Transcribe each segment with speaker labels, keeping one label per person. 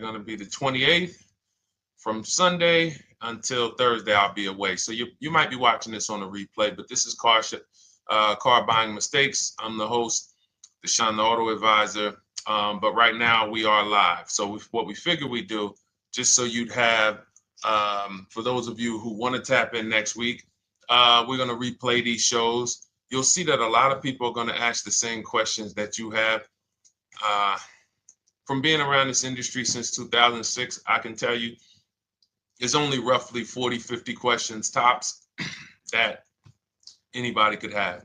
Speaker 1: going to be the 28th. From Sunday until Thursday, I'll be away. So you might be watching this on a replay, but this is Car Buying Mistakes. I'm the host, Deshone the Auto Advisor. But right now we are live. So what we figure we do, just so you'd have, for those of you who want to tap in next week, we're going to replay these shows. You'll see that a lot of people are going to ask the same questions that you have. From being around this industry since 2006, I can tell you there's only roughly 40, 50 questions tops that anybody could have.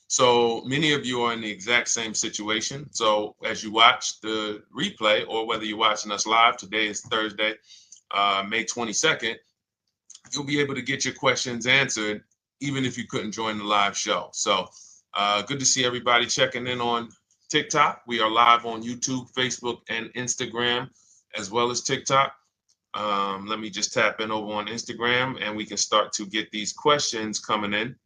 Speaker 1: So many of you are in the exact same situation. So as you watch the replay, or whether you're watching us live, today is Thursday, May 22nd, you'll be able to get your questions answered, even if you couldn't join the live show. So good to see everybody checking in on TikTok. We are live on YouTube, Facebook, and Instagram, as well as TikTok. Let me just tap in over on Instagram and we can start to get these questions coming in.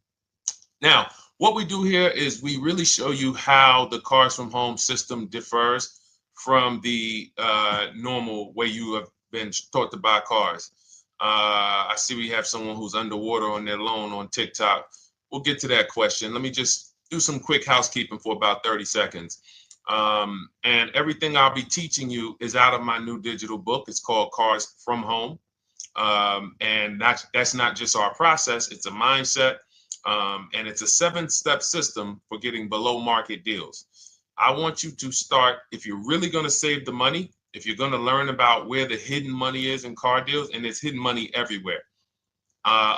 Speaker 1: Now, what we do here is we really show you how the Cars from Home system differs from the normal way you have been taught to buy cars. I see we have someone who's underwater on their loan on TikTok. We'll get to that question. Let me just do some quick housekeeping for about 30 seconds. And everything I'll be teaching you is out of my new digital book. It's called Cars from Home. And that's not just our process, it's a mindset. And it's a 7-step system for getting below market deals. I want you to start, if you're really going to save the money, if you're going to learn about where the hidden money is in car deals, and there's hidden money everywhere.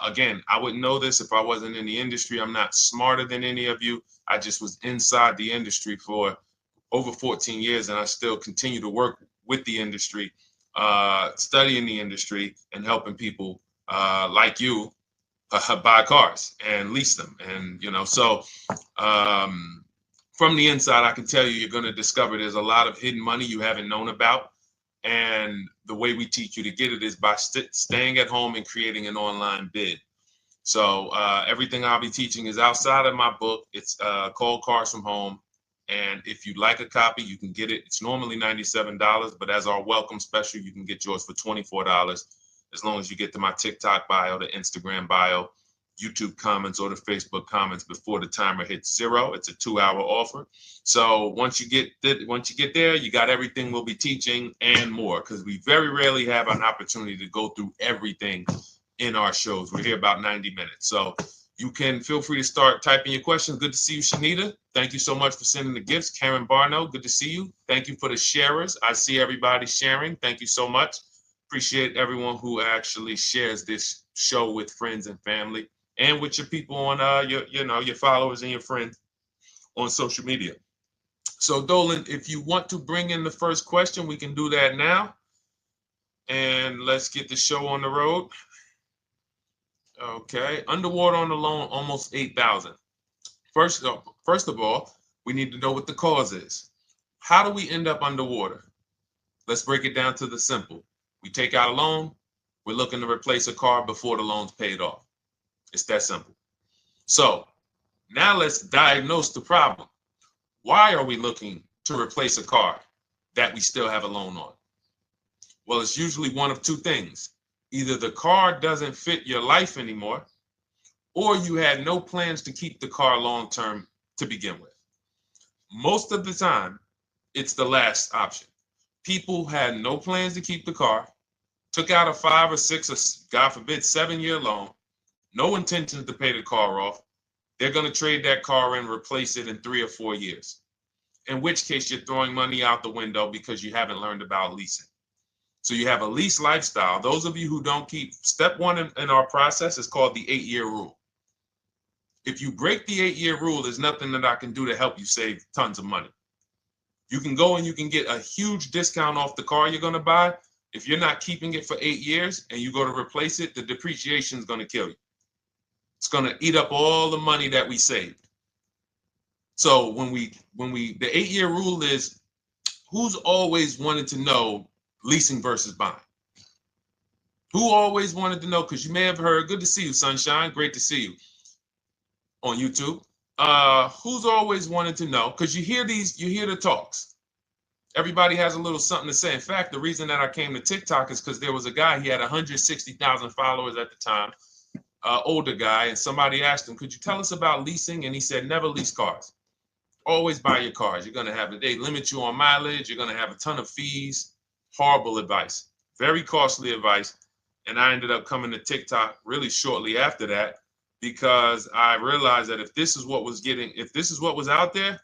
Speaker 1: Again, I wouldn't know this if I wasn't in the industry. I'm not smarter than any of you. I just was inside the industry for over 14 years, and I still continue to work with the industry, studying the industry and helping people like you buy cars and lease them. And, so from the inside, I can tell you, you're going to discover there's a lot of hidden money you haven't known about. And the way we teach you to get it is by staying at home and creating an online bid. So everything I'll be teaching is outside of my book. It's called Cars from Home. And if you'd like a copy, you can get it. It's normally $97, but as our welcome special, you can get yours for $24, as long as you get to my TikTok bio, the Instagram bio, YouTube comments, or the Facebook comments before the timer hits 0. It's a 2-hour offer. So once you get there, you got everything we'll be teaching and more, because we very rarely have an opportunity to go through everything in our shows. We're here about 90 minutes. So you can feel free to start typing your questions. Good to see you, Shanita. Thank you so much for sending the gifts. Karen Barno, good to see you. Thank you for the sharers. I see everybody sharing. Thank you so much. Appreciate everyone who actually shares this show with friends and family, and with your people on your followers and your friends on social media. So Dolan, if you want to bring in the first question, we can do that now. And let's get the show on the road. Okay, underwater on the loan, almost 8,000. First of all, we need to know what the cause is. How do we end up underwater? Let's break it down to the simple. We take out a loan, we're looking to replace a car before the loan's paid off. It's that simple. So now let's diagnose the problem. Why are we looking to replace a car that we still have a loan on? Well, it's usually one of two things. Either the car doesn't fit your life anymore, or you had no plans to keep the car long-term to begin with. Most of the time, it's the last option. People had no plans to keep the car, took out a 5 or 6 or, God forbid, 7-year loan, no intention to pay the car off. They're going to trade that car and replace it in 3 or 4 years, in which case you're throwing money out the window because you haven't learned about leasing. So you have a lease lifestyle. Those of you who don't keep, step 1 in our process is called the 8-year rule. If you break the 8-year rule, there's nothing that I can do to help you save tons of money. You can go and you can get a huge discount off the car you're going to buy. If you're not keeping it for 8 years and you go to replace it, the depreciation is going to kill you. It's going to eat up all the money that we saved. So the 8-year rule is, who's always wanted to know leasing versus buying? Who always wanted to know? Because you may have heard, good to see you, Sunshine. Great to see you on YouTube. Who's always wanted to know? Because you hear the talks. Everybody has a little something to say. In fact, the reason that I came to TikTok is because there was a guy, he had 160,000 followers at the time, older guy, and somebody asked him, could you tell us about leasing? And he said, never lease cars. Always buy your cars. You're going to have, they limit you on mileage. You're going to have a ton of fees. Horrible advice. Very costly advice. And I ended up coming to TikTok really shortly after that because I realized that if this is what was out there,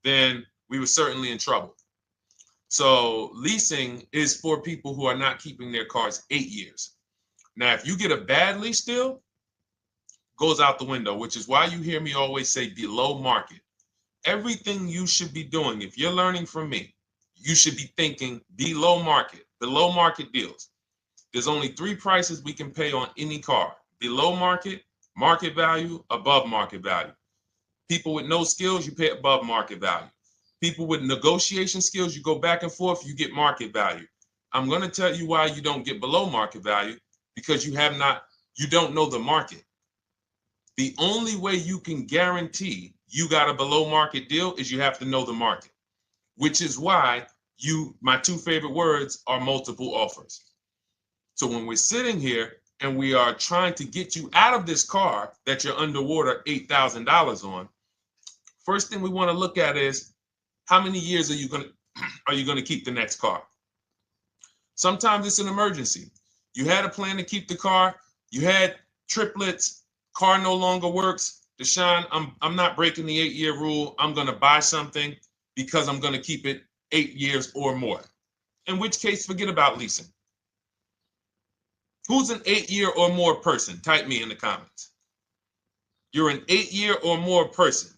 Speaker 1: then we were certainly in trouble. So leasing is for people who are not keeping their cars 8 years. Now, if you get a bad lease deal, goes out the window, which is why you hear me always say below market. Everything you should be doing, if you're learning from me, you should be thinking below market deals. There's only 3 prices we can pay on any car: below market, market value, above market value. People with no skills, you pay above market value. People with negotiation skills, you go back and forth, you get market value. I'm going to tell you why you don't get below market value, because you don't know the market. The only way you can guarantee you got a below market deal is you have to know the market, which is why my 2 favorite words are multiple offers. So when we're sitting here and we are trying to get you out of this car that you're underwater $8,000 on, first thing we want to look at is how many years are you going to keep the next car? Sometimes it's an emergency. You had a plan to keep the car. You had triplets. Car no longer works. Deshone, I'm not breaking the 8-year rule. I'm going to buy something because I'm going to keep it 8 years or more. In which case, forget about leasing. Who's an 8-year or more person? Type me in the comments. You're an 8-year or more person.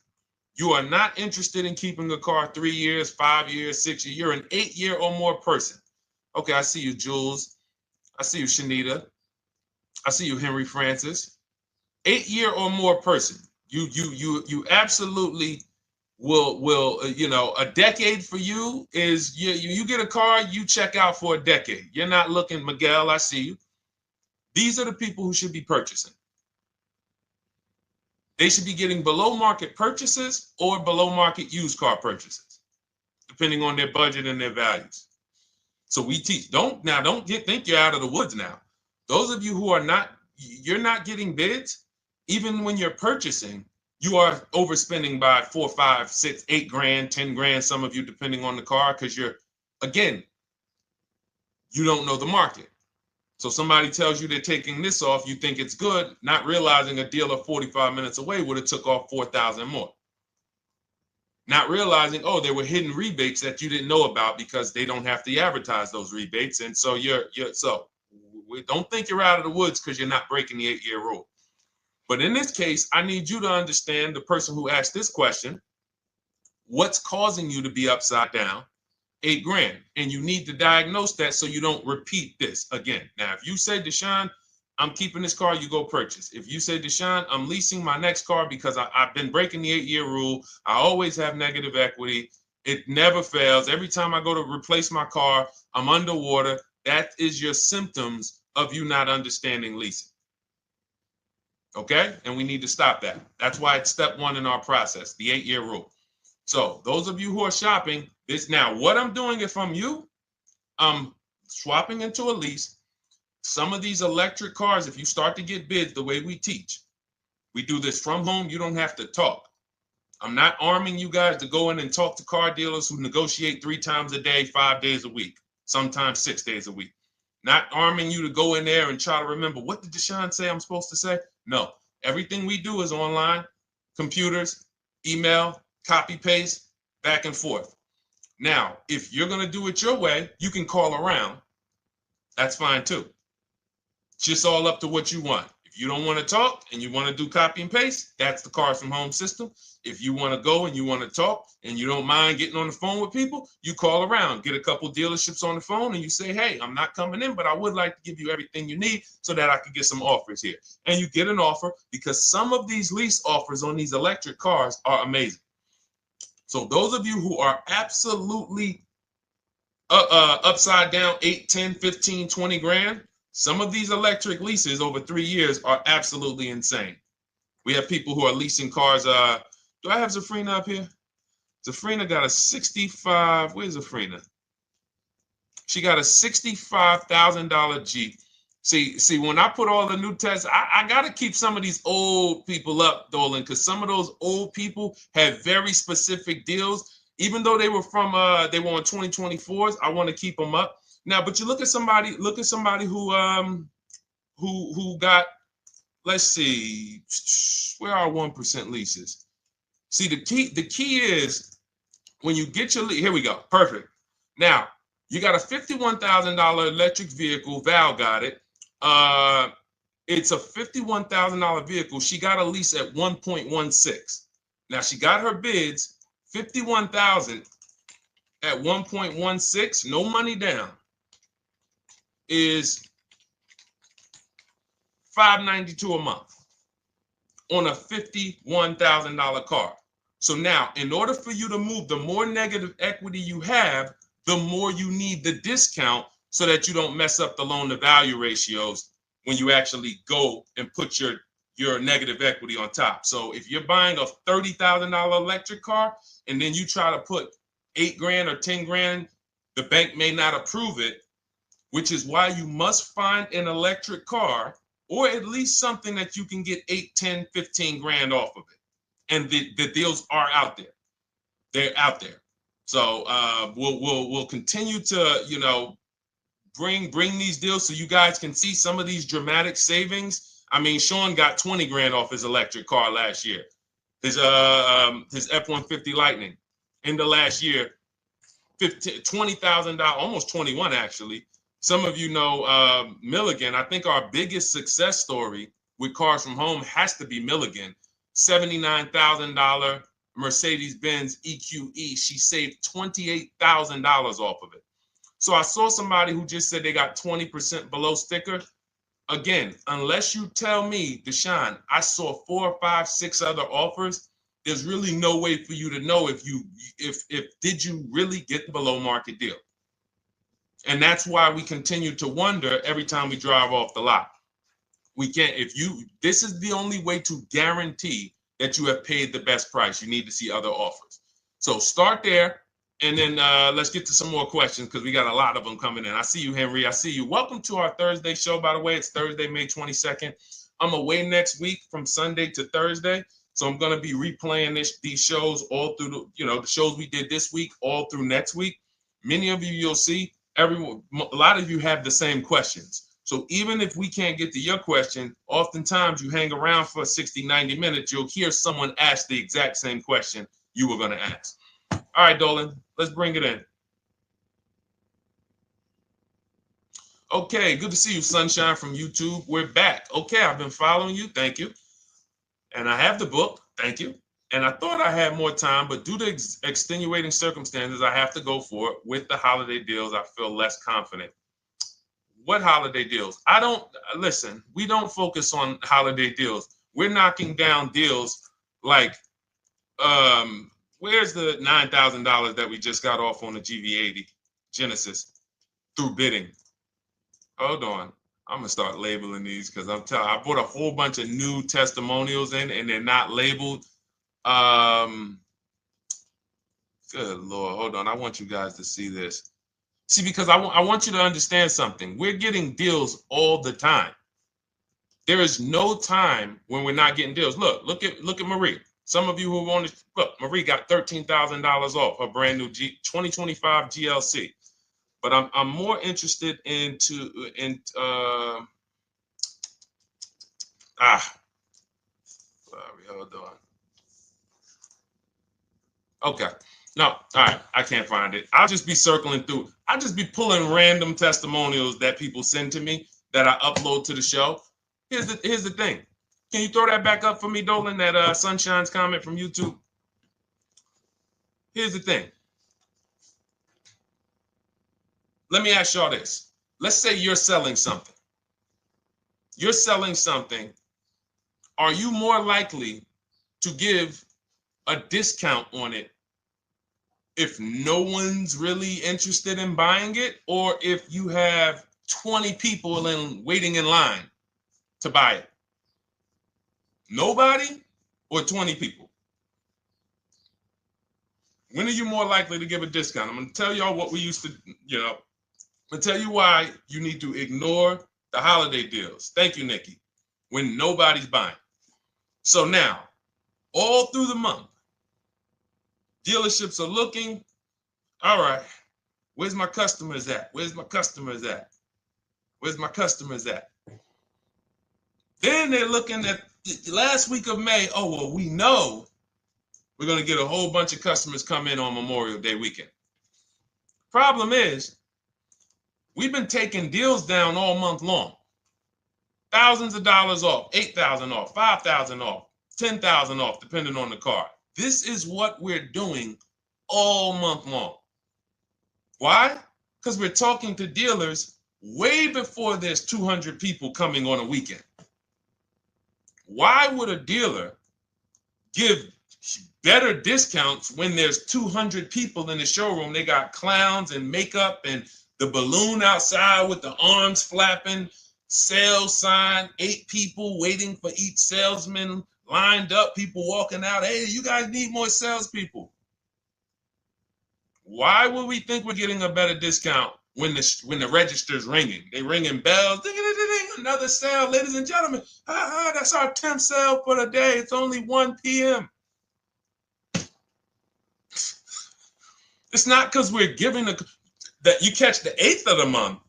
Speaker 1: You are not interested in keeping a car 3 years, 5 years, 6 years. You're an 8-year or more person. Okay, I see you, Jules. I see you, Shanita. I see you, Henry Francis. 8-year or more person. You absolutely will a decade for you is you get a car, you check out for a decade. You're not looking, Miguel, I see you. These are the people who should be purchasing. They should be getting below market purchases or below market used car purchases, depending on their budget and their values. So we teach, think you're out of the woods now. Those of you who you're not getting bids, even when you're purchasing, you are overspending by 4, 5, 6, 8 grand, 10 grand, some of you, depending on the car, because you don't know the market. So somebody tells you they're taking this off, you think it's good, not realizing a dealer 45 minutes away would have took off 4,000 more. Not realizing, there were hidden rebates that you didn't know about because they don't have to advertise those rebates. And so don't think you're out of the woods because you're not breaking the 8-year rule. But in this case, I need you to understand, the person who asked this question, what's causing you to be upside down 8 grand? And you need to diagnose that so you don't repeat this again. Now, if you say, Deshone, I'm keeping this car, you go purchase. If you say, Deshone, I'm leasing my next car because I've been breaking the 8-year rule. I always have negative equity. It never fails. Every time I go to replace my car, I'm underwater. That is your symptoms of you not understanding leasing. Okay? And we need to stop that. That's why it's step 1 in our process, the 8-year rule. So those of you who are shopping this now, what I'm doing if I'm you, I'm swapping into a lease. Some of these electric cars, if you start to get bids the way we teach, we do this from home. You don't have to talk. I'm not arming you guys to go in and talk to car dealers who negotiate 3 times a day, 5 days a week, sometimes 6 days a week. Not arming you to go in there and try to remember, what did Deshone say I'm supposed to say? No, everything we do is online, computers, email, copy, paste, back and forth. Now, if you're going to do it your way, you can call around. That's fine too. It's just all up to what you want. If you don't want to talk and you want to do copy and paste, that's the Cars from Home system. If you want to go and you want to talk and you don't mind getting on the phone with people, you call around, get a couple dealerships on the phone and you say, hey, I'm not coming in, but I would like to give you everything you need so that I could get some offers here. And you get an offer, because some of these lease offers on these electric cars are amazing. So those of you who are absolutely upside down 8, 10, 15, 20 grand, some of these electric leases over 3 years are absolutely insane. We have people who are leasing cars. Do I have Zafrina up here? Zafrina got a 65. Where's Zafrina? She got a $65,000 Jeep. See, when I put all the new tests, I got to keep some of these old people up, Dolan, because some of those old people have very specific deals. Even though they were on 2024s, I want to keep them up. Now, but you look at somebody who got, let's see, where are 1% leases? See, the key is when you get your lease, here we go, perfect. Now, you got a $51,000 electric vehicle, Val got it. It's a $51,000 vehicle. She got a lease at 1.16. Now she got her bids, 51,000 at 1.16, no money down, is $592 a month on a $51,000 car. So now, in order for you to move, the more negative equity you have, the more you need the discount so that you don't mess up the loan to value ratios when you actually go and put your negative equity on top. So if you're buying a $30,000 electric car and then you try to put $8,000 or $10,000, the bank may not approve it, which is why you must find an electric car or at least something that you can get 8, 10, 15 grand off of it. And the deals are out there. They're out there. So we'll continue to, bring these deals so you guys can see some of these dramatic savings. I mean, Sean got 20 grand off his electric car last year. His F-150 Lightning in the last year, $20,000, almost 21 actually. Some of you know Milligan. I think our biggest success story with Cars from Home has to be Milligan. $79,000 Mercedes-Benz EQE. She saved $28,000 off of it. So I saw somebody who just said they got 20% below sticker. Again, unless you tell me, Deshone, I saw 4, 5, 6 other offers, there's really no way for you to know if did you really get the below market deal. And that's why we continue to wonder every time we drive off the lot. We can't, this is the only way to guarantee that you have paid the best price. You need to see other offers. So start there. And then let's get to some more questions because we got a lot of them coming in. I see you, Henry. I see you. Welcome to our Thursday show, by the way. It's Thursday, May 22nd. I'm away next week from Sunday to Thursday. So I'm going to be replaying these shows all through, the shows we did this week, all through next week. Many of you, you'll see, a lot of you have the same questions. So even if we can't get to your question, oftentimes you hang around for 60, 90 minutes, you'll hear someone ask the exact same question you were going to ask. All right, Dolan, let's bring it in. Okay, good to see you, Sunshine from YouTube. We're back. Okay, I've been following you. Thank you. And I have the book. Thank you. And I thought I had more time, but due to extenuating circumstances, I have to go for it. With the holiday deals, I feel less confident. What holiday deals? Listen, we don't focus on holiday deals. We're knocking down deals like, where's the $9,000 that we just got off on the GV80 Genesis through bidding? Hold on. I'm going to start labeling these because I bought a whole bunch of new testimonials in and they're not labeled. Good Lord. Hold on. I want you guys to see this. See, because I want you to understand something. We're getting deals all the time. There is no time when we're not getting deals. Look at Marie. Some of you who want to look, Marie got $13,000 off her brand new 2025 GLC. But I'm more interested sorry, hold on. Okay. No, all right. I can't find it. I'll just be circling through. I'll just be pulling random testimonials that people send to me that I upload to the show. Here's the thing. Can you throw that back up for me, Dolan, that Sunshine's comment from YouTube? Here's the thing. Let me ask y'all this. Let's say you're selling something. You're selling something. Are you more likely to give a discount on it if no one's really interested in buying it, or if you have 20 people waiting in line to buy it? Nobody or 20 people? When are you more likely to give a discount? I'm going to tell y'all what we used to, I'm going to tell you why you need to ignore the holiday deals. Thank you, Nikki. When nobody's buying. So now, all through the month, dealerships are looking, all right, where's my customers at? Where's my customers at? Where's my customers at? Then they're looking at the last week of May. Oh, well, we know we're going to get a whole bunch of customers come in on Memorial Day weekend. Problem is, we've been taking deals down all month long. Thousands of dollars off, 8,000 off, 5,000 off, 10,000 off, depending on the car. This is what we're doing all month long. Why? Because we're talking to dealers way before there's 200 people coming on a weekend. Why would a dealer give better discounts when there's 200 people in the showroom? They got clowns and makeup and the balloon outside with the arms flapping, sales sign, 8 people waiting for each salesman lined up, people walking out. Hey, you guys need more salespeople. Why would we think we're getting a better discount when the register's ringing? They ringing bells, ding, ding, ding, ding, another sale, ladies and gentlemen. That's our 10th sale for the day. It's only 1 p.m. It's not because we're giving that you catch the 8th of the month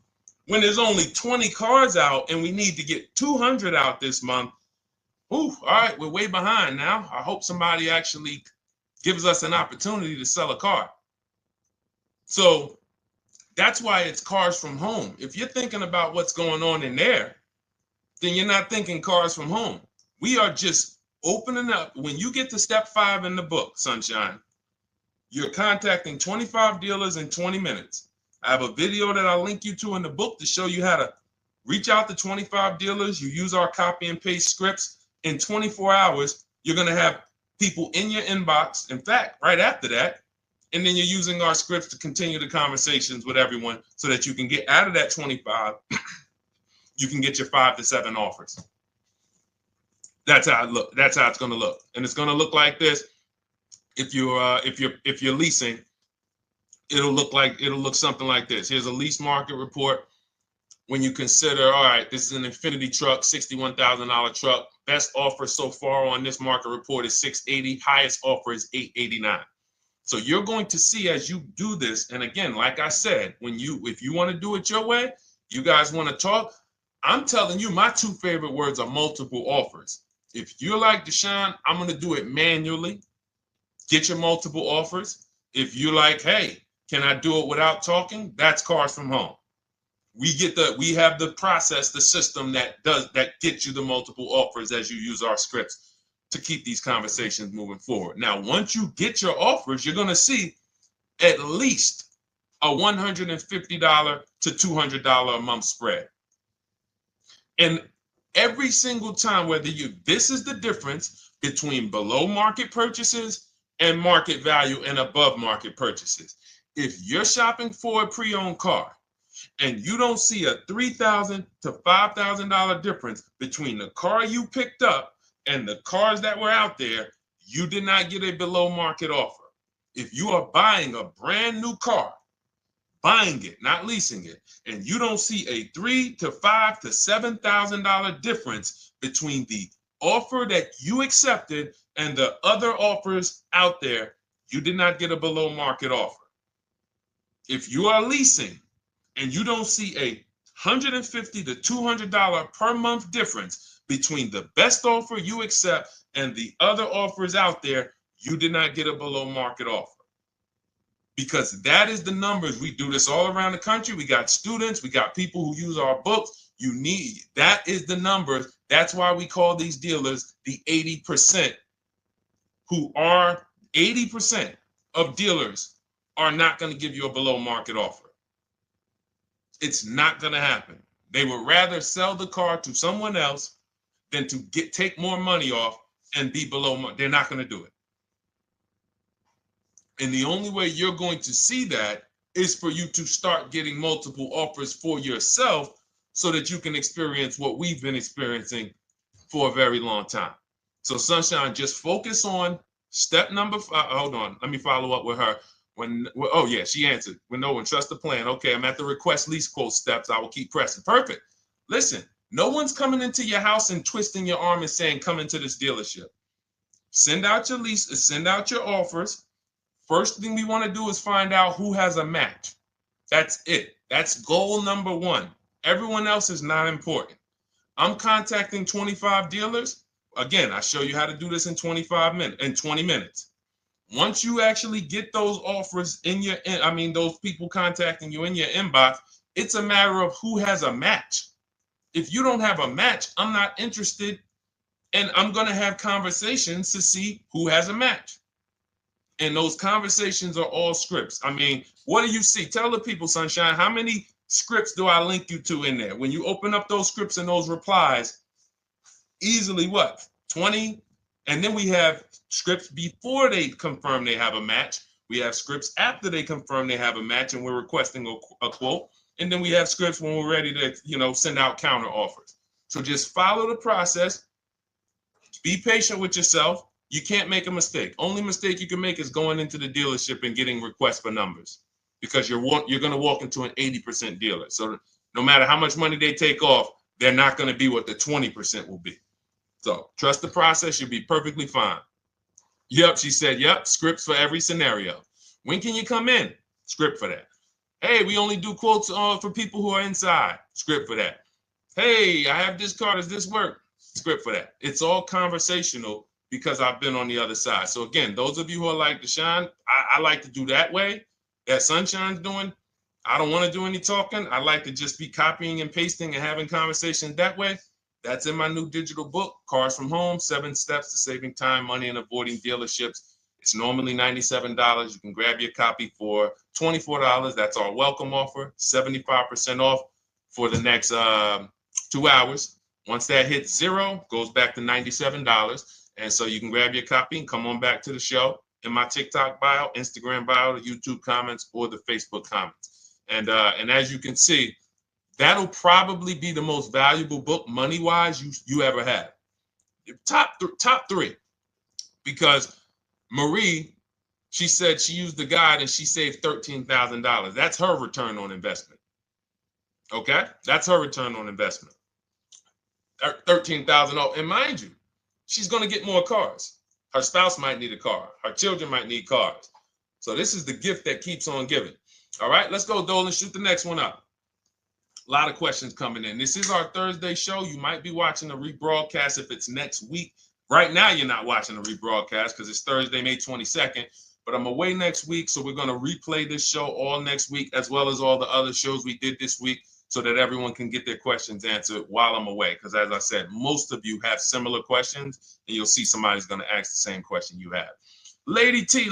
Speaker 1: when there's only 20 cars out and we need to get 200 out this month. Ooh, all right, we're way behind now. I hope somebody actually gives us an opportunity to sell a car. So that's why it's cars from home. If you're thinking about what's going on in there, then you're not thinking cars from home. We are just opening up. When you get to step 5 in the book, Sunshine, you're contacting 25 dealers in 20 minutes. I have a video that I'll link you to in the book to show you how to reach out to 25 dealers. You use our copy and paste scripts. In 24 hours, you're going to have people in your inbox. In fact, right after that, and then you're using our scripts to continue the conversations with everyone so that you can get out of that 25, you can get your 5 to 7 offers. That's how it look. That's how it's going to look. And it's going to look like this. If you're leasing, it'll look something like this. Here's a lease market report. When you consider, all right, this is an Infinity truck, $61,000 truck. Best offer so far on this market report is $680. Highest offer is $889. So you're going to see as you do this, and again, like I said, if you want to do it your way, you guys want to talk, I'm telling you, my 2 favorite words are multiple offers. If you're like Deshone, I'm going to do it manually. Get your multiple offers. If you're like, hey, can I do it without talking? That's cars from home. We have the process, the system that gets you the multiple offers as you use our scripts to keep these conversations moving forward. Now, once you get your offers, you're going to see at least a $150 to $200 a month spread. And every single time, this is the difference between below market purchases and market value and above market purchases. If you're shopping for a pre-owned car and you don't see a $3,000 to $5,000 difference between the car you picked up and the cars that were out there, you did not get a below market offer. If you are buying a brand new car, buying it, not leasing it, and you don't see a $3,000 to $5,000 to $7,000 difference between the offer that you accepted and the other offers out there, you did not get a below market offer. If you are leasing and you don't see a $150 to $200 per month difference between the best offer you accept and the other offers out there, you did not get a below market offer. Because that is the numbers. We do this all around the country. We got students, we got people who use our books. That is the numbers. That's why we call these dealers the 80%, who are 80% of dealers are not going to give you a below market offer. It's not going to happen. They would rather sell the car to someone else than to take more money off and be below market. They're not going to do it. And the only way you're going to see that is for you to start getting multiple offers for yourself so that you can experience what we've been experiencing for a very long time. So Sunshine, just focus on Step number five, hold on, let me follow up with her. Oh yeah, she answered. When no one trusts the plan. Okay, I'm at the request lease quote steps. I will keep pressing. Perfect. Listen, no one's coming into your house and twisting your arm and saying, come into this dealership. Send out your leases, send out your offers. First thing we want to do is find out who has a match. That's it. That's goal number one. Everyone else is not important. I'm contacting 25 dealers. Again, I show you how to do this in 20 minutes. Once you actually get those offers in your, those people contacting you in your inbox, it's a matter of who has a match. If you don't have a match, I'm not interested, and I'm going to have conversations to see who has a match. And those conversations are all scripts. I mean, what do you see? Tell the people, Sunshine, how many scripts do I link you to in there? When you open up those scripts and those replies, easily what? 20? And then we have scripts before they confirm they have a match. We have scripts after they confirm they have a match and we're requesting a quote. And then we have scripts when we're ready to, send out counter offers. So just follow the process. Be patient with yourself. You can't make a mistake. Only mistake you can make is going into the dealership and getting requests for numbers, because you're going to walk into an 80% dealer. So no matter how much money they take off, they're not going to be what the 20% will be. So trust the process. You'll be perfectly fine. Yep, she said, yep, scripts for every scenario. When can you come in? Script for that. Hey, we only do quotes for people who are inside. Script for that. Hey, I have this car. Does this work? Script for that. It's all conversational because I've been on the other side. So again, those of you who are like Deshone, I like to do that way, that Sunshine's doing. I don't want to do any talking. I like to just be copying and pasting and having conversations that way. That's in my new digital book, Cars from Home, 7 Steps to Saving Time, Money, and Avoiding Dealerships. It's normally $97. You can grab your copy for $24. That's our welcome offer, 75% off for the next 2 hours. Once that hits zero, goes back to $97. And so you can grab your copy and come on back to the show in my TikTok bio, Instagram bio, the YouTube comments, or the Facebook comments. And as you can see, that'll probably be the most valuable book money-wise you ever have. Top three. Because Marie, she said she used the guide and she saved $13,000. That's her return on investment. Okay? That's her return on investment. $13,000. And mind you, she's going to get more cars. Her spouse might need a car. Her children might need cars. So this is the gift that keeps on giving. All right, let's go, Dolan. Shoot the next one up. A lot of questions coming in. This is our Thursday show. You might be watching a rebroadcast if it's next week. Right now, you're not watching a rebroadcast because it's Thursday, May 22nd. But I'm away next week, so we're going to replay this show all next week, as well as all the other shows we did this week, so that everyone can get their questions answered while I'm away. Because as I said, most of you have similar questions, and you'll see somebody's going to ask the same question you have. Lady T,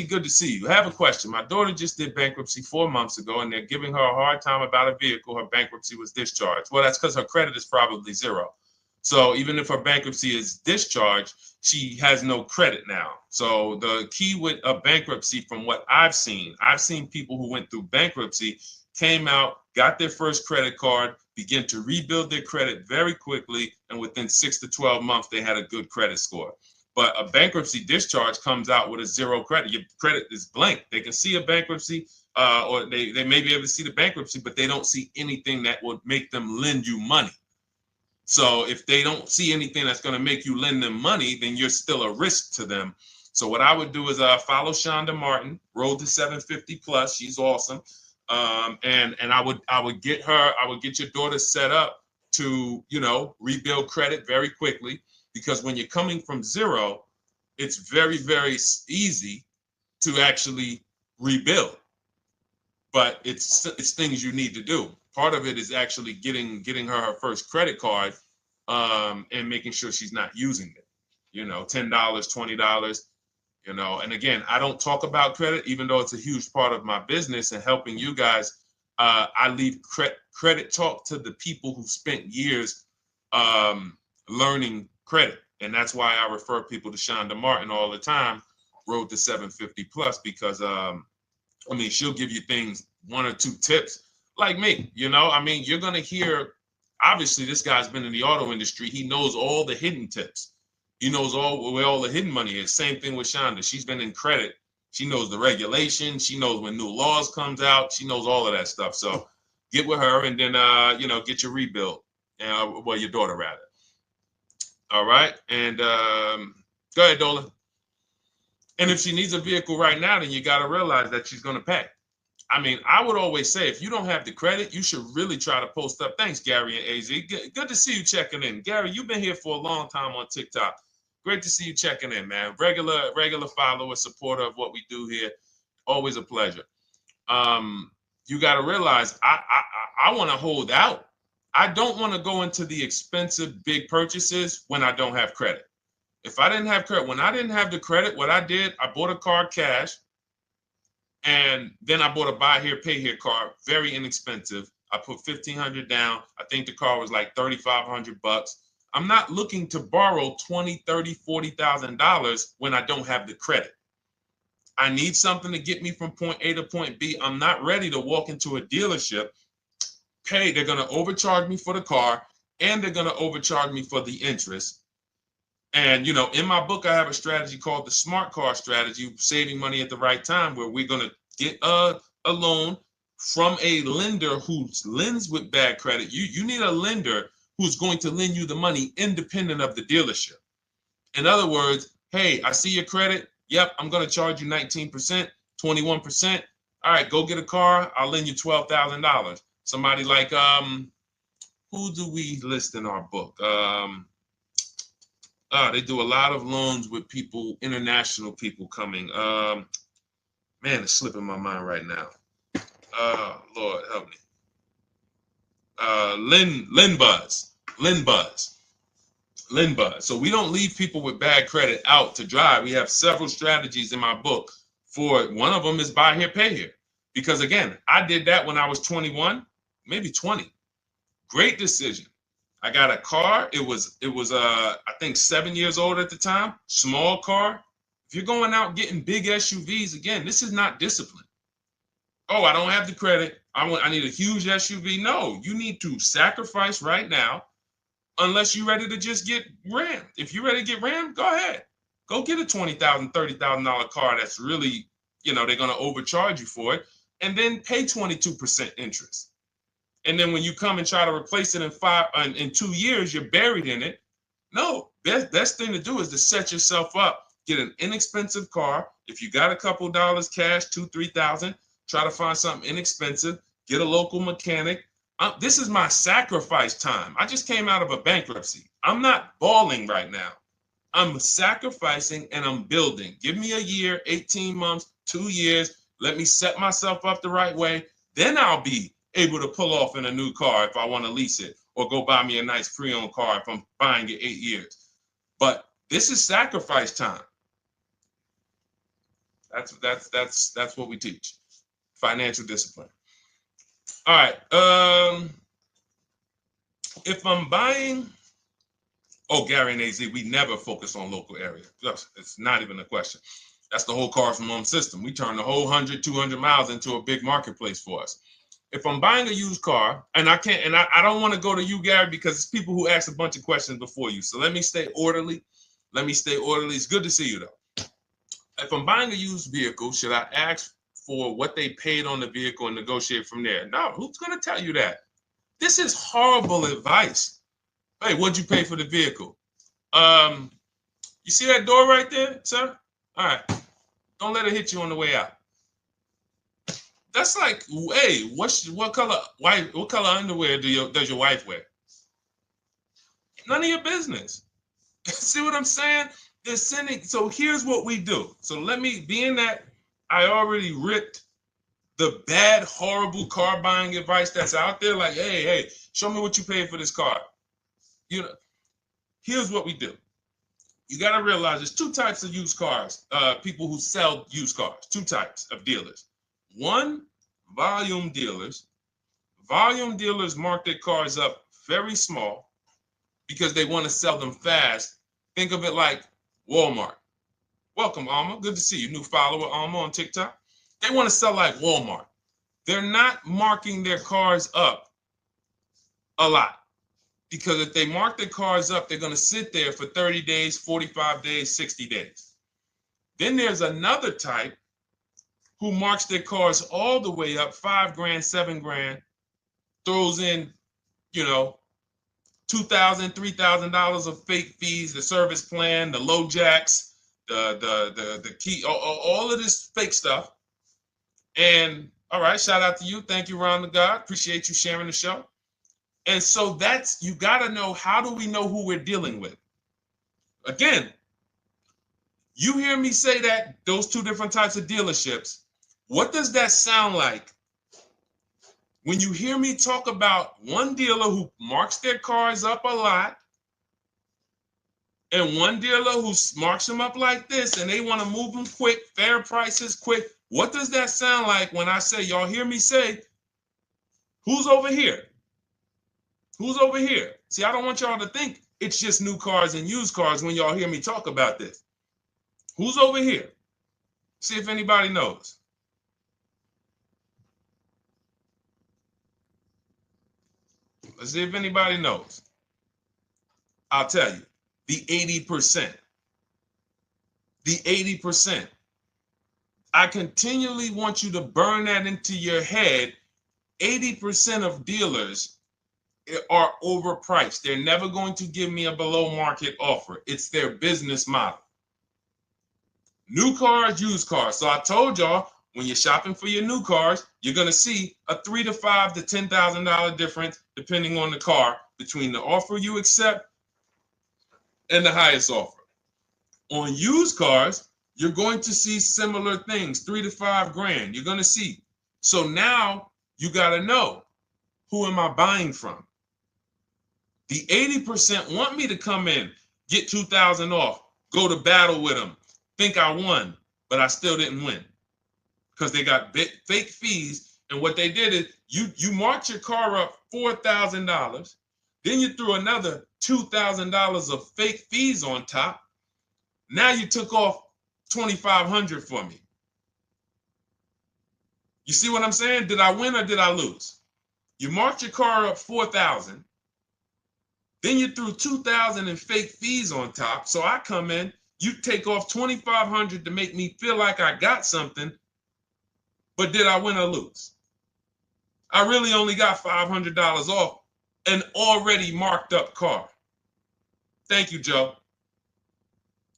Speaker 1: good to see you. I have a question. My daughter just did bankruptcy 4 months ago, and they're giving her a hard time about a vehicle. Her bankruptcy was discharged. Well, that's because her credit is probably zero. So even if her bankruptcy is discharged, she has no credit now. So the key with a bankruptcy, from what I've seen people who went through bankruptcy, came out, got their first credit card, began to rebuild their credit very quickly, and within 6 to 12 months, they had a good credit score. But a bankruptcy discharge comes out with a zero credit. Your credit is blank. They can see a bankruptcy, or they may be able to see the bankruptcy, but they don't see anything that would make them lend you money. So if they don't see anything that's going to make you lend them money, then you're still a risk to them. So what I would do is follow Shonda Martin, Road to 750 Plus. She's awesome. And I would get your daughter set up to, rebuild credit very quickly, because when you're coming from zero, it's very, very easy to actually rebuild. But it's things you need to do. Part of it is actually getting her first credit card, and making sure she's not using it. $10, $20. And again, I don't talk about credit, even though it's a huge part of my business and helping you guys. I leave credit talk to the people who spent years learning credit. And that's why I refer people to Shonda Martin all the time, Road to 750 Plus, because she'll give you things, 1 or 2 tips, like me. You're going to hear, obviously this guy's been in the auto industry. He knows all the hidden tips. He knows where all the hidden money is. Same thing with Shonda. She's been in credit. She knows the regulations. She knows when new laws comes out. She knows all of that stuff. So get with her and then, get your rebuild. Well, your daughter rather. All right. And go ahead, Dola. And if she needs a vehicle right now, then you got to realize that she's going to pay. I mean, I would always say if you don't have the credit, you should really try to post up. Thanks, Gary and AZ. Good to see you checking in. Gary, you've been here for a long time on TikTok. Great to see you checking in, man. Regular follower, supporter of what we do here. Always a pleasure. You got to realize I want to hold out. I don't want to go into the expensive big purchases when I don't have credit. If I didn't have credit, when I didn't have the credit, what I did, I bought a car cash. And then I bought a buy here, pay here car, very inexpensive. I put $1,500 down. I think the car was like $3,500. I'm not looking to borrow $20,000, $30,000, $40,000 when I don't have the credit. I need something to get me from point A to point B. I'm not ready to walk into a dealership, pay. They're going to overcharge me for the car, and they're going to overcharge me for the interest. And, in my book, I have a strategy called the smart car strategy, saving money at the right time, where we're going to get a loan from a lender who lends with bad credit. You need a lender who's going to lend you the money independent of the dealership. In other words, hey, I see your credit. Yep, I'm going to charge you 19%, 21%. All right, go get a car. I'll lend you $12,000. Somebody like, who do we list in our book? They do a lot of loans with people, international people coming. Man, it's slipping my mind right now. Lord help me. LendBuzz. So we don't leave people with bad credit out to dry. We have several strategies in my book. For one of them is buy here, pay here. Because again, I did that when I was 21, maybe 20. Great decision. I got a car. It was I think 7 years old at the time. Small car. If you're going out getting big SUVs, again, this is not discipline. Oh, I don't have the credit. I need a huge SUV. No, you need to sacrifice right now, unless you're ready to just get rammed. If you're ready to get rammed, go ahead. Go get a $20,000, $30,000 car that's really, they're going to overcharge you for it, and then pay 22% interest. And then when you come and try to replace it in 2 years, you're buried in it. No, best thing to do is to set yourself up. Get an inexpensive car. If you got a couple dollars cash, $2,000, $3,000, try to find something inexpensive. Get a local mechanic. This is my sacrifice time. I just came out of a bankruptcy. I'm not balling right now. I'm sacrificing and I'm building. Give me a year, 18 months, 2 years. Let me set myself up the right way. Then I'll be able to pull off in a new car if I want to lease it, or go buy me a nice pre-owned car if I'm buying it 8 years. But this is sacrifice time. That's what we teach. Financial discipline. All right. If I'm buying, Gary and AZ, we never focus on local area. It's not even a question. That's the whole car from home system. We turn the whole 100, 200 miles into a big marketplace for us. If I'm buying a used car, and I don't want to go to you, Gary, because it's people who ask a bunch of questions before you. So let me stay orderly. It's good to see you, though. If I'm buying a used vehicle, should I ask for what they paid on the vehicle and negotiate from there? No, who's going to tell you that? This is horrible advice. Hey, what'd you pay for the vehicle? You see that door right there, sir? All right. Don't let it hit you on the way out. That's like, hey, what color underwear does your wife wear? None of your business. See what I'm saying? They're sending. So here's what we do. So being that I already ripped the bad, horrible car buying advice that's out there, like, hey, show me what you paid for this car. Here's what we do. You got to realize there's two types of used cars, people who sell used cars, two types of dealers. One, volume dealers. Volume dealers mark their cars up very small because they want to sell them fast. Think of it like Walmart. Welcome, Alma. Good to see you. New follower, Alma, on TikTok. They want to sell like Walmart. They're not marking their cars up a lot. Because if they mark their cars up, they're going to sit there for 30 days, 45 days, 60 days. Then there's another type who marks their cars all the way up, 5 grand, 7 grand, throws in, you know, $2,000, $3,000 of fake fees, the service plan, the low jacks, the key, all of this fake stuff. And all right, shout out to you. Thank you, Ron the God. Appreciate you sharing the show. And so that's, you got to know, how do we know who we're dealing with? Again, you hear me say that, those two different types of dealerships. What does that sound like when you hear me talk about one dealer who marks their cars up a lot and one dealer who marks them up like this and they want to move them quick, fair prices, quick? What does that sound like when I say, y'all hear me say, who's over here? Who's over here? See, I don't want y'all to think it's just new cars and used cars when y'all hear me talk about this. Who's over here? See if anybody knows. Let's see if anybody knows. I'll tell you, the 80%. The 80%. I continually want you to burn that into your head. 80% of dealers are overpriced. They're never going to give me a below market offer. It's their business model. New cars, used cars. So I told y'all, when you're shopping for your new cars, you're going to see a $3,000 to $5,000 to $10,000 difference, depending on the car, between the offer you accept and the highest offer. On used cars, you're going to see similar things, 3 to 5 grand. You're going to see. So now you got to know, who am I buying from? The 80% want me to come in, get 2,000 off, go to battle with them, think I won, but I still didn't win because they got fake fees. And what they did is you marked your car up $4,000, then you threw another $2,000 of fake fees on top. Now you took off $2,500 for me. You see what I'm saying? Did I win or did I lose? You marked your car up $4,000. Then you threw $2,000 in fake fees on top. So I come in, you take off $2,500 to make me feel like I got something. But did I win or lose? I really only got $500 off an already marked up car. Thank you, Joe.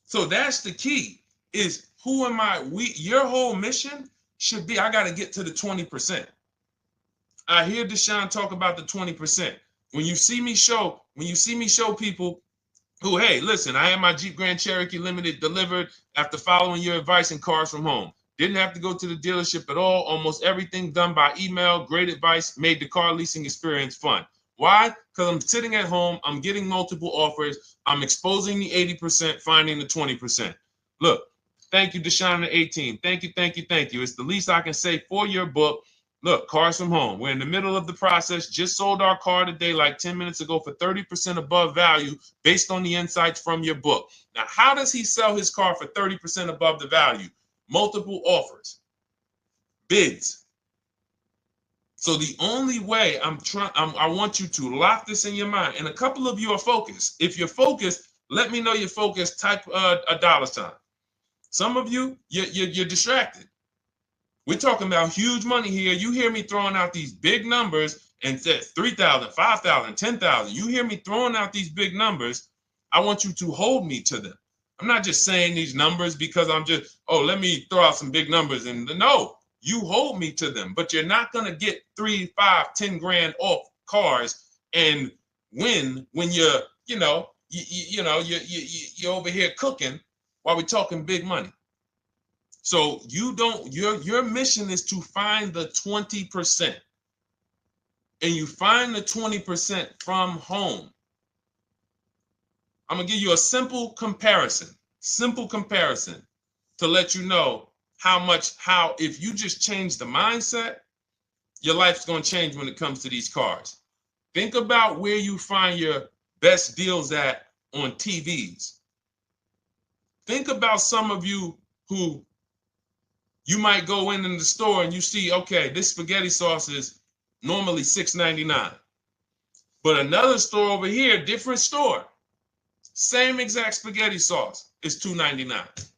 Speaker 1: So that's the key, is who am I? Your whole mission should be, I got to get to the 20%. I hear Deshone talk about the 20%. When you see me show people who, hey, listen, I had my Jeep Grand Cherokee Limited delivered after following your advice and cars from home. Didn't have to go to the dealership at all. Almost everything done by email. Great advice. Made the car leasing experience fun. Why? Because I'm sitting at home. I'm getting multiple offers. I'm exposing the 80%, finding the 20%. Look, thank you, Deshone the 18. Thank you, thank you, thank you. It's the least I can say for your book. Look, cars from home. We're in the middle of the process. Just sold our car today, like 10 minutes ago, for 30% above value based on the insights from your book. Now, how does he sell his car for 30% above the value? Multiple offers, bids. So the only way I want you to lock this in your mind. And a couple of you are focused. If you're focused, let me know you're focused. Type a $. Some of you, you're distracted. We're talking about huge money here. You hear me throwing out these big numbers and said 3,000, 5,000, 10,000. You hear me throwing out these big numbers. I want you to hold me to them. I'm not just saying these numbers because I'm just, let me throw out some big numbers. And no, you hold me to them, but you're not going to get 3, 5, 10 grand off cars and win when you're over here cooking while we're talking big money. So your mission is to find the 20%. And you find the 20% from home. I'm going to give you a simple comparison to let you know how if you just change the mindset, your life's going to change when it comes to these cars. Think about where you find your best deals at on TVs. Think about some of you who you might go in the store and you see, okay, this spaghetti sauce is normally $6.99. But another store over here, different store, same exact spaghetti sauce is $2.99.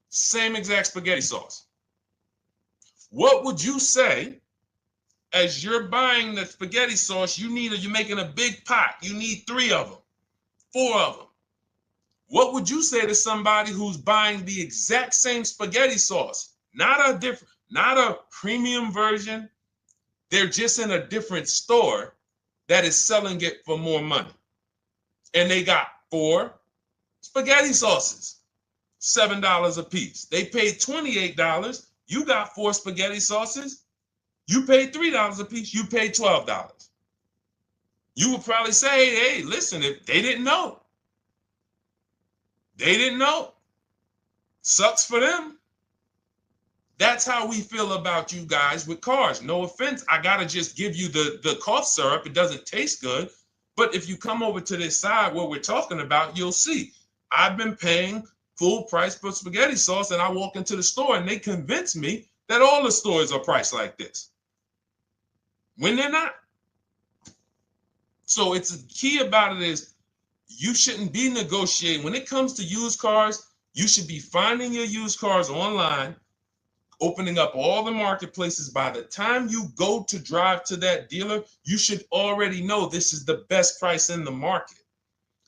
Speaker 1: Same exact spaghetti sauce. What would you say as you're buying the spaghetti sauce? You're making a big pot. You need 3 of them, 4 of them. What would you say to somebody who's buying the exact same spaghetti sauce? Not a premium version. They're just in a different store that is selling it for more money. And they got 4 spaghetti sauces, $7 a piece. They paid $28. You got 4 spaghetti sauces. You paid $3 a piece. You paid $12. You would probably say, hey, listen, if they didn't know. They didn't know. Sucks for them. That's how we feel about you guys with cars. No offense. I got to just give you the cough syrup. It doesn't taste good. But if you come over to this side where we're talking about, you'll see. I've been paying full price for spaghetti sauce, and I walk into the store and they convince me that all the stores are priced like this, when they're not. So it's the key about it is you shouldn't be negotiating. When it comes to used cars, you should be finding your used cars online, opening up all the marketplaces. By the time you go to drive to that dealer, you should already know this is the best price in the market.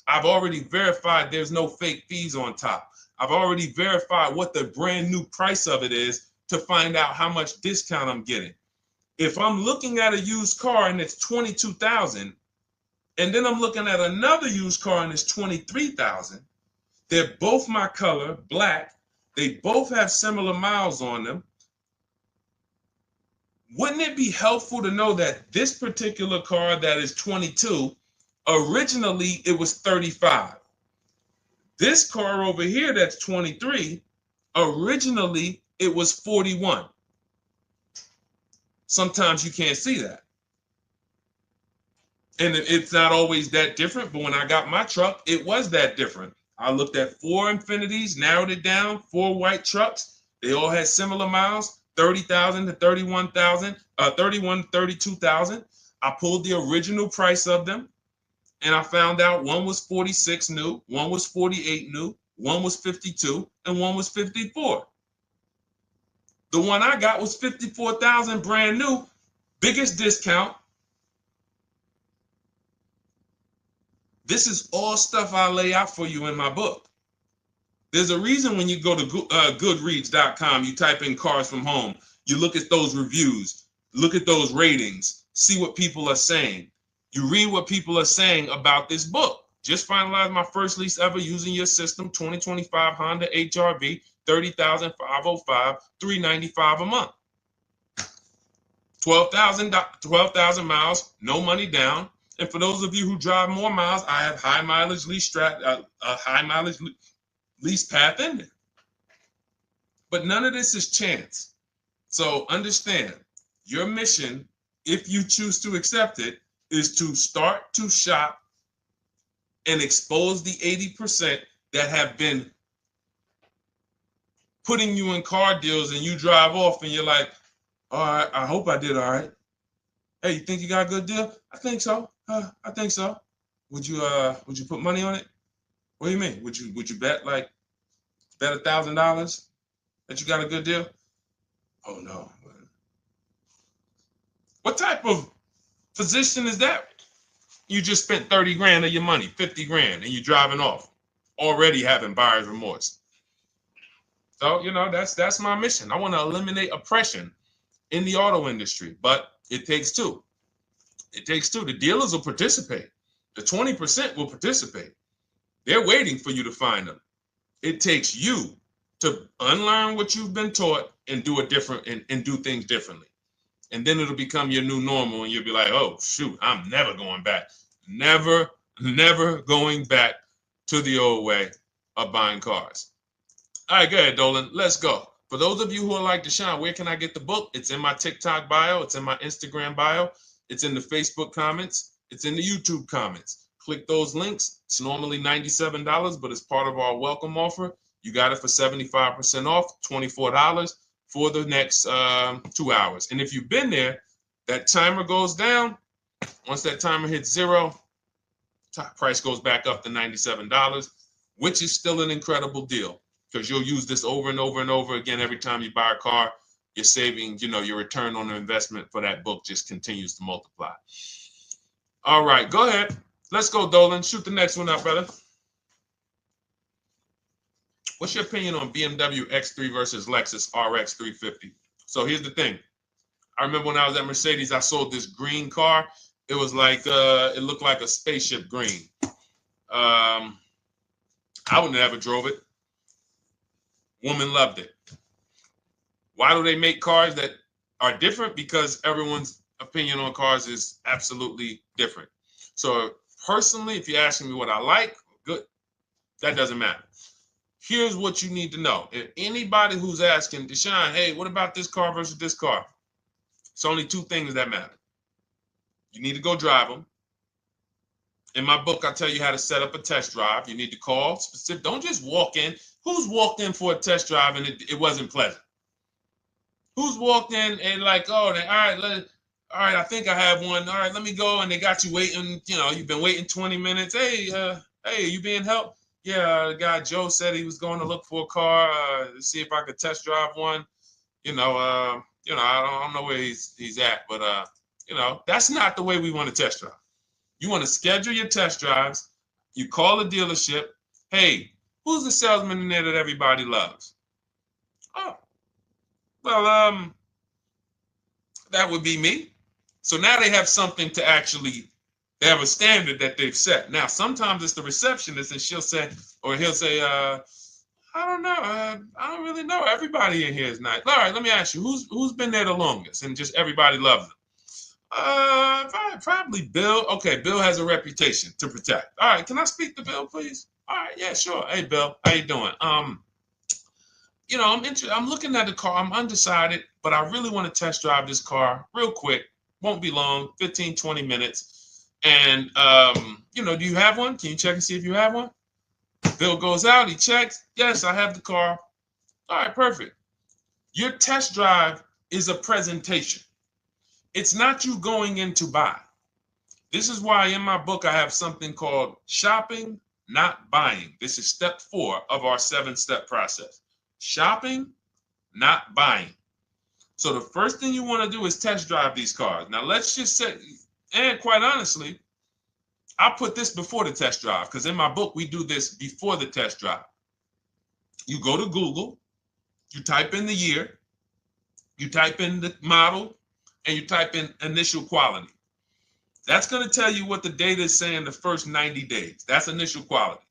Speaker 1: I've already verified there's no fake fees on top. I've already verified what the brand new price of it is to find out how much discount I'm getting. If I'm looking at a used car and it's $22,000, and then I'm looking at another used car and it's $23,000, they're both my color, black. They both have similar miles on them. Wouldn't it be helpful to know that this particular car that is 22, originally it was 35? This car over here that's 23, originally it was 41. Sometimes you can't see that. And it's not always that different, but when I got my truck, it was that different. I looked at 4 Infinities, narrowed it down, 4 white trucks. They all had similar miles, 30,000 to 31,000, 31, 32,000. I pulled the original price of them, and I found out one was 46 new, one was 48 new, one was 52, and one was 54. The one I got was 54,000 brand new, biggest discount. This is all stuff I lay out for you in my book. There's a reason when you go to Goodreads.com, you type in cars from home, you look at those reviews, look at those ratings, see what people are saying. You read what people are saying about this book. Just finalized my first lease ever using your system, 2025 Honda HRV, 30,505, $395 a month. 12,000 miles, no money down. And for those of you who drive more miles, I have high mileage lease lease path in there. But none of this is chance. So understand, your mission, if you choose to accept it, is to start to shop and expose the 80% that have been putting you in car deals, and you drive off and you're like, all right, I hope I did all right. Hey, you think you got a good deal? I think so. I think so. Would you put money on it? What do you mean? Would you bet $1,000 that you got a good deal? Oh no. What type of position is that? You just spent 30 grand of your money, 50 grand, and you're driving off, already having buyer's remorse. So, that's my mission. I want to eliminate oppression in the auto industry, but it takes two. It takes two. The dealers will participate. The 20% will participate. They're waiting for you to find them. It takes you to unlearn what you've been taught and do it different and do things differently. And then it'll become your new normal, and you'll be like, oh, shoot, I'm never going back. Never going back to the old way of buying cars. All right, go ahead, Dolan. Let's go. For those of you who are like Deshone, where can I get the book? It's in my TikTok bio. It's in my Instagram bio. It's in the Facebook comments. It's in the YouTube comments. Click those links. It's normally $97, but it's part of our welcome offer. You got it for 75% off, $24 for the next 2 hours. And if you've been there, that timer goes down. Once that timer hits 0, top price goes back up to $97, which is still an incredible deal because you'll use this over and over and over again every time you buy a car. You're saving, your return on the investment for that book just continues to multiply. All right, go ahead. Let's go, Dolan. Shoot the next one up, brother. What's your opinion on BMW X3 versus Lexus RX 350? So here's the thing. I remember when I was at Mercedes, I sold this green car. It was like, it looked like a spaceship green. I would never drove it. Woman loved it. Why do they make cars that are different? Because everyone's opinion on cars is absolutely different. So personally, if you're asking me what I like, good. That doesn't matter. Here's what you need to know. If anybody who's asking, Deshone, hey, what about this car versus this car? It's only two things that matter. You need to go drive them. In my book, I tell you how to set up a test drive. You need to call specific. Don't just walk in. Who's walked in for a test drive and it wasn't pleasant? Who's walked in and like, oh, all right, I think I have one. All right, let me go. And they got you waiting. You've been waiting 20 minutes. Hey, you being helped? Yeah, the guy Joe said he was going to look for a car to see if I could test drive one. I don't know where he's at, but that's not the way we want to test drive. You want to schedule your test drives. You call the dealership. Hey, who's the salesman in there that everybody loves? Oh, well, that would be me. So now they have something to actually, they have a standard that they've set. Now, sometimes it's the receptionist and he'll say, I don't know. I don't really know. Everybody in here is nice. All right, let me ask you, who's been there the longest? And just everybody loves them. Probably Bill. Okay, Bill has a reputation to protect. All right, can I speak to Bill, please? All right, yeah, sure. Hey, Bill, how you doing? I'm looking at the car. I'm undecided, but I really want to test drive this car real quick. Won't be long, 15, 20 minutes. And, do you have one? Can you check and see if you have one? Bill goes out, he checks. Yes, I have the car. All right, perfect. Your test drive is a presentation. It's not you going in to buy. This is why in my book I have something called shopping, not buying. This is step 4 of our 7-step process. Shopping, not buying. So the first thing you want to do is test drive these cars. Now let's just say, and quite honestly, I put this before the test drive because in my book we do this before the test drive. You go to Google, you type in the year, you type in the model, and you type in initial quality. That's going to tell you what the data is saying the first 90 days. That's initial quality.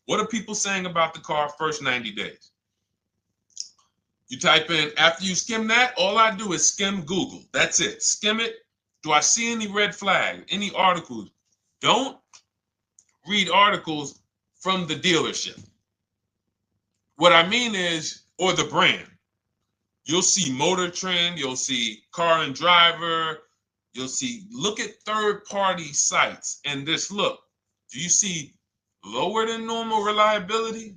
Speaker 1: What are people saying about the car first 90 days? You type in, after you skim that, all I do is skim Google. That's it. Skim it. Do I see any red flags, any articles? Don't read articles from the dealership. What I mean is, or the brand. You'll see Motor Trend, you'll see Car and Driver, look at third-party sites and just look. Do you see lower than normal reliability?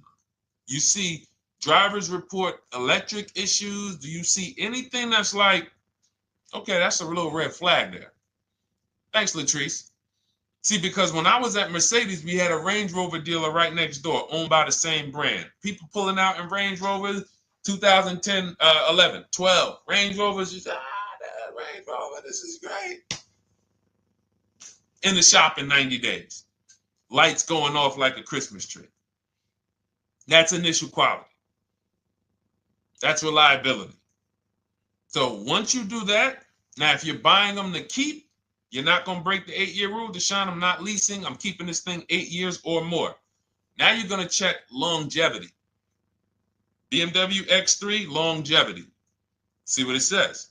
Speaker 1: You see drivers report electric issues? Do you see anything that's like, okay, that's a little red flag there? Thanks, Latrice. See, because when I was at Mercedes, we had a Range Rover dealer right next door owned by the same brand. People pulling out in Range Rovers, 2010, 11, 12. Range Rovers, that Range Rover, this is great. In the shop in 90 days. Lights going off like a Christmas tree. That's initial quality. That's reliability. So once you do that, now if you're buying them to keep, you're not going to break the 8-year rule. Deshone, I'm not leasing. I'm keeping this thing 8 years or more. Now you're going to check longevity. BMW X3, longevity. See what it says.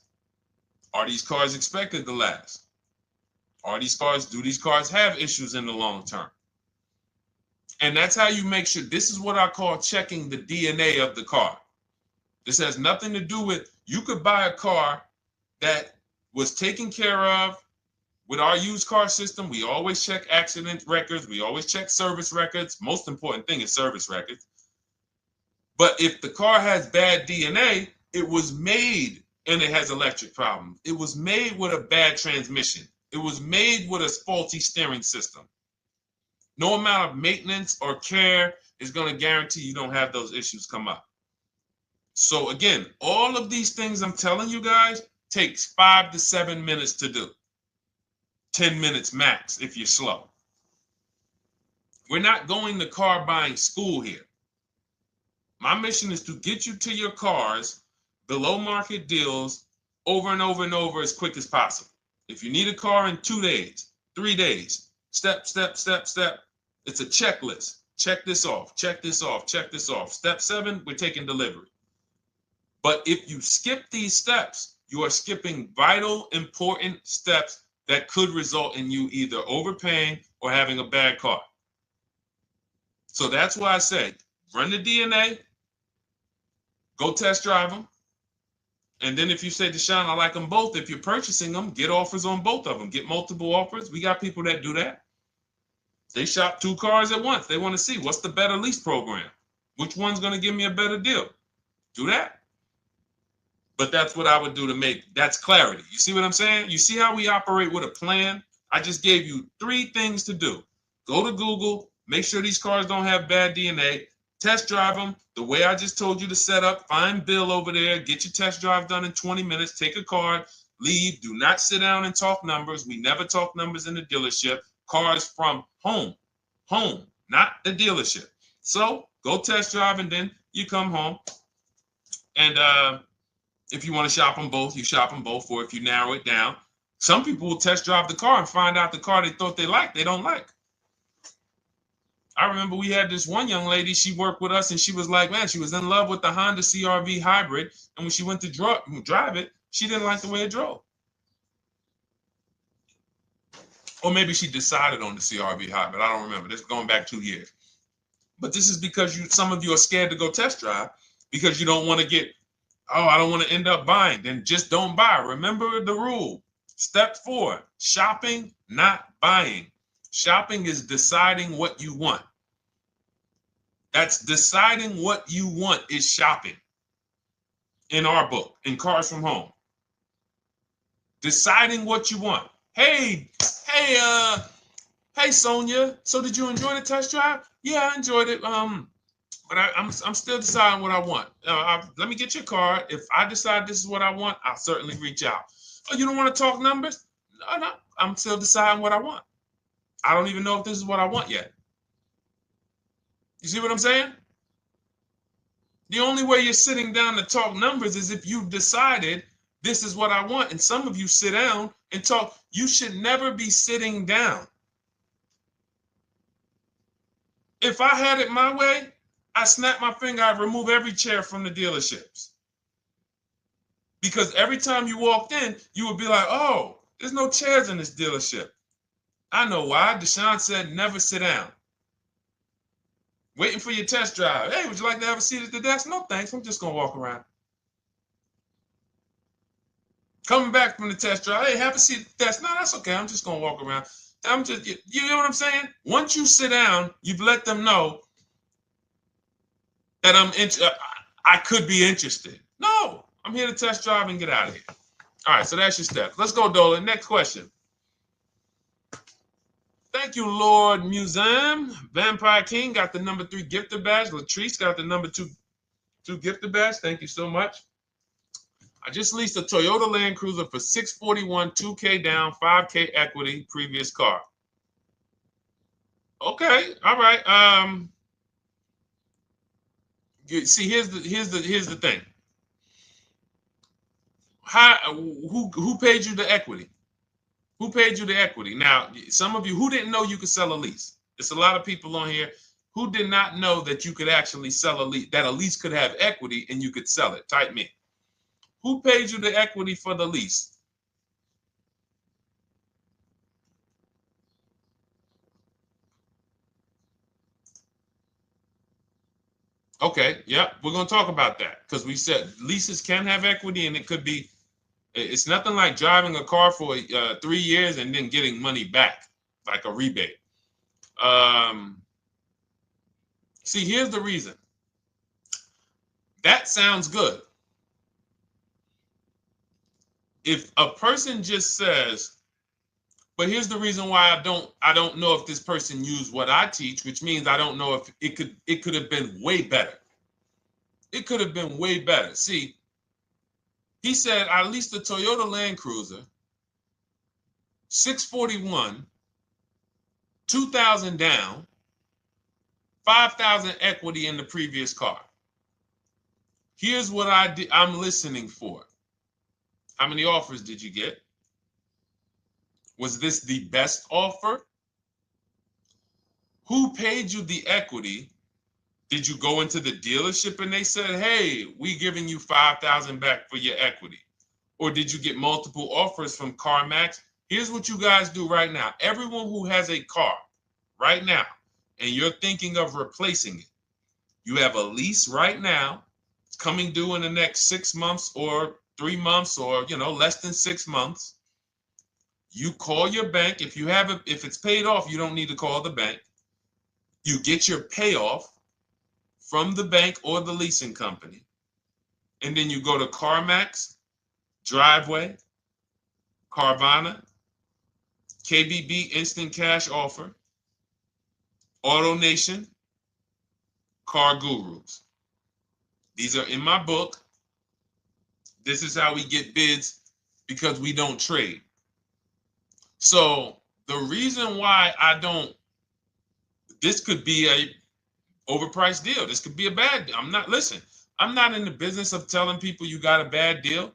Speaker 1: Are these cars expected to last? Do these cars have issues in the long term? And that's how you make sure. This is what I call checking the DNA of the car. This has nothing to do with, you could buy a car that was taken care of. With our used car system, we always check accident records. We always check service records. Most important thing is service records. But if the car has bad DNA, it was made and it has electric problems. It was made with a bad transmission. It was made with a faulty steering system. No amount of maintenance or care is going to guarantee you don't have those issues come up. So again, all of these things I'm telling you guys takes 5 to 7 minutes to do. 10 minutes max if you're slow. We're not going to car buying school here. My mission is to get you to your cars below market deals over and over and over as quick as possible. If you need a car in 2 days, 3 days, step, step, step, step. It's a checklist. Check this off, check this off, check this off. Step 7, we're taking delivery. But if you skip these steps, you are skipping vital, important steps that could result in you either overpaying or having a bad car. So that's why I say, run the DNA, go test drive them. And then if you say, Deshone, I like them both, if you're purchasing them, get offers on both of them. Get multiple offers. We got people that do that. They shop 2 cars at once. They want to see what's the better lease program. Which one's going to give me a better deal? Do that. But that's what I would do to make, that's clarity. You see what I'm saying? You see how we operate with a plan? I just gave you 3 things to do. Go to Google, make sure these cars don't have bad DNA, test drive them the way I just told you to set up, find Bill over there, get your test drive done in 20 minutes, take a card, leave, do not sit down and talk numbers. We never talk numbers in the dealership. Cars from home, not the dealership. So go test drive and then you come home. And if you want to shop them both, you shop them both. Or if you narrow it down, some people will test drive the car and find out the car they thought they liked, they don't like. I remember we had this one young lady, she worked with us and she was like, man, she was in love with the Honda CR-V hybrid. And when she went to drive it, she didn't like the way it drove. Or maybe she decided on the CR-V hybrid. I don't remember. This is going back 2 years. But this is because some of you are scared to go test drive because you don't want to get, oh, I don't want to end up buying. Then just don't buy. Remember the rule. Step 4, shopping, not buying. Shopping is deciding what you want. That's deciding what you want is shopping. In our book, in Cars from Home. Deciding what you want. Hey, Sonia. So did you enjoy the test drive? Yeah, I enjoyed it. But I'm still deciding what I want. Let me get your card. If I decide this is what I want, I'll certainly reach out. Oh, you don't want to talk numbers? No. I'm still deciding what I want. I don't even know if this is what I want yet. You see what I'm saying? The only way you're sitting down to talk numbers is if you've decided this is what I want. And some of you sit down and talk. You should never be sitting down. If I had it my way, I snap my finger, I'd remove every chair from the dealerships. Because every time you walked in, you would be like, oh, there's no chairs in this dealership. I know why. Deshone said never sit down. Waiting for your test drive. Hey, would you like to have a seat at the desk? No, thanks. I'm just going to walk around. Coming back from the test drive. Hey, have a seat at the desk. No, that's okay. I'm just going to walk around. You know what I'm saying? Once you sit down, you've let them know that I could be interested. No, I'm here to test drive and get out of here. All right, so that's your steps. Let's go, Dolan. Next question. Thank you, Lord Museum. Vampire King got the number 3 gifter badge. Latrice got the number 2 gifter badge. Thank you so much. I just leased a Toyota Land Cruiser for $641, $2K down, $5K equity, previous car. Okay, all right. See, here's the thing. Who paid you the equity? Who paid you the equity? Now, some of you who didn't know you could sell a lease. There's a lot of people on here who did not know that you could actually sell a lease, that a lease could have equity and you could sell it. Type me. Who paid you the equity for the lease? Okay, yep, we're going to talk about that because we said leases can have equity and it could be, it's nothing like driving a car for 3 years and then getting money back, like a rebate. See, here's the reason. That sounds good. If a person just says, But here's the reason why I don't know if this person used what I teach, which means I don't know if it could have been way better. It could have been way better. See, he said I leased a Toyota Land Cruiser, 641, 2,000 down, 5,000 equity in the previous car. Here's what I'm listening for. How many offers did you get? Was this the best offer? Who paid you the equity? Did you go into the dealership and they said, hey, we giving you 5,000 back for your equity? Or did you get multiple offers from CarMax? Here's what you guys do right now. Everyone who has a car right now, and you're thinking of replacing it, you have a lease right now. It's coming due in the next 6 months or 3 months or, less than 6 months. You call your bank. If it's paid off, you don't need to call the bank. You get your payoff from the bank or the leasing company. And then you go to CarMax, Driveway, Carvana, KBB Instant Cash Offer, AutoNation, Car Gurus. These are in my book. This is how we get bids because we don't trade. So the reason why this could be a overpriced deal. This could be a bad deal. I'm not in the business of telling people you got a bad deal.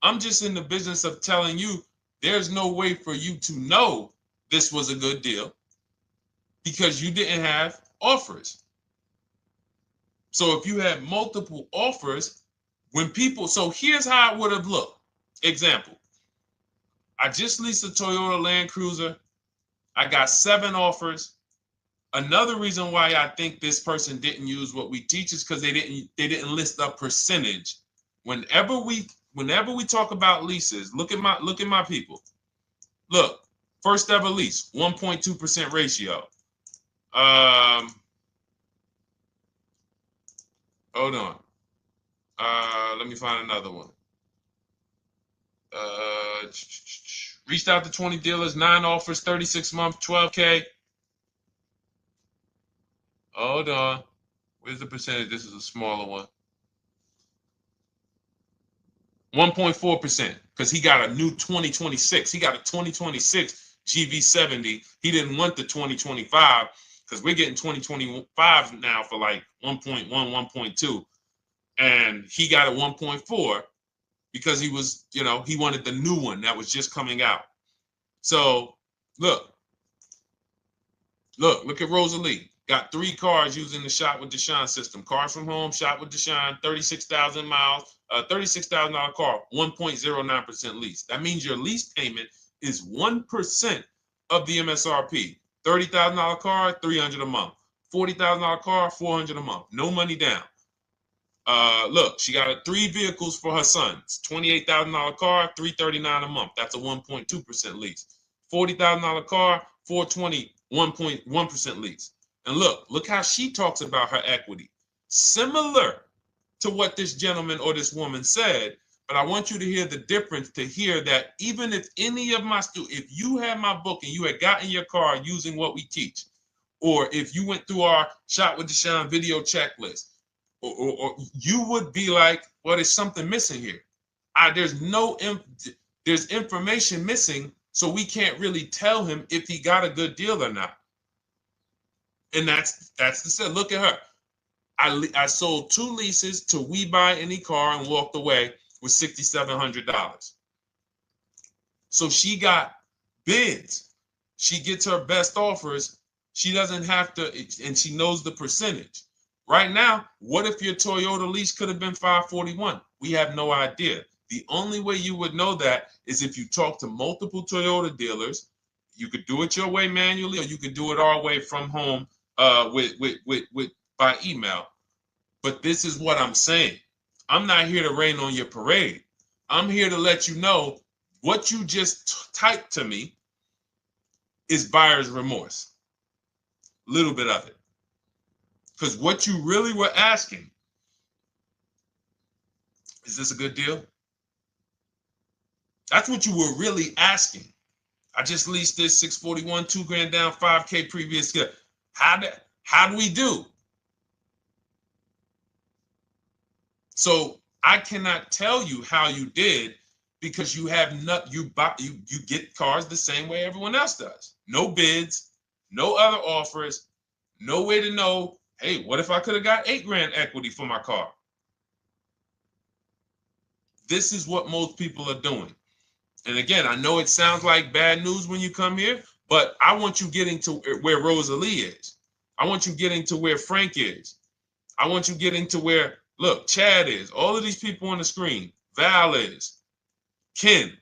Speaker 1: I'm just in the business of telling you there's no way for you to know this was a good deal because you didn't have offers. So if you had multiple offers, so here's how it would have looked. Example, I just leased a Toyota Land Cruiser. I got 7 offers. Another reason why I think this person didn't use what we teach is because they didn't list a percentage. Whenever we talk about leases, look at my people. Look, first ever lease, 1.2% ratio. Hold on. Let me find another one. Reached out to 20 dealers, 9 offers, 36 months, 12K. Hold on. Where's the percentage? This is a smaller one. 1.4%, because he got a new 2026. He got a 2026 GV70. He didn't want the 2025 because we're getting 2025 now for like 1.1, 1.2. And he got a 1.4 because he was, he wanted the new one that was just coming out. So look at Rosalie. Got 3 cars using the Shop with Deshone system. Cars from home, Shop with Deshone, 36,000 miles, $36,000 car, 1.09% lease. That means your lease payment is 1% of the MSRP. $30,000 car, $300 a month. $40,000 car, $400 a month. No money down. Look, she got 3 vehicles for her sons. $28,000 car, $339 a month. That's a 1.2% lease. $40,000 car, $420, 1.1% lease. And look how she talks about her equity. Similar to what this gentleman or this woman said, but I want you to hear the difference, to hear that even if any of my students, if you had my book and you had gotten your car using what we teach, or if you went through our Shop with Deshone video checklist, or you would be like, well, there's something missing here. There's information missing, so we can't really tell him if he got a good deal or not. And that's the set. Look at her. I sold 2 leases to We Buy Any Car and walked away with $6,700. So she got bids. She gets her best offers. She doesn't have to, and she knows the percentage. Right now, what if your Toyota lease could have been 541? We have no idea. The only way you would know that is if you talk to multiple Toyota dealers. You could do it your way manually, or you could do it our way from home by email. But this is what I'm saying. I'm not here to rain on your parade. I'm here to let you know what you just typed to me is buyer's remorse. A little bit of it. Because what you really were asking, is this a good deal? That's what you were really asking. I just leased this 641, 2 grand down, 5K previous. How do we do? So I cannot tell you how you did because you have not you get cars the same way everyone else does. No bids, no other offers, no way to know, hey, what if I could have got 8 grand equity for my car? This is what most people are doing. And again, I know it sounds like bad news when you come here, but I want you getting to where Rosalie is. I want you getting to where Frank is. I want you getting to where, look, Chad is. All of these people on the screen. Val is. Ken.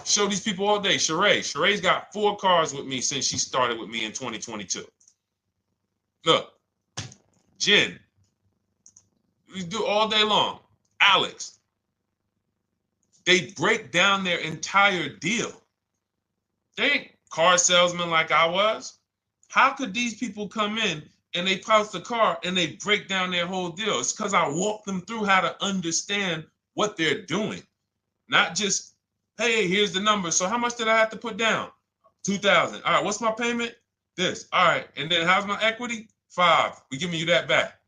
Speaker 1: Show these people all day. Sheree. Sheree's got 4 cars with me since she started with me in 2022. Look. Jen. We do all day long. Alex. They break down their entire deal. They ain't car salesmen like I was. How could these people come in and they post the car and they break down their whole deal? It's because I walk them through how to understand what they're doing. Not just, hey, here's the number. So how much did I have to put down? 2,000. All right, what's my payment? This. All right, and then how's my equity? 5. We giving you that back.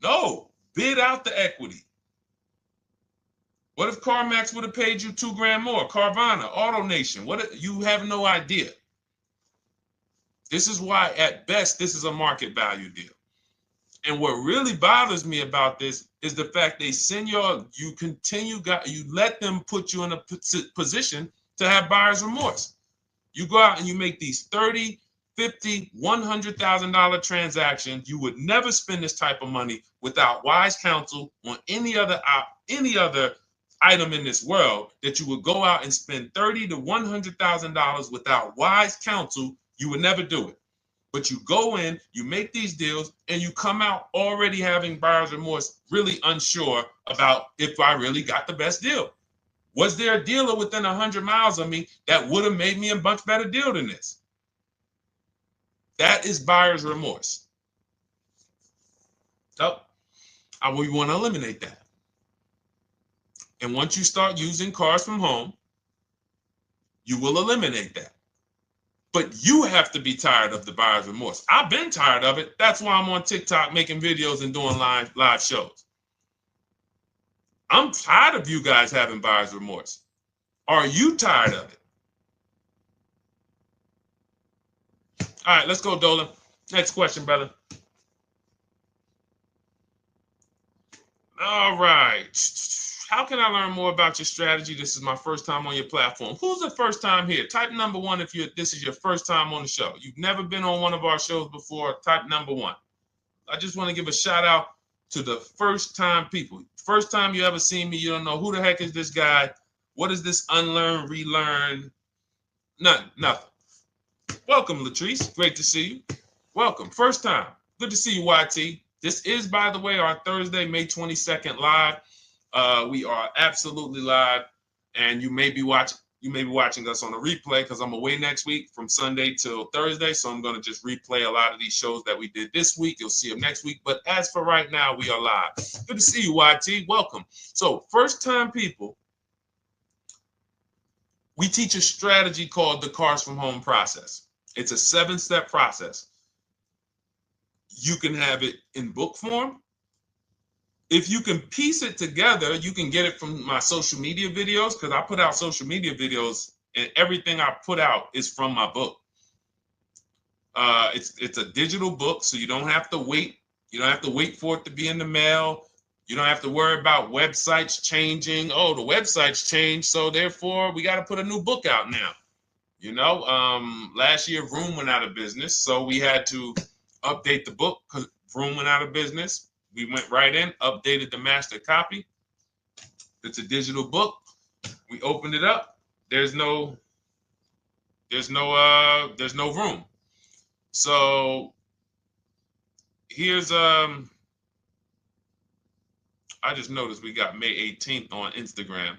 Speaker 1: No, bid out the equity. What if CarMax would have paid you 2 grand more? Carvana, AutoNation, what? You have no idea. This is why, at best, this is a market value deal. And what really bothers me about this is the fact they send you let them put you in a position to have buyer's remorse. You go out and you make these $30,000, $50,000, $100,000 transactions. You would never spend this type of money without wise counsel on any other item in this world, that you would go out and spend $30,000 to $100,000 without wise counsel. You would never do it. But you go in, you make these deals, and you come out already having buyer's remorse, really unsure about if I really got the best deal. Was there a dealer within 100 miles of me that would have made me a much better deal than this? That is buyer's remorse. So we want to eliminate that. And once you start using cars from home, you will eliminate that. But you have to be tired of the buyer's remorse. I've been tired of it. That's why I'm on TikTok making videos and doing live shows. I'm tired of you guys having buyer's remorse. Are you tired of it? All right, let's go, Dolan. Next question, brother. All right. How can I learn more about your strategy? This is my first time on your platform. Who's the first time here? Type number 1 if this is your first time on the show. You've never been on one of our shows before. Type number 1. I just want to give a shout out to the first time people. First time you ever seen me, you don't know who the heck is this guy. What is this unlearn, relearn? Nothing. Welcome, Latrice. Great to see you. Welcome. First time. Good to see you, YT. This is, by the way, our Thursday, May 22nd live. We are absolutely live, and you may be watching us on a replay because I'm away next week from Sunday till Thursday, so I'm going to just replay a lot of these shows that we did this week. You'll see them next week, but as for right now, we are live. Good to see you, YT. Welcome. So, first-time people, we teach a strategy called the Cars from Home process. It's a 7-step process. You can have it in book form. If you can piece it together, you can get it from my social media videos, because I put out social media videos and everything I put out is from my book. It's a digital book, so you don't have to wait. You don't have to wait for it to be in the mail. You don't have to worry about websites changing. Oh, the website's changed, so therefore we got to put a new book out now. You know, last year Vroom went out of business, so we had to update the book because Vroom went out of business. We went right in, updated the master copy. It's a digital book. We opened it up. There's no room. So here's I just noticed we got May 18th on Instagram.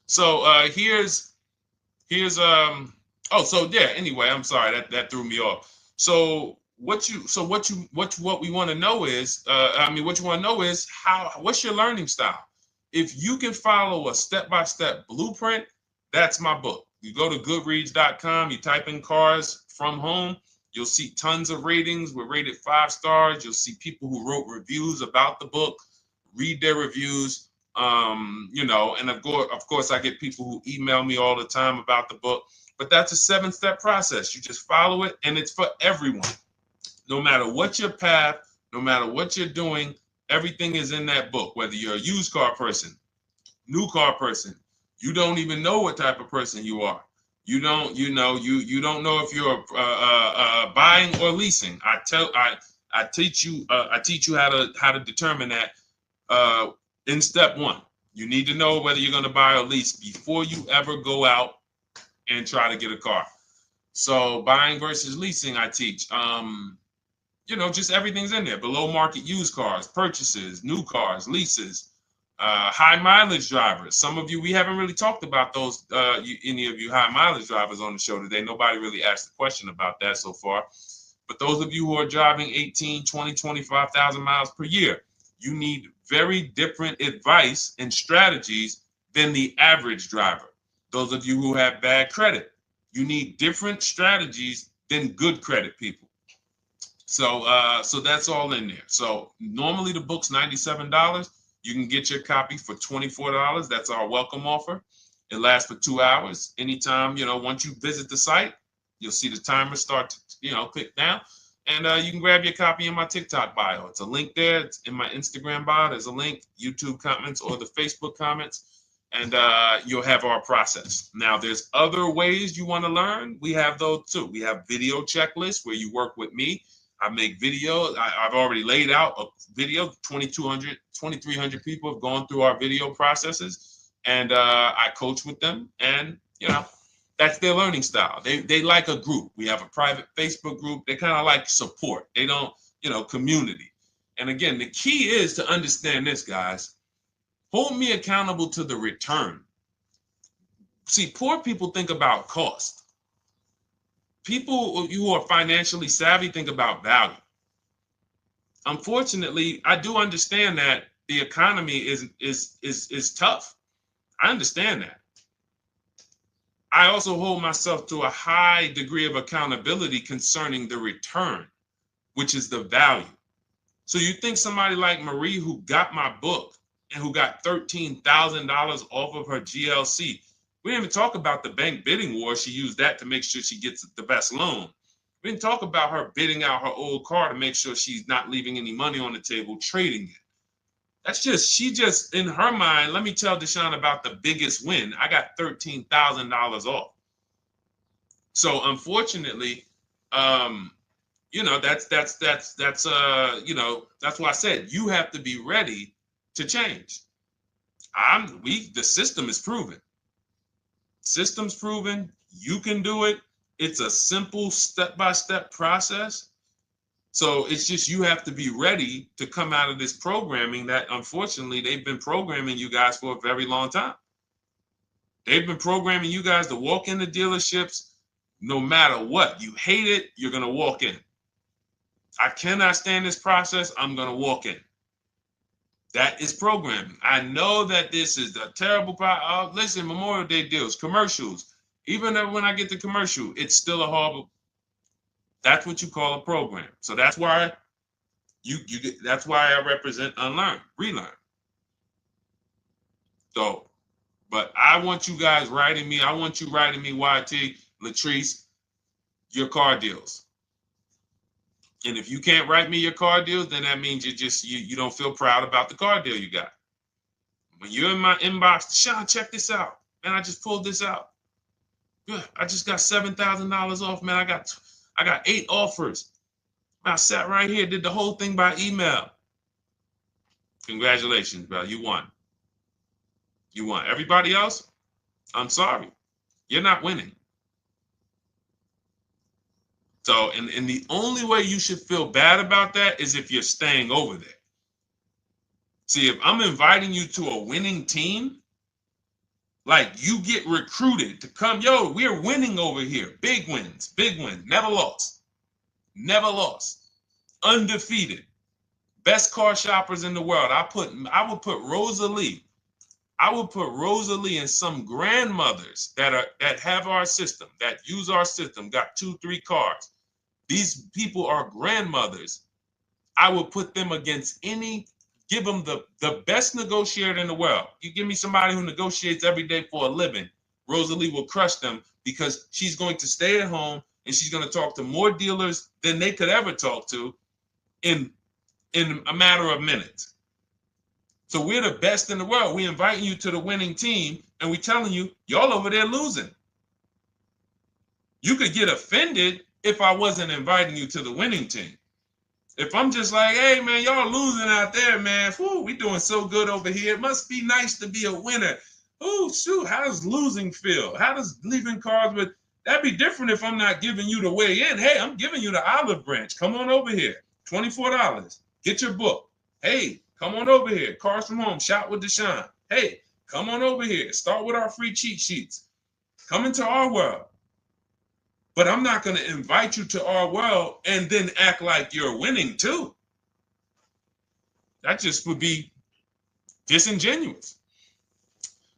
Speaker 1: So here's anyway, I'm sorry, that threw me off. So what we want to know is, what's your learning style? If you can follow a step-by-step blueprint, that's my book. You go to goodreads.com, you type in cars from home, you'll see tons of ratings. We're rated 5 stars. You'll see people who wrote reviews about the book, read their reviews. And of course, I get people who email me all the time about the book. But that's a 7-step process. You just follow it, and it's for everyone. No matter what your path, no matter what you're doing, everything is in that book. Whether you're a used car person, new car person, you don't even know what type of person you are. You don't know if you're buying or leasing. I teach you how to determine that in step 1. You need to know whether you're going to buy or lease before you ever go out and try to get a car. So buying versus leasing, I teach. Just everything's in there. Below market used cars, purchases, new cars, leases, high mileage drivers. Some of you, we haven't really talked about those, any of you high mileage drivers on the show today. Nobody really asked a question about that so far. But those of you who are driving 18, 20, 25,000 miles per year, you need very different advice and strategies than the average driver. Those of you who have bad credit, you need different strategies than good credit people. So that's all in there. So normally the book's $97. You can get your copy for $24. That's our welcome offer. It lasts for 2 hours. Anytime, once you visit the site, you'll see the timer start to, click down. And you can grab your copy in my TikTok bio. It's a link there. It's in my Instagram bio. There's a link, YouTube comments or the Facebook comments. And you'll have our process. Now, there's other ways you want to learn. We have those too. We have video checklists where you work with me. I make videos. I've already laid out a video. 2,300 people have gone through our video processes, and I coach with them. And that's their learning style. They like a group. We have a private Facebook group. They kind of like support. They don't, community. And again, the key is to understand this, guys. Hold me accountable to the return. See, poor people think about cost. People who are financially savvy think about value. Unfortunately, I do understand that the economy is tough. I understand that. I also hold myself to a high degree of accountability concerning the return, which is the value. So you think somebody like Marie, who got my book and who got $13,000 off of her GLC, we didn't even talk about the bank bidding war. She used that to make sure she gets the best loan. We didn't talk about her bidding out her old car to make sure she's not leaving any money on the table, trading it. She just, in her mind, let me tell Deshone about the biggest win. I got $13,000 off. So unfortunately, that's why I said you have to be ready to change. The system is proven. System's proven. You can do it. It's a simple step-by-step process. So it's just you have to be ready to come out of this programming that, unfortunately, they've been programming you guys for a very long time. They've been programming you guys to walk into dealerships no matter what. You hate it, you're going to walk in. I cannot stand this process, I'm going to walk in. That is programming. I know that this is a terrible problem. Listen, Memorial Day deals, commercials. Even when I get the commercial, it's still a horrible. That's what you call a program. So that's why that's why I represent unlearn, relearn. So, but I want you guys writing me. I want you writing me, YT, Latrice, your car deals. And if you can't write me your car deals, then that means you don't feel proud about the car deal you got. When you're in my inbox, Deshone, check this out. Man, I just pulled this out. Yeah, I just got $7,000 off, man. I got 8 offers. I sat right here, did the whole thing by email. Congratulations, bro. You won. You won. Everybody else, I'm sorry. You're not winning. So, and the only way you should feel bad about that is if you're staying over there. See, if I'm inviting you to a winning team, like you get recruited to come, yo, we're winning over here. Big wins, never lost. Never lost. Undefeated. Best car shoppers in the world. I would put Rosalie I will put Rosalie and some grandmothers that have our system, that use our system, got 2-3 cars. These people are grandmothers. I will put them against give them the best negotiator in the world. You give me somebody who negotiates every day for a living, Rosalie will crush them because she's going to stay at home and she's going to talk to more dealers than they could ever talk to in a matter of minutes. So we're the best in the world. We inviting you to the winning team and we telling you, y'all over there losing. You could get offended if I wasn't inviting you to the winning team. If I'm just like, hey, man, y'all losing out there, man. Whew, we doing so good over here. It must be nice to be a winner. Oh, shoot, how does losing feel? How does leaving cars with... That'd be different if I'm not giving you the way in. Hey, I'm giving you the olive branch. Come on over here. $24. Get your book. Hey, come on over here. Cars from Home. Shop with Deshone. Hey, come on over here. Start with our free cheat sheets. Come into our world. But I'm not going to invite you to our world and then act like you're winning too. That just would be disingenuous.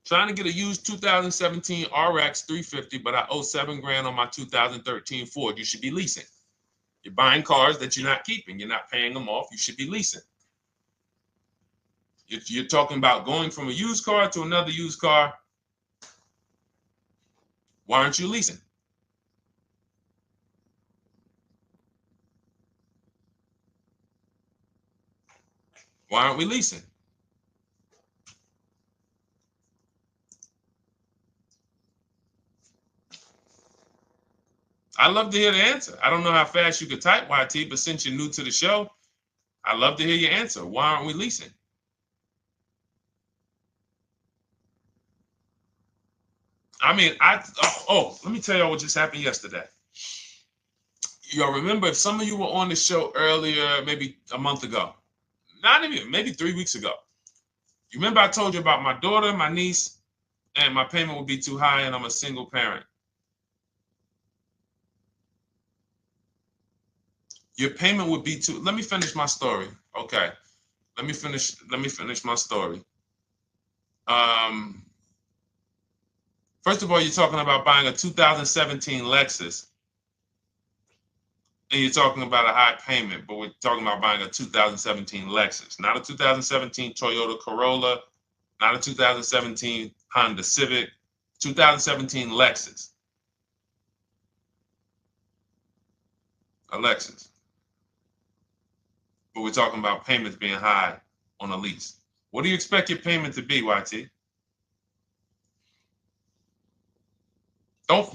Speaker 1: Trying to get a used 2017 RX 350, but I owe $7,000 on my 2013 Ford. You should be leasing. You're buying cars that you're not keeping. You're not paying them off. You should be leasing. If you're talking about going from a used car to another used car, why aren't you leasing? Why aren't we leasing? I'd love to hear the answer. I don't know how fast you could type, YT, but since you're new to the show, I'd love to hear your answer. Why aren't we leasing? I mean, let me tell y'all what just happened yesterday. Y'all remember, if some of you were on the show earlier, maybe a month ago, not even, maybe 3 weeks ago. You remember I told you about my daughter, my niece, and my payment would be too high and I'm a single parent. Your payment would be too, let me finish my story. Okay. Let me finish my story. First of all, you're talking about buying a 2017 Lexus. And you're talking about a high payment, but we're talking about buying a 2017 Lexus, not a 2017 Toyota Corolla, not a 2017 Honda Civic, 2017 Lexus. A Lexus. But we're talking about payments being high on a lease. What do you expect your payment to be, YT? Don't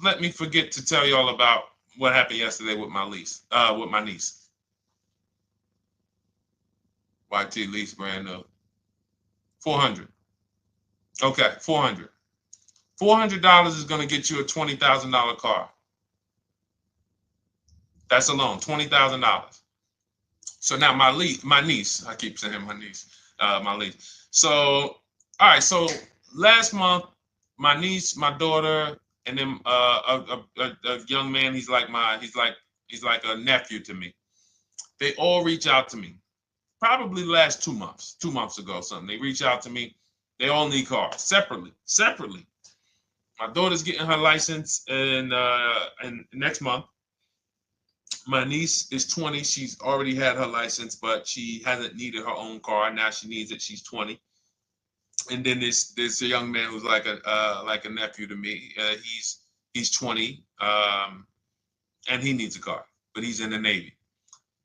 Speaker 1: let me forget to tell y'all about what happened yesterday with my niece. YT lease brand new. $400. Okay, $400. $400 is going to get you a $20,000 car. That's alone, $20,000. So now my niece, I keep saying my niece, my niece. So, all right, so last month, my niece, my daughter, and then a young man, he's like a nephew to me. They all reach out to me. Probably the last 2 months ago, something. They reach out to me. They all need cars separately. My daughter's getting her license in next month. My niece is 20. She's already had her license, but she hasn't needed her own car. Now she needs it. She's 20. And then there's a young man who's like a nephew to me. He's 20, and he needs a car, but he's in the Navy.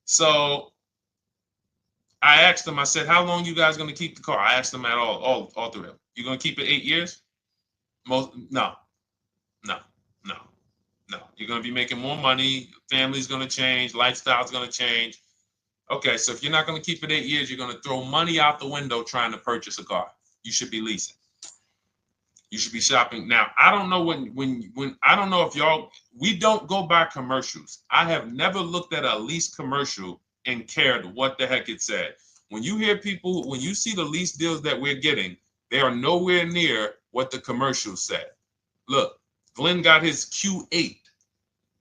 Speaker 1: So I asked them. I said, "How long you guys gonna keep the car?" I asked them at all three of them. You gonna keep it 8 years? No. You're gonna be making more money. Family's gonna change. Lifestyle's gonna change. Okay, so if you're not gonna keep it 8 years, you're gonna throw money out the window trying to purchase a car. You should be leasing. You should be shopping. Now, I don't know when I don't know if y'all, we don't go by commercials. I have never looked at a lease commercial and cared what the heck it said. When you hear people, when you see the lease deals that we're getting, they are nowhere near what the commercial said. Look, Glenn got his Q8,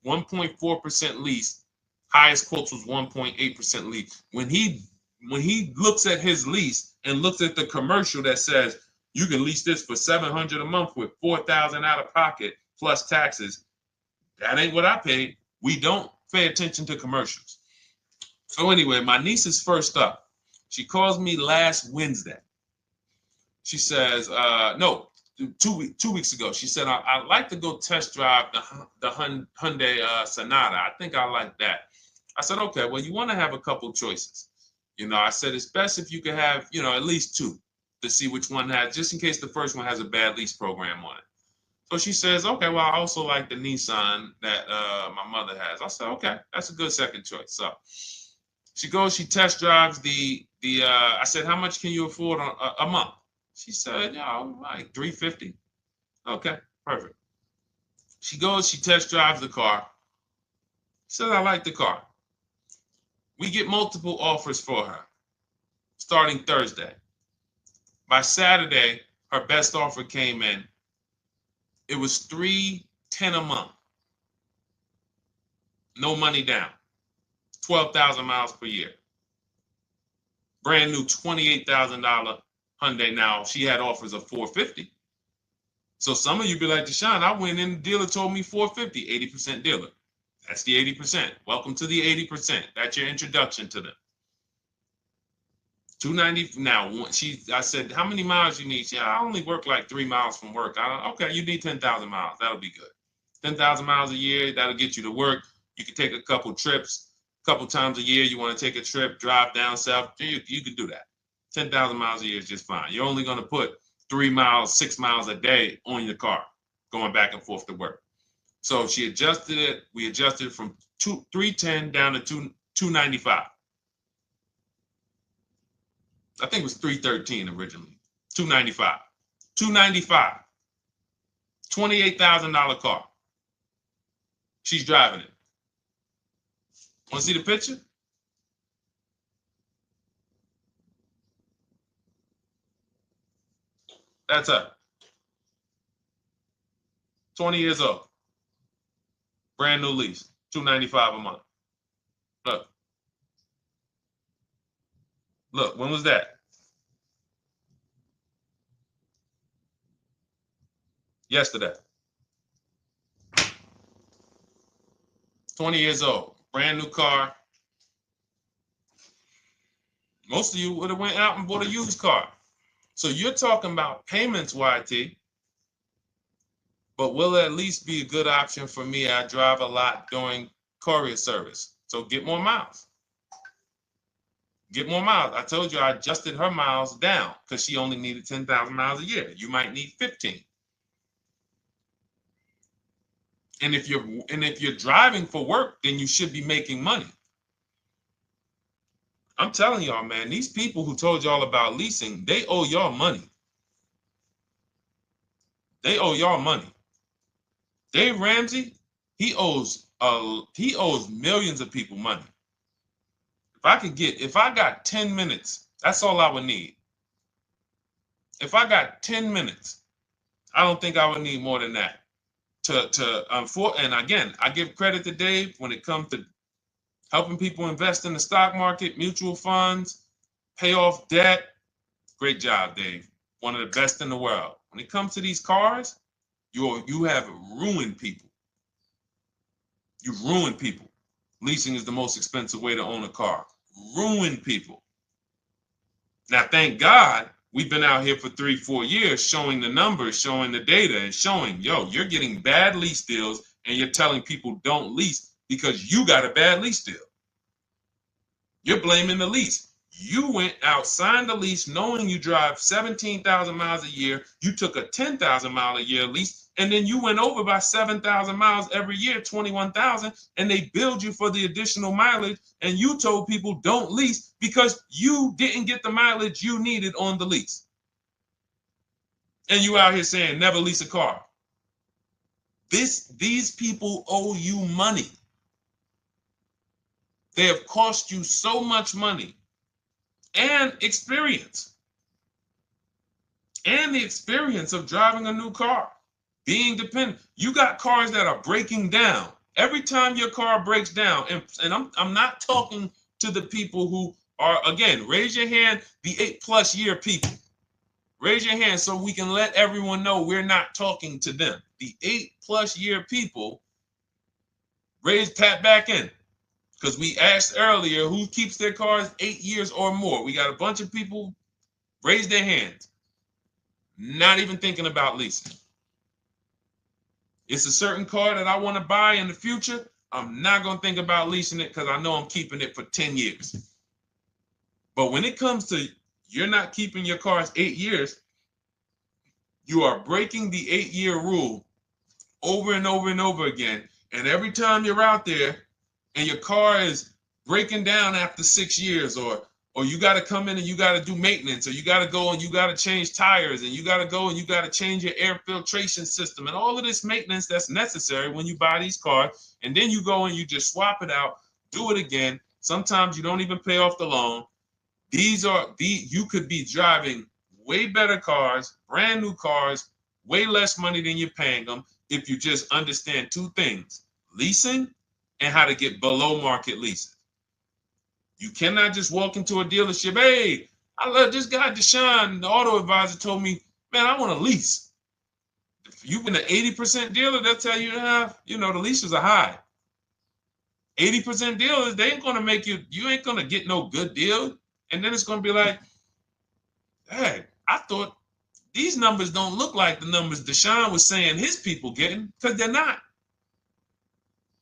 Speaker 1: 1.4% lease. Highest quotes was 1.8% lease. When he looks at his lease, and looks at the commercial that says you can lease this for $700 a month with $4,000 out of pocket plus taxes, that ain't what I paid. We don't pay attention to commercials. So anyway, my niece is first up. She calls me last Wednesday. She says, no, 2 weeks ago. She said, I'd like to go test drive the Hyundai Sonata. I think I like that. I said, okay, well, you want to have a couple choices. I said, it's best if you could have, at least two to see which one has, just in case the first one has a bad lease program on it. So she says, okay, well, I also like the Nissan that my mother has. I said, okay, that's a good second choice. So she goes, she test drives I said, how much can you afford a month? She said, like $350. Okay, perfect. She goes, she test drives the car. She says, I like the car. We get multiple offers for her starting Thursday. By Saturday, her best offer came in. It was $310 a month. No money down. 12,000 miles per year. Brand new $28,000 Hyundai. Now, she had offers of $450. So some of you be like, Deshone, I went in, the dealer told me $450, 80% dealer. That's the 80%. Welcome to the 80%. That's your introduction to them. $290. Now, I said, how many miles you need? She said, I only work like 3 miles from work. Okay, you need 10,000 miles. That'll be good. 10,000 miles a year, that'll get you to work. You can take a couple trips, a couple times a year. You want to take a trip, drive down south. You can do that. 10,000 miles a year is just fine. You're only going to put 3 miles, 6 miles a day on your car, going back and forth to work. So she adjusted it. We adjusted it from $310 down to $295. I think it was $313 originally. $295. $295. $28,000 car. She's driving it. Want to see the picture? That's her. 20 years old. Brand new lease. $295 a month. Look. Look, when was that? Yesterday. 20 years old. Brand new car. Most of you would have went out and bought a used car. So you're talking about payments, YT. But will it at least be a good option for me? I drive a lot during courier service. So get more miles. Get more miles. I told you I adjusted her miles down because she only needed 10,000 miles a year. You might need 15. And if you're driving for work, then you should be making money. I'm telling y'all, man, these people who told y'all about leasing, they owe y'all money. They owe y'all money. Dave Ramsey, he owes millions of people money. If I got 10 minutes, that's all I would need. If I got 10 minutes, I don't think I would need more than that. And again, I give credit to Dave when it comes to helping people invest in the stock market, mutual funds, pay off debt. Great job, Dave. One of the best in the world. When it comes to these cars, you have ruined people. You've ruined people. Leasing is the most expensive way to own a car. Ruined people. Now, thank God, we've been out here for 3-4 years showing the numbers, showing the data, and showing, you're getting bad lease deals, and you're telling people don't lease because you got a bad lease deal. You're blaming the lease. You went out, signed the lease, knowing you drive 17,000 miles a year. You took a 10,000 mile a year lease, and then you went over by 7,000 miles every year, 21,000, and they billed you for the additional mileage, and you told people don't lease because you didn't get the mileage you needed on the lease. And you out here saying never lease a car. These people owe you money. They have cost you so much money and experience. And the experience of driving a new car, being dependent. You got cars that are breaking down. Every time your car breaks down, and I'm not talking to the people who Or again, raise your hand, the 8+ year people. Raise your hand so we can let everyone know we're not talking to them. The 8+ year people, tap back in. Because we asked earlier who keeps their cars 8 years or more. We got a bunch of people raise their hands. Not even thinking about leasing. It's a certain car that I want to buy in the future. I'm not going to think about leasing it because I know I'm keeping it for 10 years. But when it comes to you're not keeping your cars 8 years, you are breaking the 8-year rule over and over and over again. And every time you're out there and your car is breaking down after 6 years, or you got to come in and you got to do maintenance, or you got to go and you got to change tires, and you got to go and you got to change your air filtration system, and all of this maintenance that's necessary when you buy these cars, and then you go and you just swap it out, do it again. Sometimes you don't even pay off the loan. You could be driving way better cars, brand new cars, way less money than you're paying them if you just understand 2 things: leasing and how to get below market leases. You cannot just walk into a dealership. Hey, I love this guy, Deshone, the auto advisor, told me, man, I want to lease. If you've been an 80% dealer, they'll tell you, the leases are high. 80% dealers, they ain't going to make you ain't going to get no good deal. And then it's going to be like, hey, I thought these numbers don't look like the numbers Deshone was saying his people getting, because they're not.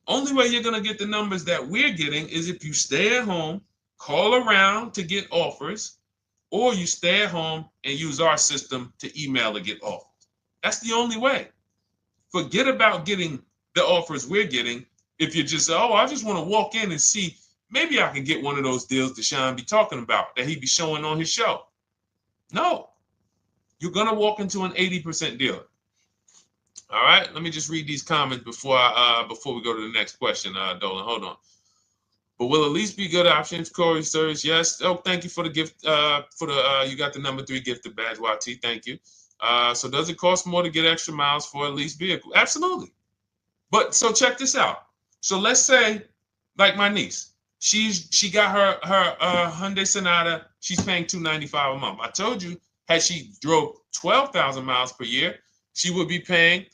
Speaker 1: Only way you're going to get the numbers that we're getting is if you stay at home, call around to get offers, or you stay at home and use our system to email to get offers. That's the only way. Forget about getting the offers we're getting. If you just say, oh, I just want to walk in and see, maybe I can get one of those deals Deshone be talking about that he be showing on his show. No, you're going to walk into an 80% dealer. All right, let me just read these comments before we go to the next question, Dolan. Hold on. But will a lease be good options? Corey Sirs, yes. Oh, thank you for the gift. You got the number 3 gifted badge, YT. Thank you. So does it cost more to get extra miles for a leased vehicle? Absolutely. But so check this out. So let's say, like my niece, she got her Hyundai Sonata. She's paying $295 a month. I told you, had she drove 12,000 miles per year, she would be paying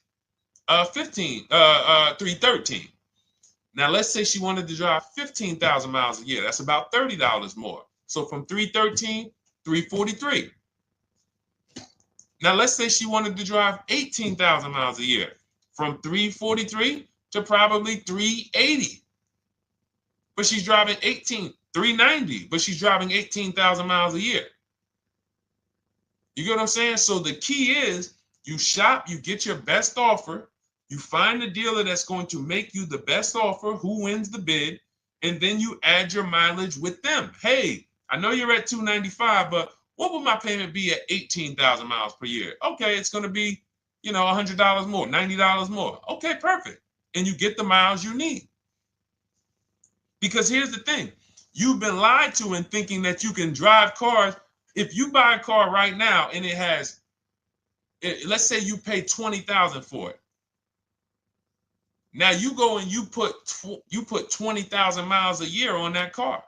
Speaker 1: $313. Now let's say she wanted to drive 15,000 miles a year. That's about $30 more. So from $313, $343. Now let's say she wanted to drive 18,000 miles a year, from $343 to probably $380. But she's driving $390, but she's driving 18,000 miles a year. You get what I'm saying? So the key is you shop, you get your best offer, you find the dealer that's going to make you the best offer, who wins the bid, and then you add your mileage with them. Hey, I know you're at $295, but what would my payment be at 18,000 miles per year? Okay, it's going to be, $100 more, $90 more. Okay, perfect. And you get the miles you need. Because here's the thing. You've been lied to in thinking that you can drive cars. If you buy a car right now and it has, let's say you pay $20,000 for it. Now you go and you put 20,000 miles a year on that car.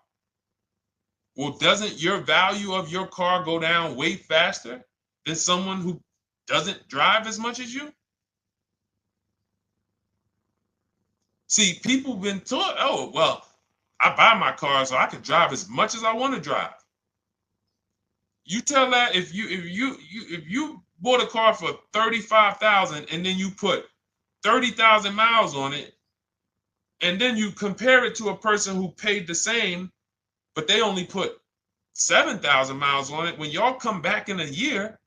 Speaker 1: Well, doesn't your value of your car go down way faster than someone who doesn't drive as much as you? See, people have been taught, oh, well, I buy my car so I can drive as much as I want to drive. You tell that if you bought a car for $35,000 and then you put 30,000 miles on it, and then you compare it to a person who paid the same, but they only put 7,000 miles on it. When y'all come back in a year,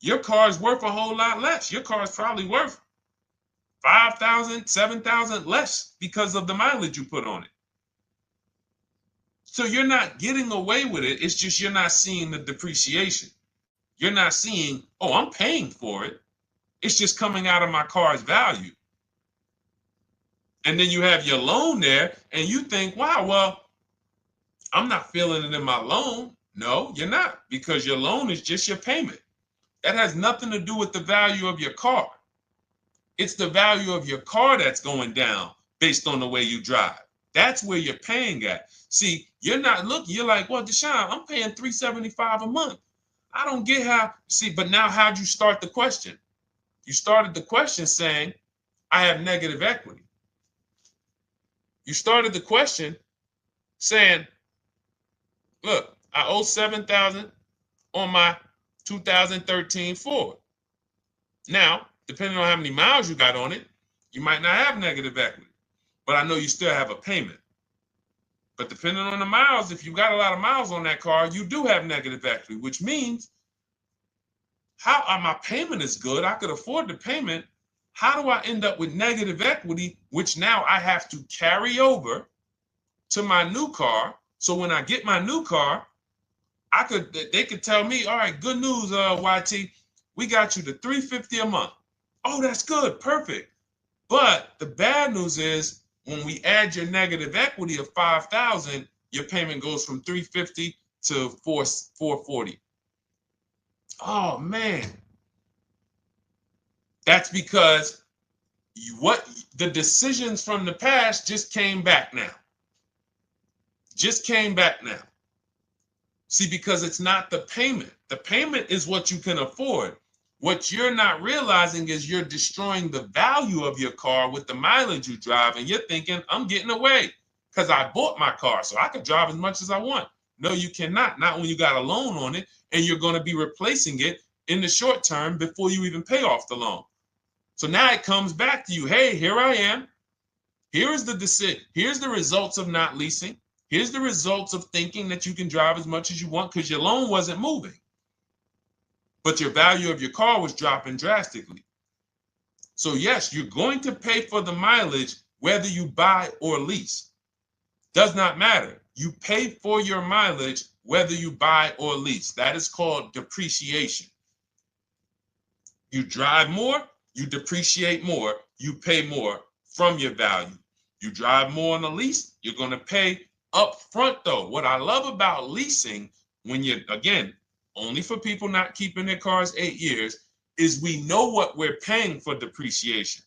Speaker 1: your car is worth a whole lot less. Your car is probably worth 5,000, 7,000 less because of the mileage you put on it. So you're not getting away with it. It's just you're not seeing the depreciation. You're not seeing, oh, I'm paying for it. It's just coming out of my car's value. And then you have your loan there and you think, wow, well, I'm not feeling it in my loan. No, you're not, because your loan is just your payment. That has nothing to do with the value of your car. It's the value of your car that's going down based on the way you drive. That's where you're paying at. See, You're not looking, you're like, well, Deshone, I'm paying $375 a month. I don't get how, see, but now how'd you start the question? You started the question saying, I have negative equity. You started the question saying, look, I owe $7,000 on my 2013 Ford. Now, depending on how many miles you got on it, you might not have negative equity, but I know you still have a payment. But depending on the miles, if you got a lot of miles on that car, you do have negative equity, which means my payment is good. I could afford the payment. How do I end up with negative equity, which now I have to carry over to my new car? So when I get my new car, they could tell me, all right, good news, YT, we got you to $350 a month. Oh, that's good, perfect. But the bad news is when we add your negative equity of $5,000, your payment goes from $350 to $440. Oh man, that's because the decisions from the past just came back now. Just came back now. See, because it's not the payment. The payment is what you can afford. What you're not realizing is you're destroying the value of your car with the mileage you drive, and you're thinking, I'm getting away because I bought my car, so I can drive as much as I want. No, you cannot. Not when you got a loan on it, and you're going to be replacing it in the short term before you even pay off the loan. So now it comes back to you. Hey, here I am. Here's the decision. Here's the results of not leasing. Here's the results of thinking that you can drive as much as you want because your loan wasn't moving. But your value of your car was dropping drastically. So yes, you're going to pay for the mileage whether you buy or lease. Does not matter. You pay for your mileage whether you buy or lease. That is called depreciation. You drive more, you depreciate more, you pay more from your value. You drive more on a lease, you're going to pay up front though. What I love about leasing, when you're, again, only for people not keeping their cars 8 years, is we know what we're paying for depreciation.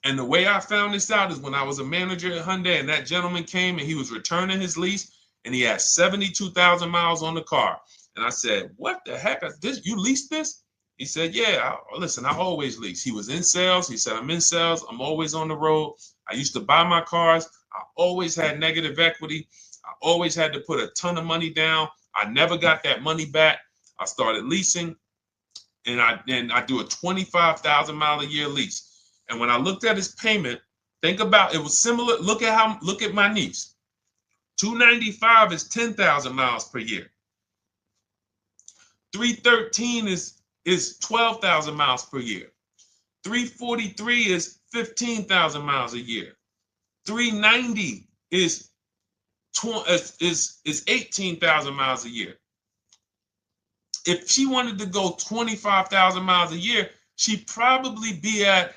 Speaker 1: And the way I found this out is when I was a manager at Hyundai and that gentleman came and he was returning his lease and he had 72,000 miles on the car. And I said, what the heck? You leased this? He said, yeah, listen, I always lease. He was in sales. He said, I'm in sales. I'm always on the road. I used to buy my cars. I always had negative equity. I always had to put a ton of money down. I never got that money back. I started leasing, and I do a 25,000 mile a year lease. And when I looked at his payment, think about it was similar. Look at my niece. 295 is 10,000 miles per year. 313 is 12,000 miles per year. 343 is 15,000 miles a year. 390 is 18,000 miles a year. If she wanted to go 25,000 miles a year, she'd probably be at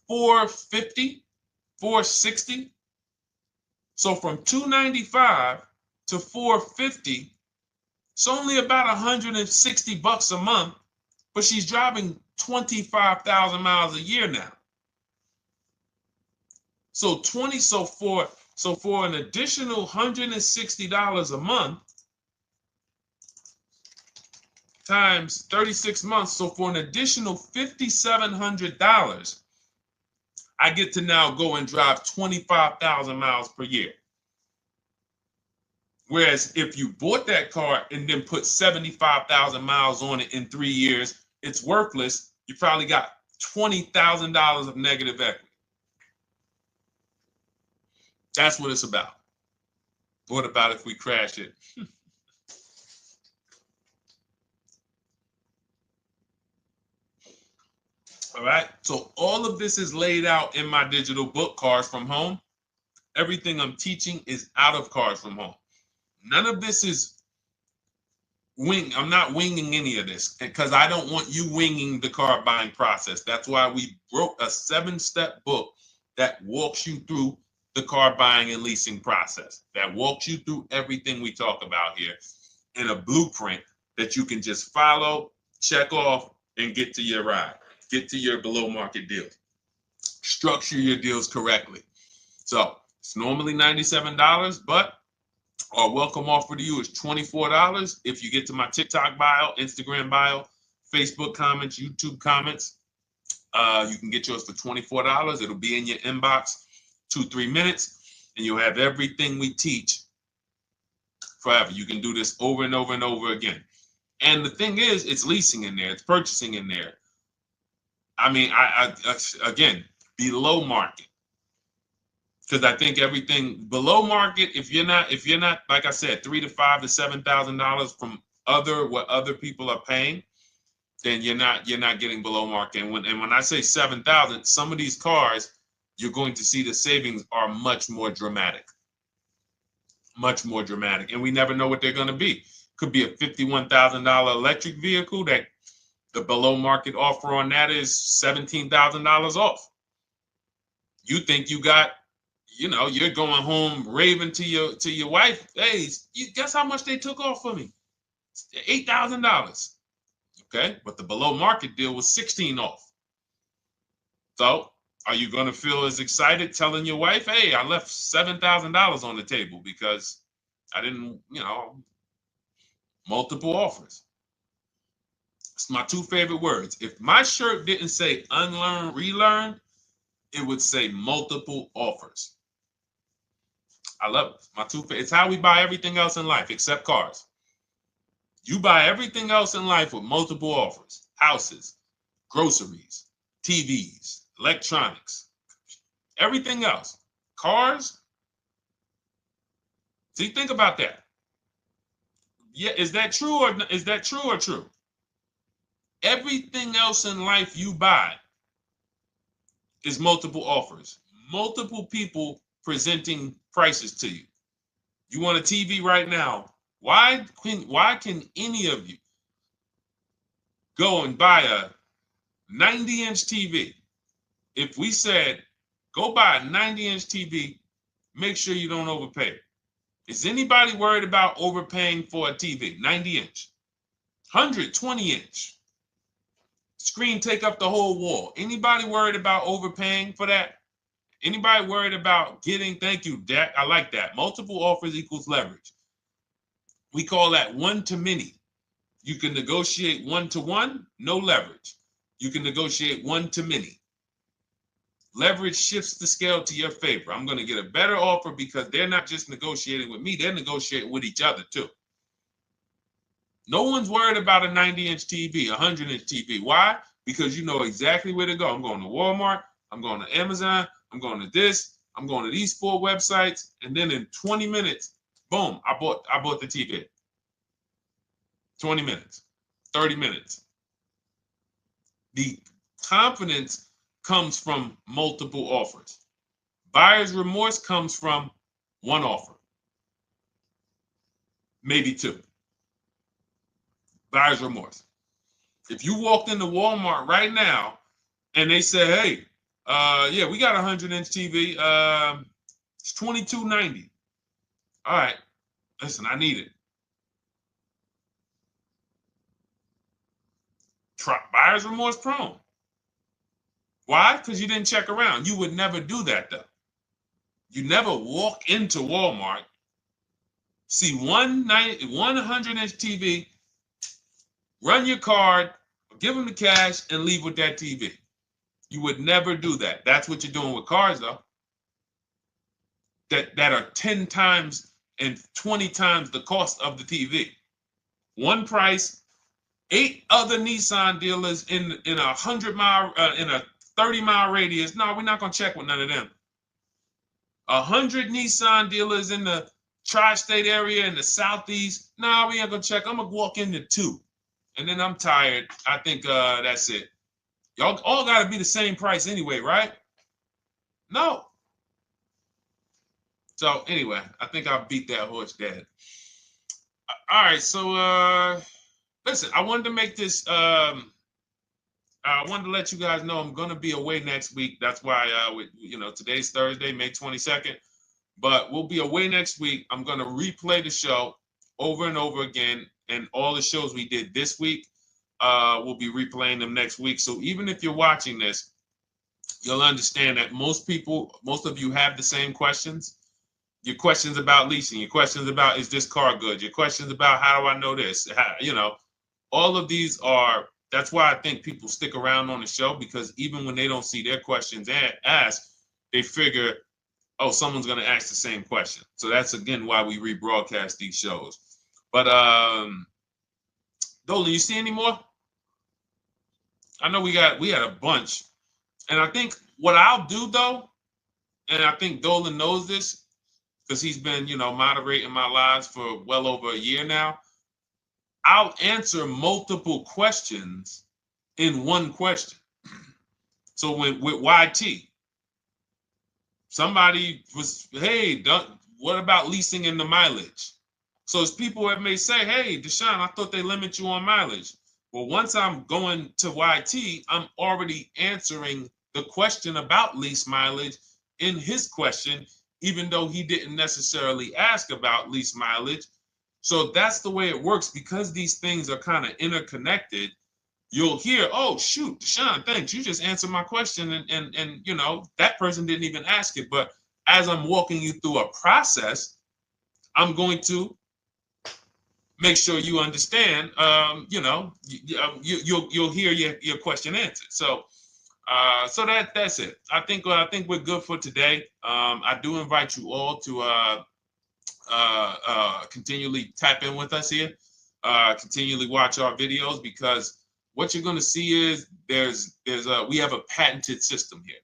Speaker 1: 450, 460. So from 295 to 450, it's only about 160 bucks a month, but she's driving 25,000 miles a year now. So for an additional $160 a month times 36 months, so for an additional $5,700, I get to now go and drive 25,000 miles per year. Whereas if you bought that car and then put 75,000 miles on it in 3 years, it's worthless. You probably got $20,000 of negative equity. That's what it's about. What about if we crash it? All right. So all of this is laid out in my digital book, Cars from Home. Everything I'm teaching is out of Cars from Home. None of this is I'm not winging any of this because I don't want you winging the car buying process. That's why we wrote a 7-step book that walks you through the car buying and leasing process, that walks you through everything we talk about here in a blueprint that you can just follow, check off, and get to your ride, get to your below market deals, structure your deals correctly. So It's normally $97, but our welcome offer to you is $24 if you get to my TikTok bio, Instagram bio, Facebook comments, YouTube comments. You can get yours for $24. It'll be in your inbox 2-3 minutes, and you'll have everything we teach forever. You can do this over and over and over again. And the thing is, it's leasing in there, it's purchasing in there. I mean, I again, below market. Because I think everything below market, if you're not, like I said, $3,000 to $5,000 to $7,000 from what other people are paying, then you're not getting below market. And when I say 7,000, some of these cars, you're going to see the savings are much more dramatic, and we never know what they're going to be. Could be a $51,000 electric vehicle that the below market offer on that is $17,000 off. You think you got, you're going home raving to your wife. Hey, you guess how much they took off for me? $8,000. Okay, but the below market deal was 16 off. So are you going to feel as excited telling your wife, hey, I left $7,000 on the table because I didn't, multiple offers? It's my two favorite words. If my shirt didn't say unlearn, relearn, it would say multiple offers. I love it. My two favorite. It's how we buy everything else in life except cars. You buy everything else in life with multiple offers: houses, groceries, TVs, electronics, everything else. Cars. See, think about that. Yeah, is that true or true? Everything else in life you buy is multiple offers, multiple people presenting prices to you. You want a TV right now? Why can any of you go and buy a 90-inch TV? If we said, go buy a 90-inch TV, make sure you don't overpay. Is anybody worried about overpaying for a TV? 90-inch, 120-inch. Screen take up the whole wall. Anybody worried about overpaying for that? Anybody worried about getting, thank you, Dak, I like that. Multiple offers equals leverage. We call that one to many. You can negotiate 1-to-1, no leverage. You can negotiate 1 to many. Leverage shifts the scale to your favor. I'm going to get a better offer because they're not just negotiating with me, they're negotiating with each other too. No one's worried about a 90-inch TV, a 100-inch TV. Why? Because you know exactly where to go. I'm going to Walmart, I'm going to Amazon, I'm going to this, I'm going to these 4 websites, and then in 20 minutes, boom, I bought the TV. 20 minutes, 30 minutes. The confidence comes from multiple offers. Buyer's remorse comes from one offer, maybe 2. Buyer's remorse. If you walked into Walmart right now and they say, hey, yeah, we got a 100-inch TV. It's $22.90. All right, listen, I need it. Buyer's remorse prone. Why? Because you didn't check around. You would never do that, though. You never walk into Walmart, see one 100-inch TV, run your card, give them the cash, and leave with that TV. You would never do that. That's what you're doing with cars, though. That are 10 times and 20 times the cost of the TV. One price, 8 other Nissan dealers in a 100-mile, in a 30-mile radius. No, we're not gonna check with none of them. 100 Nissan dealers in the tri-state area in the southeast. No, we ain't gonna check. I'm gonna walk into 2, and then I'm tired. I think that's it. Y'all all gotta be the same price anyway, right? No. So anyway, I think I beat that horse dead. All right, so listen, I wanted to make this. I wanted to let you guys know I'm gonna be away next week. That's why today's Thursday, May 22nd, but we'll be away next week. I'm gonna replay the show over and over again, and all the shows we did this week, we'll be replaying them next week. So even if you're watching this you'll understand that most of you have the same questions. Your questions about leasing, your questions about, is this car good? Your questions about, how do I know this? All of these are, that's why I think people stick around on the show, because even when they don't see their questions asked, they figure, oh, someone's going to ask the same question. So that's, again, why we rebroadcast these shows. But Dolan, you see any more? I know we had a bunch. And I think what I'll do, though, and I think Dolan knows this because he's been, moderating my lives for well over a year now, I'll answer multiple questions in one question. So with YT, somebody was, hey, what about leasing in the mileage? So as people that may say, hey, Deshone, I thought they limit you on mileage. Well, once I'm going to YT, I'm already answering the question about lease mileage in his question, even though he didn't necessarily ask about lease mileage. So that's the way it works. Because these things are kind of interconnected, you'll hear, oh, shoot, Deshone, thanks. You just answered my question. And that person didn't even ask it. But as I'm walking you through a process, I'm going to make sure you understand, you'll hear your question answered. So that's it. I think we're good for today. I do invite you all to continually tap in with us here, continually watch our videos, because what you're going to see is we have a patented system here.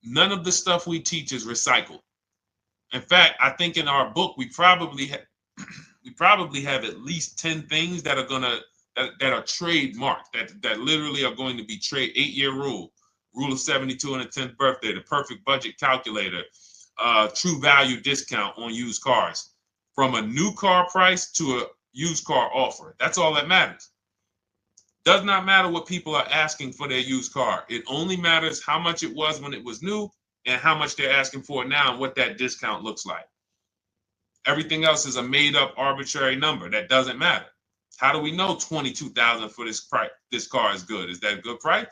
Speaker 1: None of the stuff we teach is recycled. In fact, I think in our book we probably have at least 10 things that are trademarked, that literally are going to be 8-year rule of 72 on the 10th birthday, the perfect budget calculator, true value discount on used cars, from a new car price to a used car offer. That's all that matters. Does not matter what people are asking for their used car. It only matters how much it was when it was new and how much they're asking for it now and what that discount looks like. Everything else is a made-up arbitrary number that doesn't matter. How do we know $22,000 for this price? This car is good. Is that a good price?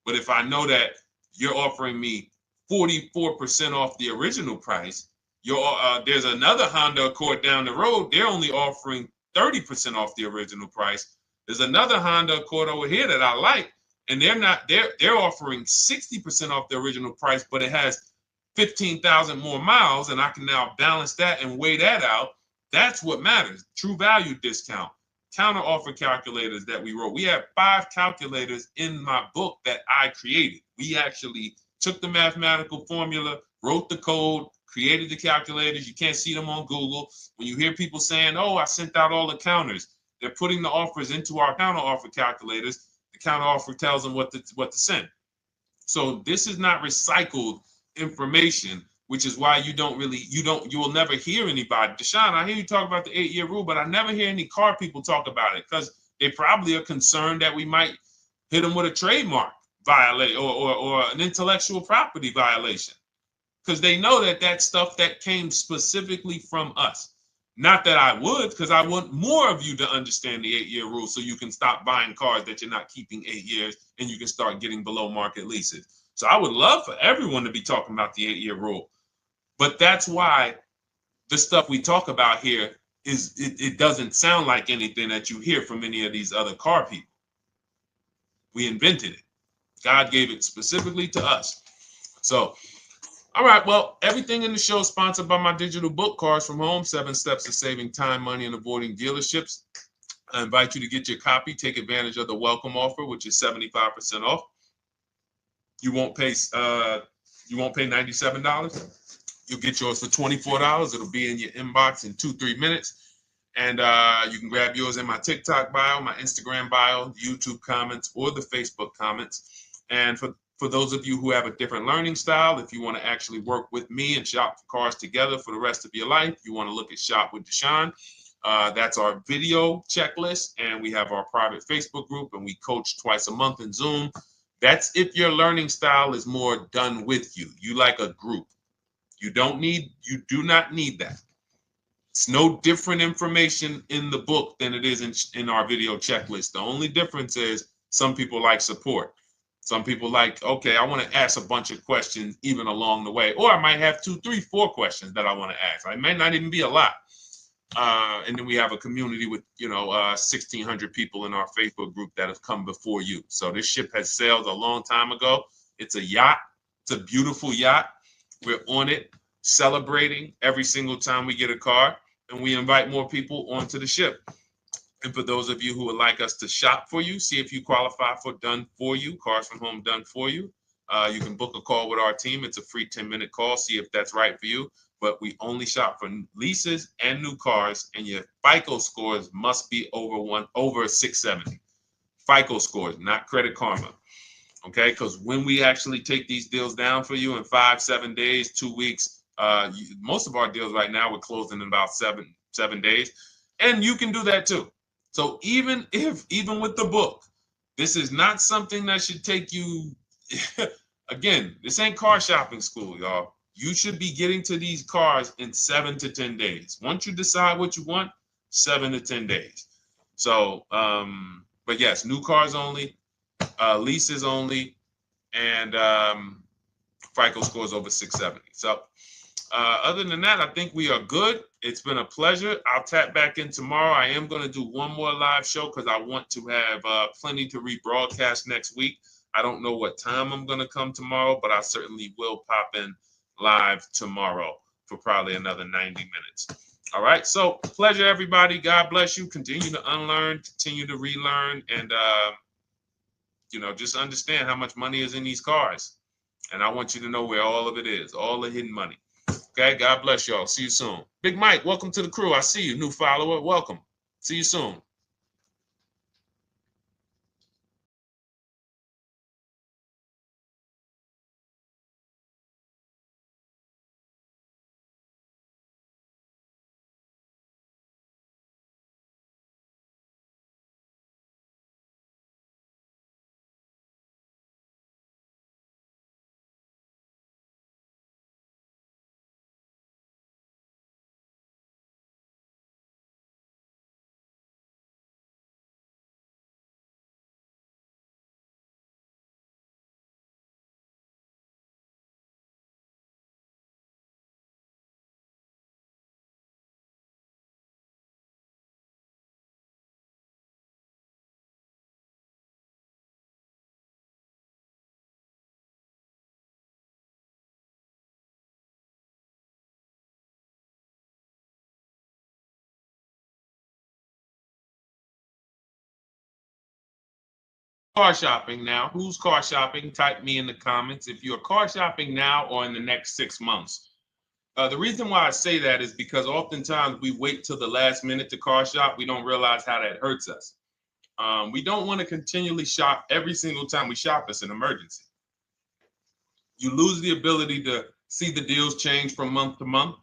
Speaker 1: But if I know that you're offering me 44% off the original price, there's another Honda Accord down the road. They're only offering 30% off the original price. There's another Honda Accord over here that I like, and they're offering 60% off the original price, but it has 15,000 more miles, and I can now balance that and weigh that out. That's what matters. True value discount, counter offer calculators that we wrote. We have 5 calculators in my book that I created. We actually took the mathematical formula, wrote the code, created the calculators. You can't see them on Google. When you hear people saying, oh, I sent out all the counters, they're putting the offers into our counter offer calculators. The counter offer tells them what to send. So this is not recycled information, which is why you will never hear anybody. Deshone, I hear you talk about the 8-year rule, but I never hear any car people talk about it, because they probably are concerned that we might hit them with a trademark violation or an intellectual property violation, because they know that stuff that came specifically from us. Not that I would, because I want more of you to understand the 8-year rule, so you can stop buying cars that you're not keeping 8 years and you can start getting below market leases. So I would love for everyone to be talking about the 8-year rule. But that's why the stuff we talk about here it doesn't sound like anything that you hear from any of these other car people. We invented it. God gave it specifically to us. So, all right, well, everything in the show is sponsored by my digital book, Cars from Home, 7 Steps to Saving Time, Money, and Avoiding Dealerships. I invite you to get your copy. Take advantage of the welcome offer, which is 75% off. You won't pay $97. You'll get yours for $24. It'll be in your inbox in 2-3 minutes. And you can grab yours in my TikTok bio, my Instagram bio, YouTube comments, or the Facebook comments. And for those of you who have a different learning style, if you want to actually work with me and shop for cars together for the rest of your life, you want to look at Shop with Deshone. That's our video checklist. And we have our private Facebook group, and we coach twice a month in Zoom. That's if your learning style is more done with you. You like a group. You do not need that. It's no different information in the book than it is in our video checklist. The only difference is some people like support. Some people like, okay, I want to ask a bunch of questions even along the way, or I might have 2, 3, 4 questions that I want to ask. It might not even be a lot. And then we have a community with, 1,600 people in our Facebook group that have come before you. So this ship has sailed a long time ago. It's a yacht. It's a beautiful yacht. We're on it, celebrating every single time we get a car, and we invite more people onto the ship. And for those of you who would like us to shop for you, see if you qualify for Done For You, Cars from Home Done For You. You can book a call with our team. It's a free 10-minute call. See if that's right for you. But we only shop for leases and new cars, and your FICO scores must be over 670. FICO scores, not Credit Karma. Okay, because when we actually take these deals down for you in 5, 7 days, 2 weeks, most of our deals right now we're closing in about seven days, and you can do that too. So even with the book, this is not something that should take you. Again, this ain't car shopping school, y'all. You should be getting to these cars in 7 to 10 days. Once you decide what you want, 7 to 10 days. So, but yes, new cars only, leases only, and FICO scores over 670. So other than that, I think we are good. It's been a pleasure. I'll tap back in tomorrow. I am going to do one more live show because I want to have plenty to rebroadcast next week. I don't know what time I'm going to come tomorrow, but I certainly will pop in live tomorrow for probably another 90 minutes. All right. So pleasure, everybody. God bless you. Continue to unlearn, continue to relearn, and, just understand how much money is in these cars. And I want you to know where all of it is, all the hidden money. Okay. God bless y'all. See you soon. Big Mike, welcome to the crew. I see you. New follower. Welcome. See you soon. Car shopping now. Who's car shopping? Type me in the comments if you're car shopping now or in the next 6 months. The reason why I say that is because oftentimes we wait till the last minute to car shop. We don't realize how that hurts us. We don't want to continually shop every single time we shop. It's an emergency. You lose the ability to see the deals change from month to month.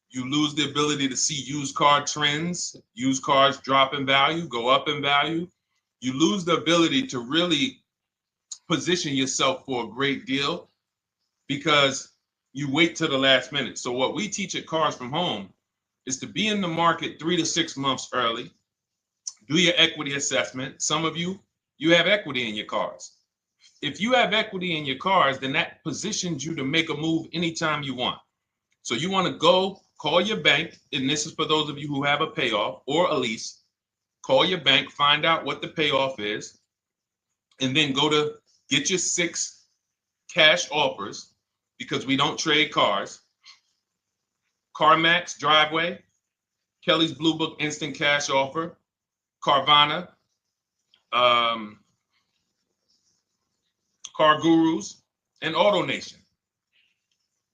Speaker 1: You lose the ability to see used car trends, used cars drop in value, go up in value. You lose the ability to really position yourself for a great deal because you wait till the last minute. So what we teach at Cars from Home is to be in the market 3 to 6 months early. Do your equity assessment. Some of you have equity in your cars. If you have equity in your cars, then that positions you to make a move anytime you want. So you want to go call your bank, and this is for those of you who have a payoff or a lease. Call your bank, find out what the payoff is, and then go to get your 6 cash offers, because we don't trade cars. CarMax Driveway, Kelly's Blue Book Instant Cash Offer, Carvana, Car Gurus, and AutoNation.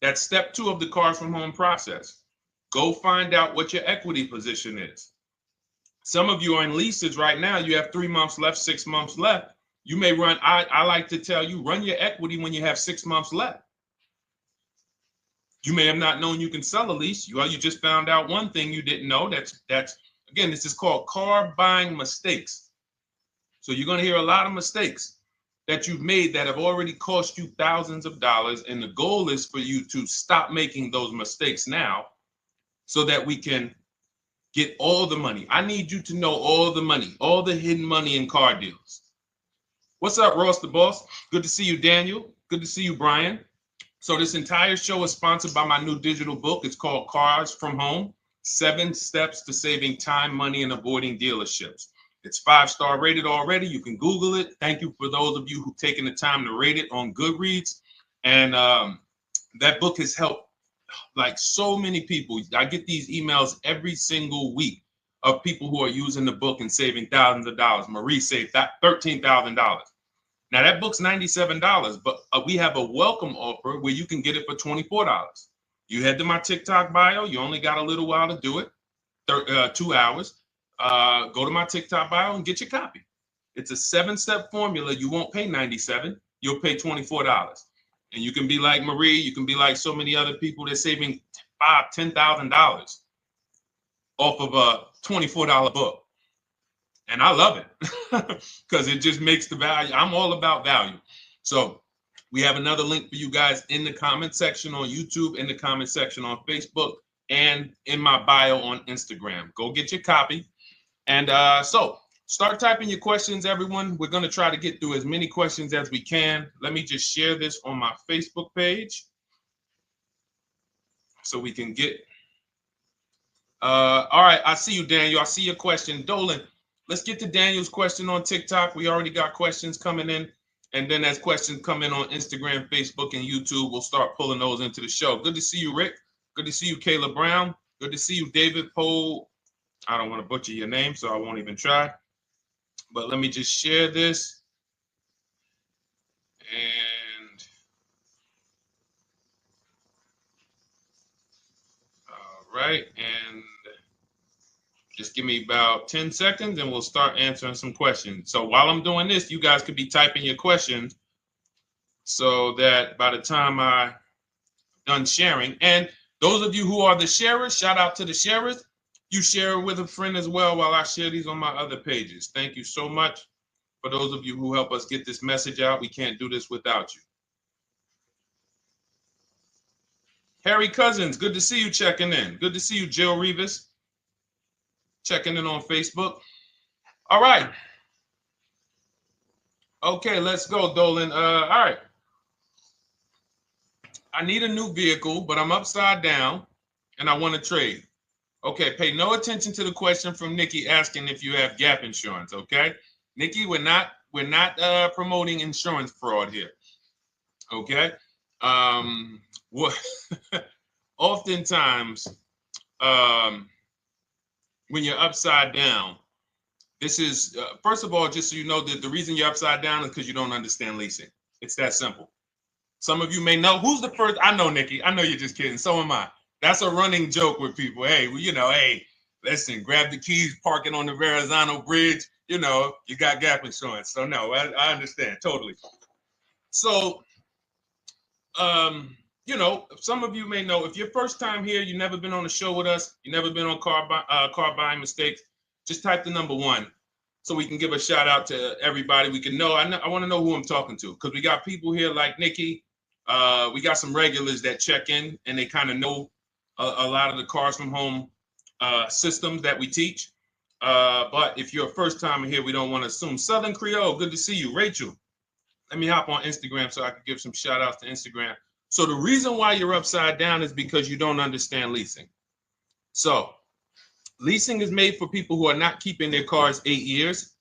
Speaker 1: That's step 2 of the Cars from Home process. Go find out what your equity position is. Some of you are in leases right now. You have 3 months left, 6 months left. You may run, I like to tell you, run your equity when you have 6 months left. You may have not known you can sell a lease. You just found out one thing you didn't know. That's again, this is called car buying mistakes. So you're going to hear a lot of mistakes that you've made that have already cost you thousands of dollars. And the goal is for you to stop making those mistakes now so that we can get all the money. I need you to know all the money, all the hidden money in car deals. What's up, Ross the Boss? Good to see you, Daniel. Good to see you, Brian. So this entire show is sponsored by my new digital book. It's called Cars from Home, 7 Steps to Saving Time, Money, and Avoiding Dealerships. It's 5-star rated already. You can Google it. Thank you for those of you who've taken the time to rate it on Goodreads. And that book has helped like so many people. I get these emails every single week of people who are using the book and saving thousands of dollars. Marie saved $13,000. Now that book's $97, but we have a welcome offer where you can get it for $24. You head to my TikTok bio. You only got a little while to do it, 2 hours. Go to my TikTok bio and get your copy. It's a 7-step formula. You won't pay $97. You'll pay $24. And you can be like Marie. You can be like so many other people. They're saving $5,000, $10,000 off of a $24 book. And I love it because it just makes the value. I'm all about value. So we have another link for you guys in the comment section on YouTube, in the comment section on Facebook, and in my bio on Instagram. Go get your copy. And so start typing your questions, everyone. We're going to try to get through as many questions as we can. Let me just share this on my Facebook page so we can get. All right. I see you, Daniel. I see your question. Dolan, let's get to Daniel's question on TikTok. We already got questions coming in. And then as questions come in on Instagram, Facebook, and YouTube, we'll start pulling those into the show. Good to see you, Rick. Good to see you, Kayla Brown. Good to see you, David Poe. I don't want to butcher your name, so I won't even try. But let me just share this. And all right. And just give me about 10 seconds and we'll start answering some questions. So while I'm doing this, you guys could be typing your questions so that by the time I'm done sharing, and those of you who are the sharers, shout out to the sharers. You share it with a friend as well while I share these on my other pages. Thank you so much for those of you who help us get this message out. We can't do this without you. Harry Cousins, good to see you checking in. Good to see you, Jill Rivas, checking in on Facebook. All right. Okay, let's go, Dolan. All right. I need a new vehicle, but I'm upside down and I want to trade. Okay, pay no attention to the question from Nikki asking if you have gap insurance, okay? Nikki, we're not promoting insurance fraud here, okay? Oftentimes, when you're upside down, this is, first of all, just so you know that the reason you're upside down is because you don't understand leasing. It's that simple. Some of you may know, who's the first? I know, Nikki. I know you're just kidding. So am I. That's a running joke with people. Hey, well, you know, hey, listen, grab the keys, park it on the Verrazano Bridge. You know, you got gap insurance. So no, I understand totally. So, you know, some of you may know, if you're first time here, you've never been on a show with us, you've never been on car buying mistakes, just type the number 1 so we can give a shout out to everybody. We can know. I want to know who I'm talking to because we got people here like Nikki. We got some regulars that check in and they kind of know a lot of the Cars from Home systems that we teach. But if you're a first timer here, we don't want to assume. Southern Creole, good to see you. Rachel, let me hop on Instagram so I can give some shout outs to Instagram. So the reason why you're upside down is because you don't understand leasing. So leasing is made for people who are not keeping their cars 8 years.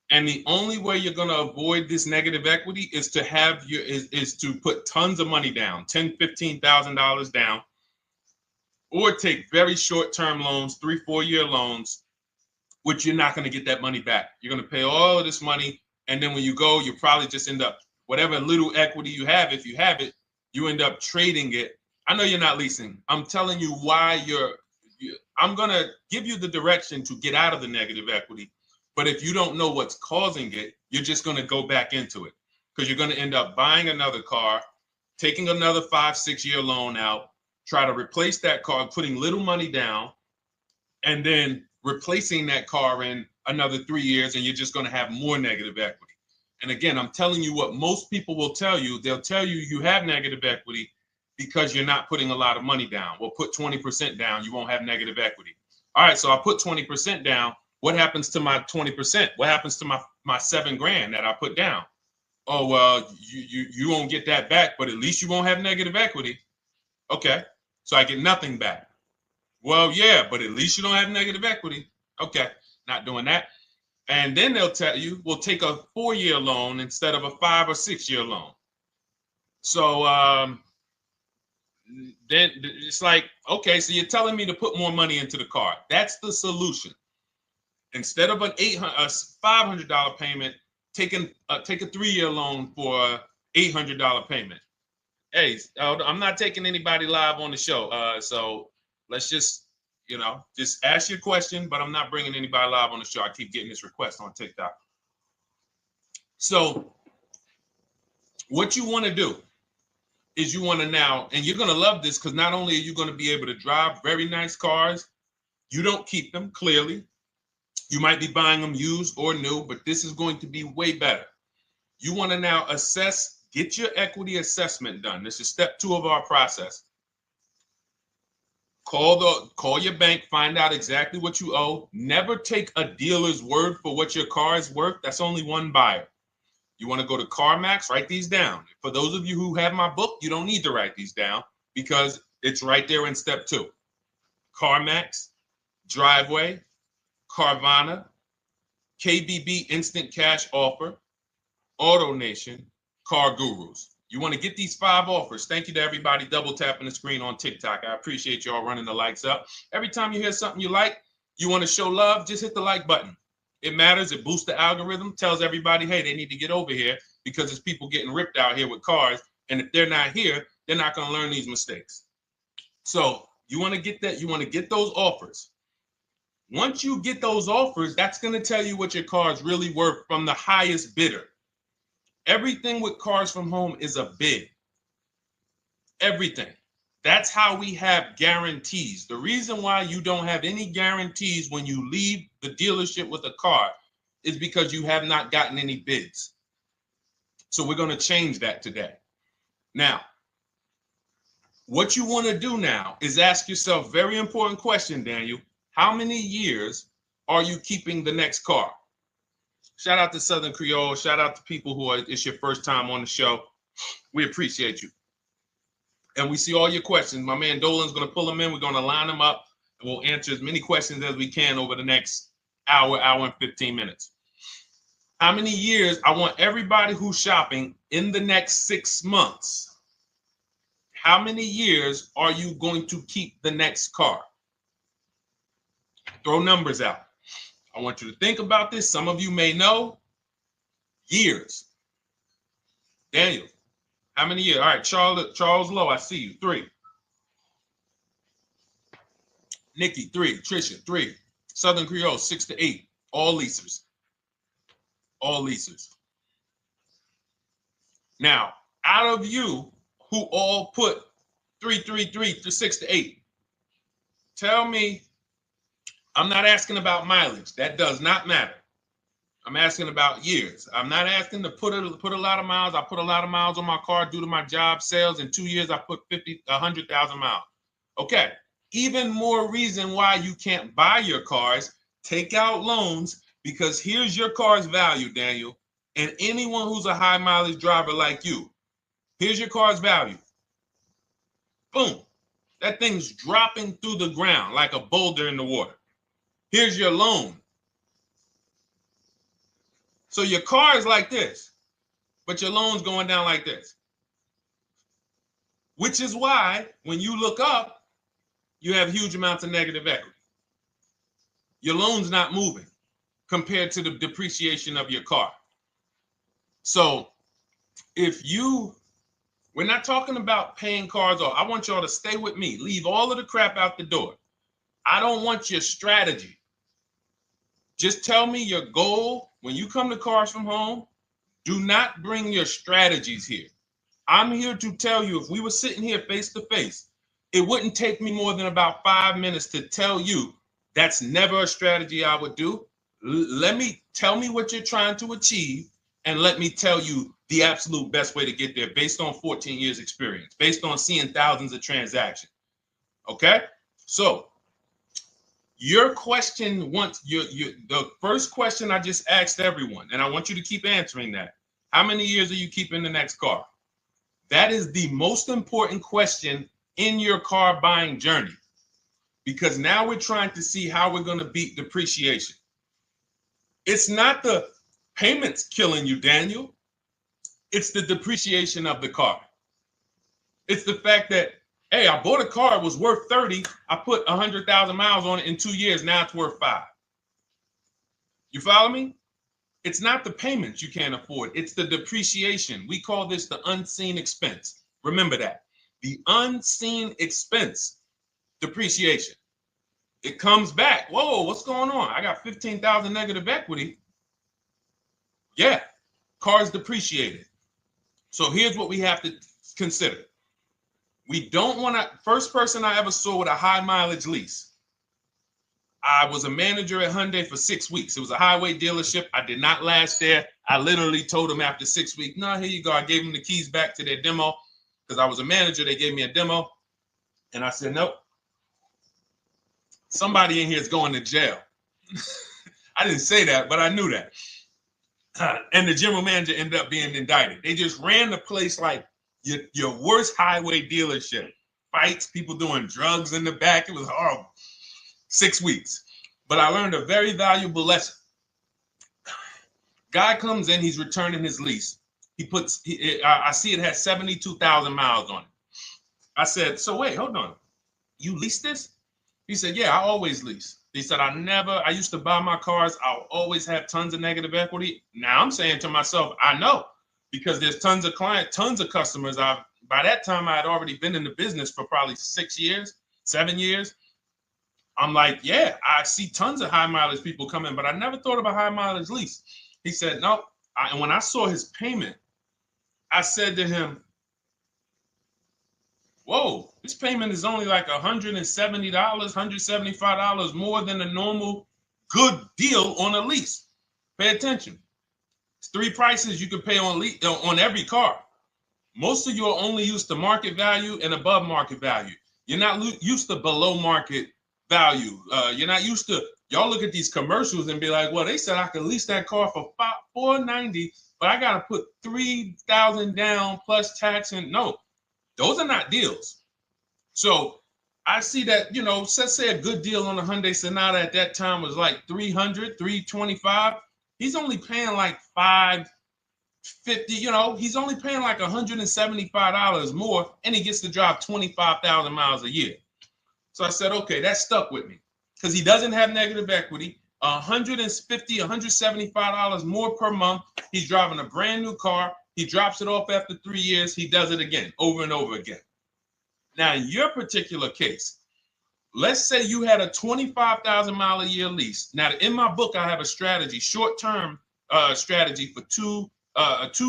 Speaker 1: And the only way you're going to avoid this negative equity is to have is to put tons of money down, $10,000, $15,000 down, or take very short-term loans, 3-4 year loans, which you're not going to get that money back. You're going to pay all of this money. And then when you go, you probably just end up, whatever little equity you have, if you have it, you end up trading it. I know you're not leasing. I'm telling you why I'm going to give you the direction to get out of the negative equity. But if you don't know what's causing it, you're just going to go back into it because you're going to end up buying another car, taking another 5-6 year loan out, try to replace that car, putting little money down, and then replacing that car in another 3 years, and you're just going to have more negative equity. And again, I'm telling you what most people will tell you. They'll tell you you have negative equity because you're not putting a lot of money down. Well, put 20% down, you won't have negative equity. All right, so I put 20% down. What happens to my 20%? What happens to my my $7,000 that I put down. Oh, well, you won't get that back, but at least you won't have negative equity. Okay, so I get nothing back. Well, yeah, but at least you don't have negative equity. Okay, not doing that. And then they'll tell you, we'll take a 4-year loan instead of a 5 or 6-year loan. So then it's like, okay, so you're telling me to put more money into the car. That's the solution. Instead of a $500 payment, take a 3-year loan for a $800 payment. Hey, I'm not taking anybody live on the show. So let's just, just ask your question, but I'm not bringing anybody live on the show. I keep getting this request on TikTok. So what you want to do is you want to now, and you're going to love this because not only are you going to be able to drive very nice cars, you don't keep them, clearly. You might be buying them used or new, but this is going to be way better. You want to now assess, get your equity assessment done. This is step 2 of our process. Call your bank, find out exactly what you owe. Never take a dealer's word for what your car is worth. That's only one buyer. You want to go to CarMax, write these down. For those of you who have my book, you don't need to write these down because it's right there in step 2. CarMax, Driveway, Carvana, KBB Instant Cash Offer, AutoNation, Car Gurus. You want to get these 5 offers. Thank you to everybody double tapping the screen on TikTok. I appreciate y'all running the likes up. Every time you hear something you like, you want to show love, just hit the like button. It matters. It boosts the algorithm, tells everybody, hey, they need to get over here because there's people getting ripped out here with cars. And if they're not here, they're not going to learn these mistakes. So you want to get that. You want to get those offers. Once you get those offers, that's going to tell you what your car is really worth from the highest bidder. Everything with Cars from Home is a bid. Everything. That's how we have guarantees. The reason why you don't have any guarantees when you leave the dealership with a car is because you have not gotten any bids. So we're going to change that today. Now, what you want to do now is ask yourself, very important question, Daniel. How many years are you keeping the next car? Shout out to Southern Creole. Shout out to people who it's your first time on the show. We appreciate you. And we see all your questions. My man Dolan's going to pull them in. We're going to line them up. And we'll answer as many questions as we can over the next hour and 15 minutes. How many years? I want everybody who's shopping in the next 6 months. How many years are you going to keep the next car? Throw numbers out. I want you to think about this. Some of you may know. Years. Daniel, how many years? All right, Charles Lowe, I see you. 3. Nikki, 3. Trisha, 3. Southern Creole, 6 to 8. All leasers. All leasers. Now, out of you who all put 3 to 6 to 8, tell me. I'm not asking about mileage. That does not matter. I'm asking about years. I'm not asking to put a lot of miles. I put a lot of miles on my car due to my job sales. In 2 years, I put 100,000 miles. Okay. Even more reason why you can't buy your cars. Take out loans because here's your car's value, Daniel. And anyone who's a high mileage driver like you, here's your car's value. Boom. That thing's dropping through the ground like a boulder in the water. Here's your loan. So your car is like this, but your loan's going down like this. Which is why when you look up, you have huge amounts of negative equity. Your loan's not moving compared to the depreciation of your car. So we're not talking about paying cars off. I want y'all to stay with me. Leave all of the crap out the door. I don't want your strategy. Just tell me your goal. When you come to Cars from Home, do not bring your strategies here. I'm here to tell you, if we were sitting here face to face, it wouldn't take me more than about 5 minutes to tell you that's never a strategy I would do. Tell me what you're trying to achieve, and let me tell you the absolute best way to get there based on 14 years experience, based on seeing thousands of transactions. Okay? So Your question the first question I just asked everyone, and I want you to keep answering that. How many years are you keeping the next car? That is the most important question in your car buying journey, because now we're trying to see how we're going to beat depreciation. It's not the payments killing you, Daniel. It's the depreciation of the car. It's the fact that, hey, I bought a car, it was worth 30. I put 100,000 miles on it in 2 years. Now it's worth 5. You follow me? It's not the payments you can't afford. It's the depreciation. We call this the unseen expense. Remember that. The unseen expense, depreciation. It comes back. Whoa, what's going on? I got 15,000 negative equity. Yeah, car's depreciated. So here's what we have to consider. We don't want to, first person I ever saw with a high mileage lease. I was a manager at Hyundai for 6 weeks. It was a highway dealership. I did not last there. I literally told them after 6 weeks, no, here you go. I gave them the keys back to their demo because I was a manager. They gave me a demo. And I said, nope. Somebody in here is going to jail. I didn't say that, but I knew that. And the general manager ended up being indicted. They just ran the place like your worst highway dealership. Fights, people doing drugs in the back. It was horrible. 6 weeks. But I learned a very valuable lesson. Guy comes in, he's returning his lease. I see it has 72,000 miles on it. I said, so wait, hold on. You leased this? He said, yeah, I always lease. He said, I used to buy my cars. I'll always have tons of negative equity. Now I'm saying to myself, I know, because there's tons of clients, tons of customers. By that time, I had already been in the business for probably 6 years, 7 years. I'm like, yeah, I see tons of high mileage people coming, but I never thought about high mileage lease. He said, no. And when I saw his payment, I said to him, whoa, this payment is only like $170, $175 more than a normal good deal on a lease. Pay attention. It's 3 prices you can pay on every car. Most of you are only used to market value and above market value. You're not used to below market value. You're not used to, y'all look at these commercials and be like, well, they said I could lease that car for $490, but I got to put $3,000 down plus tax. And no, those are not deals. So I see that, let's say a good deal on a Hyundai Sonata at that time was like $300, $325. He's only paying like $550, he's only paying like $175 more, and he gets to drive 25,000 miles a year. So I said, okay, that stuck with me because he doesn't have negative equity. $150, $175 more per month. He's driving a brand new car. He drops it off after 3 years. He does it again, over and over again. Now, in your particular case, let's say you had a 25,000 mile a year lease. Now, in my book, I have a strategy, short-term strategy for two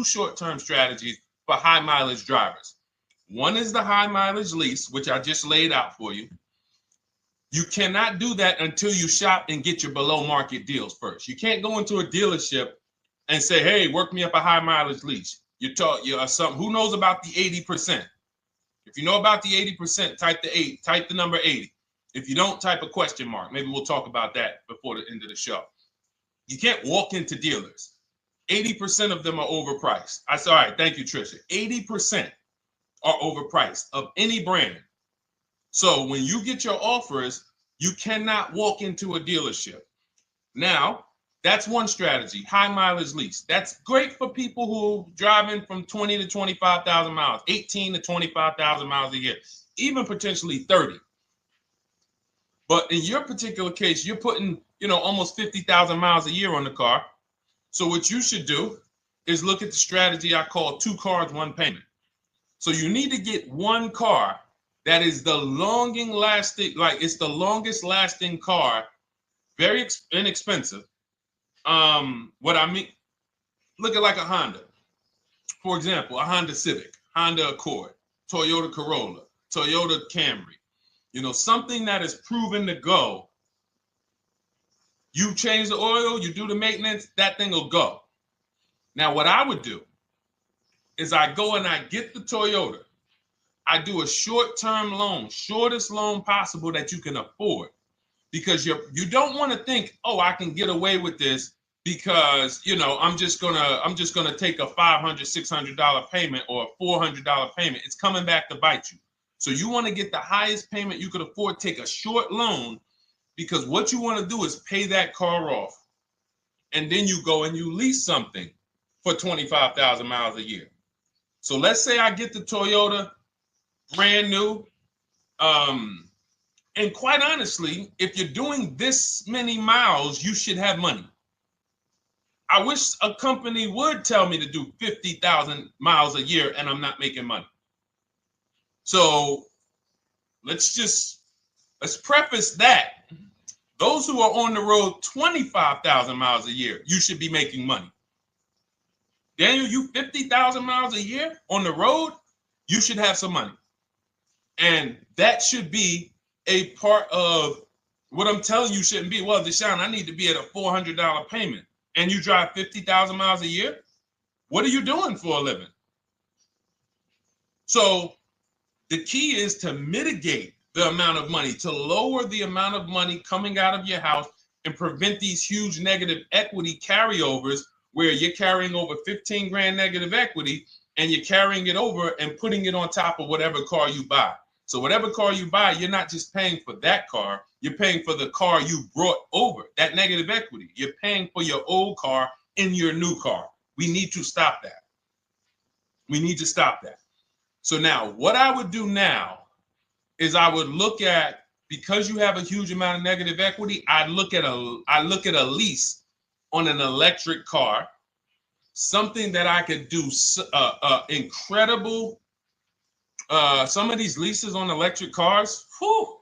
Speaker 1: short-term strategies for high mileage drivers. One is the high mileage lease, which I just laid out for you. You cannot do that until you shop and get your below market deals first. You can't go into a dealership and say, hey, work me up a high mileage lease. You're who knows about the 80%? If you know about the 80%, type the number 80. If you don't, type a question mark. Maybe we'll talk about that before the end of the show. You can't walk into dealers. 80% of them are overpriced. I said, all right, thank you, Trisha. 80% are overpriced of any brand. So when you get your offers, you cannot walk into a dealership. Now, that's one strategy, high mileage lease. That's great for people who are driving from 20 to 25,000 miles, 18 to 25,000 miles a year, even potentially 30. But in your particular case, you're putting, almost 50,000 miles a year on the car. So what you should do is look at the strategy I call 2 cars, 1 payment. So you need to get one car that is the longest lasting car, very inexpensive. What I mean, look at like a Honda. For example, a Honda Civic, Honda Accord, Toyota Corolla, Toyota Camry. Something that is proven to go. You change the oil, you do the maintenance, that thing will go. Now, what I would do is I go and I get the Toyota. I do a short-term loan, shortest loan possible that you can afford. because you don't want to think, oh, I can get away with this because, you know, I'm just gonna take a $500, $600 payment or a $400 payment. It's coming back to bite you. So you want to get the highest payment you could afford, take a short loan, because what you want to do is pay that car off. And then you go and you lease something for 25,000 miles a year. So let's say I get the Toyota brand new. And quite honestly, if you're doing this many miles, you should have money. I wish a company would tell me to do 50,000 miles a year and I'm not making money. So let's preface that. Those who are on the road 25,000 miles a year, you should be making money. Daniel, you 50,000 miles a year on the road, you should have some money. And that should be a part of what I'm telling you shouldn't be. Well, Deshone, I need to be at a $400 payment. And you drive 50,000 miles a year? What are you doing for a living? So the key is to mitigate the amount of money, to lower the amount of money coming out of your house and prevent these huge negative equity carryovers where you're carrying over 15 grand negative equity and you're carrying it over and putting it on top of whatever car you buy. So whatever car you buy, you're not just paying for that car, you're paying for the car you brought over, that negative equity. You're paying for your old car in your new car. We need to stop that. We need to stop that. So now what I would do now is I would look at, because you have a huge amount of negative equity, I look at a lease on an electric car, something that I could do incredible. Some of these leases on electric cars, whew,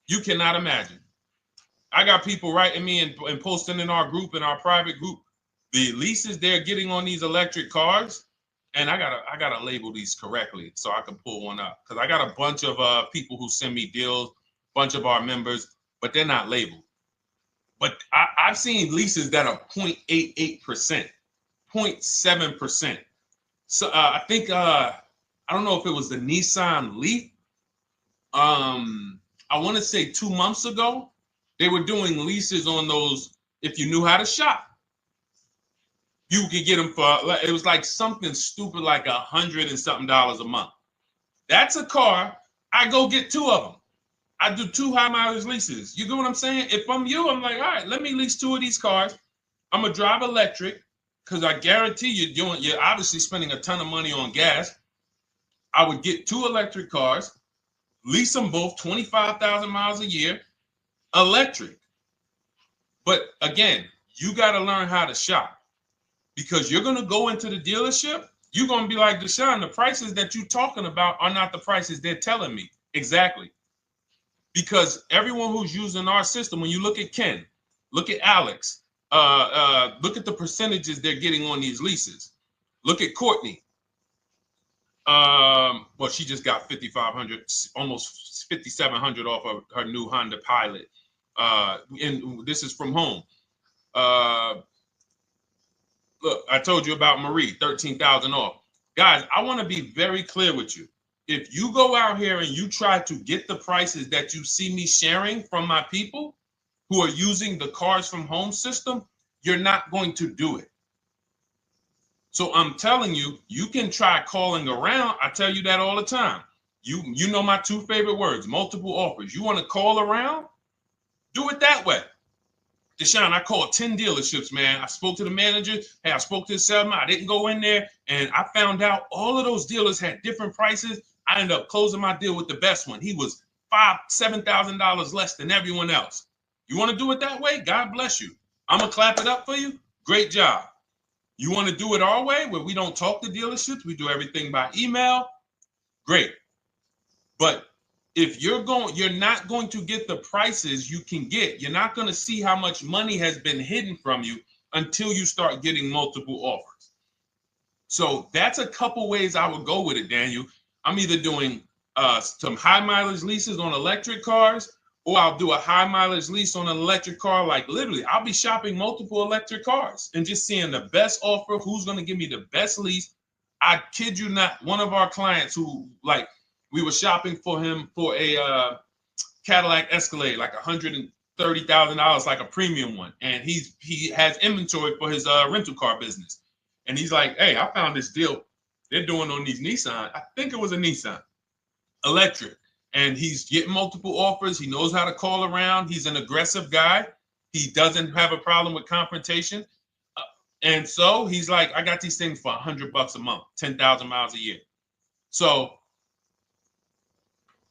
Speaker 1: you cannot imagine. I got people writing me and posting in our group, in our private group, the leases they're getting on these electric cars. And I gotta label these correctly so I can pull one up, because I got a bunch of people who send me deals, bunch of our members, but they're not labeled. But I've seen leases that are 0.88%, 0.7%. So I think I don't know if it was the Nissan Leaf. I want to say 2 months ago, they were doing leases on those. If you knew how to shop, you could get them for, it was like something stupid like $100 and something a month. That's a car. I go get 2 of them. I do 2 high mileage leases. You get what I'm saying? If I'm you, I'm like, all right, let me lease 2 of these cars. I'm gonna drive electric, because I guarantee you're obviously spending a ton of money on gas. I would get 2 electric cars, lease them both 25,000 miles a year, electric. But again, you got to learn how to shop. Because you're going to go into the dealership, you're going to be like, Deshone, the prices that you're talking about are not the prices they're telling me. Exactly. Because everyone who's using our system, when you look at Ken, look at Alex, look at the percentages they're getting on these leases. Look at Courtney. Well, she just got 5,500, almost 5,700 off of her new Honda Pilot. And this is from home. Look, I told you about Marie, 13,000 off. Guys, I want to be very clear with you. If you go out here and you try to get the prices that you see me sharing from my people who are using the Cars from Home system, you're not going to do it. So I'm telling you, you can try calling around. I tell you that all the time. You know my 2 favorite words, multiple offers. You want to call around? Do it that way. Deshone, I called 10 dealerships, man. I spoke to the manager. Hey, I spoke to the salesman. I didn't go in there, and I found out all of those dealers had different prices. I ended up closing my deal with the best one. He was $5,000, $7,000 less than everyone else. You want to do it that way? God bless you. I'm going to clap it up for you. Great job. You want to do it our way, where we don't talk to dealerships? We do everything by email? Great. But if you're not going to get the prices you can get. You're not going to see how much money has been hidden from you until you start getting multiple offers. So that's a couple ways I would go with it, Daniel. I'm either doing some high mileage leases on electric cars, or I'll do a high mileage lease on an electric car. Like literally, I'll be shopping multiple electric cars and just seeing the best offer, who's going to give me the best lease. I kid you not, one of our clients who, like, we were shopping for him for a Cadillac Escalade, like $30,000, like a premium one, and he has inventory for his rental car business, and he's like, hey, I found this deal they're doing on these Nissan. I think it was a Nissan electric, and he's getting multiple offers. He knows how to call around. He's an aggressive guy. He doesn't have a problem with confrontation, and so he's like, I got these things for $100 a month, 10,000 miles a year. So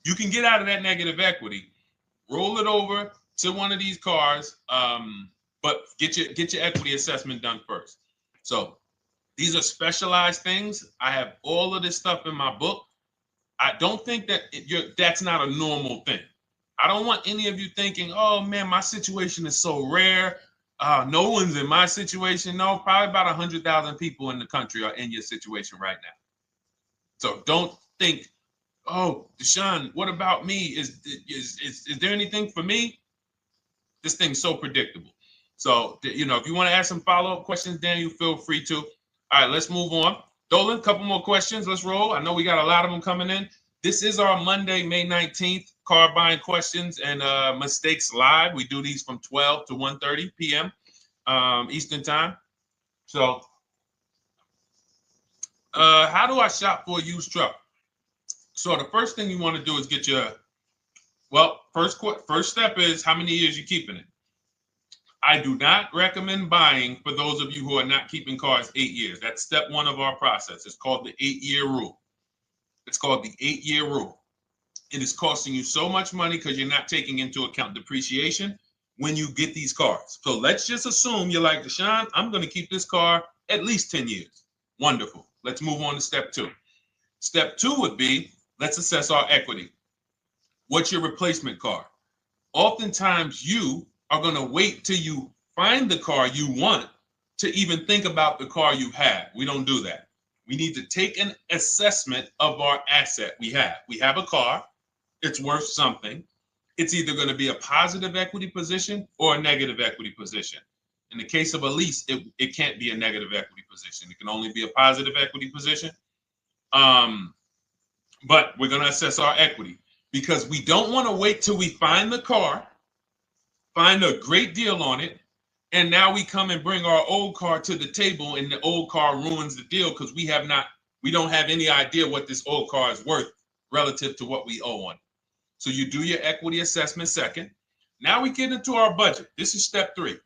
Speaker 1: you can get out of that negative equity, roll it over to one of these cars, but get your equity assessment done first. So these are specialized things. I have all of this stuff in my book. I don't think that that's not a normal thing. I don't want any of you thinking, oh man, my situation is so rare. No one's in my situation. No, probably about 100,000 people in the country are in your situation right now. So don't think, oh, Deshone, what about me? Is there anything for me? This thing's so predictable. So, if you want to ask some follow-up questions, Daniel, feel free to. All right, let's move on. Dolan, a couple more questions. Let's roll. I know we got a lot of them coming in. This is our Monday, May 19th, car buying questions and mistakes live. We do these from 12 to 1:30 p.m. Eastern time. So, how do I shop for a used truck? So the first thing you want to do is get your, first step is how many years you keeping it. I do not recommend buying for those of you who are not keeping cars 8 years. That's step one of our process. It's called the 8-year rule. It's called the 8-year rule. It is costing you so much money because you're not taking into account depreciation when you get these cars. So let's just assume you're like, Deshone, I'm going to keep this car at least 10 years. Wonderful. Let's move on to step two. Step two would be, let's assess our equity. What's your replacement car? Oftentimes you are going to wait till you find the car you want to even think about the car you have. We don't do that. We need to take an assessment of our asset we have. We have a car. It's worth something. It's either going to be a positive equity position or a negative equity position. In the case of a lease, it can't be a negative equity position. It can only be a positive equity position. But we're going to assess our equity because we don't want to wait till we find the car, find a great deal on it, and now we come and bring our old car to the table and the old car ruins the deal because we don't have any idea what this old car is worth relative to what we owe on it. So you do your equity assessment second. Now we get into our budget. This is step three.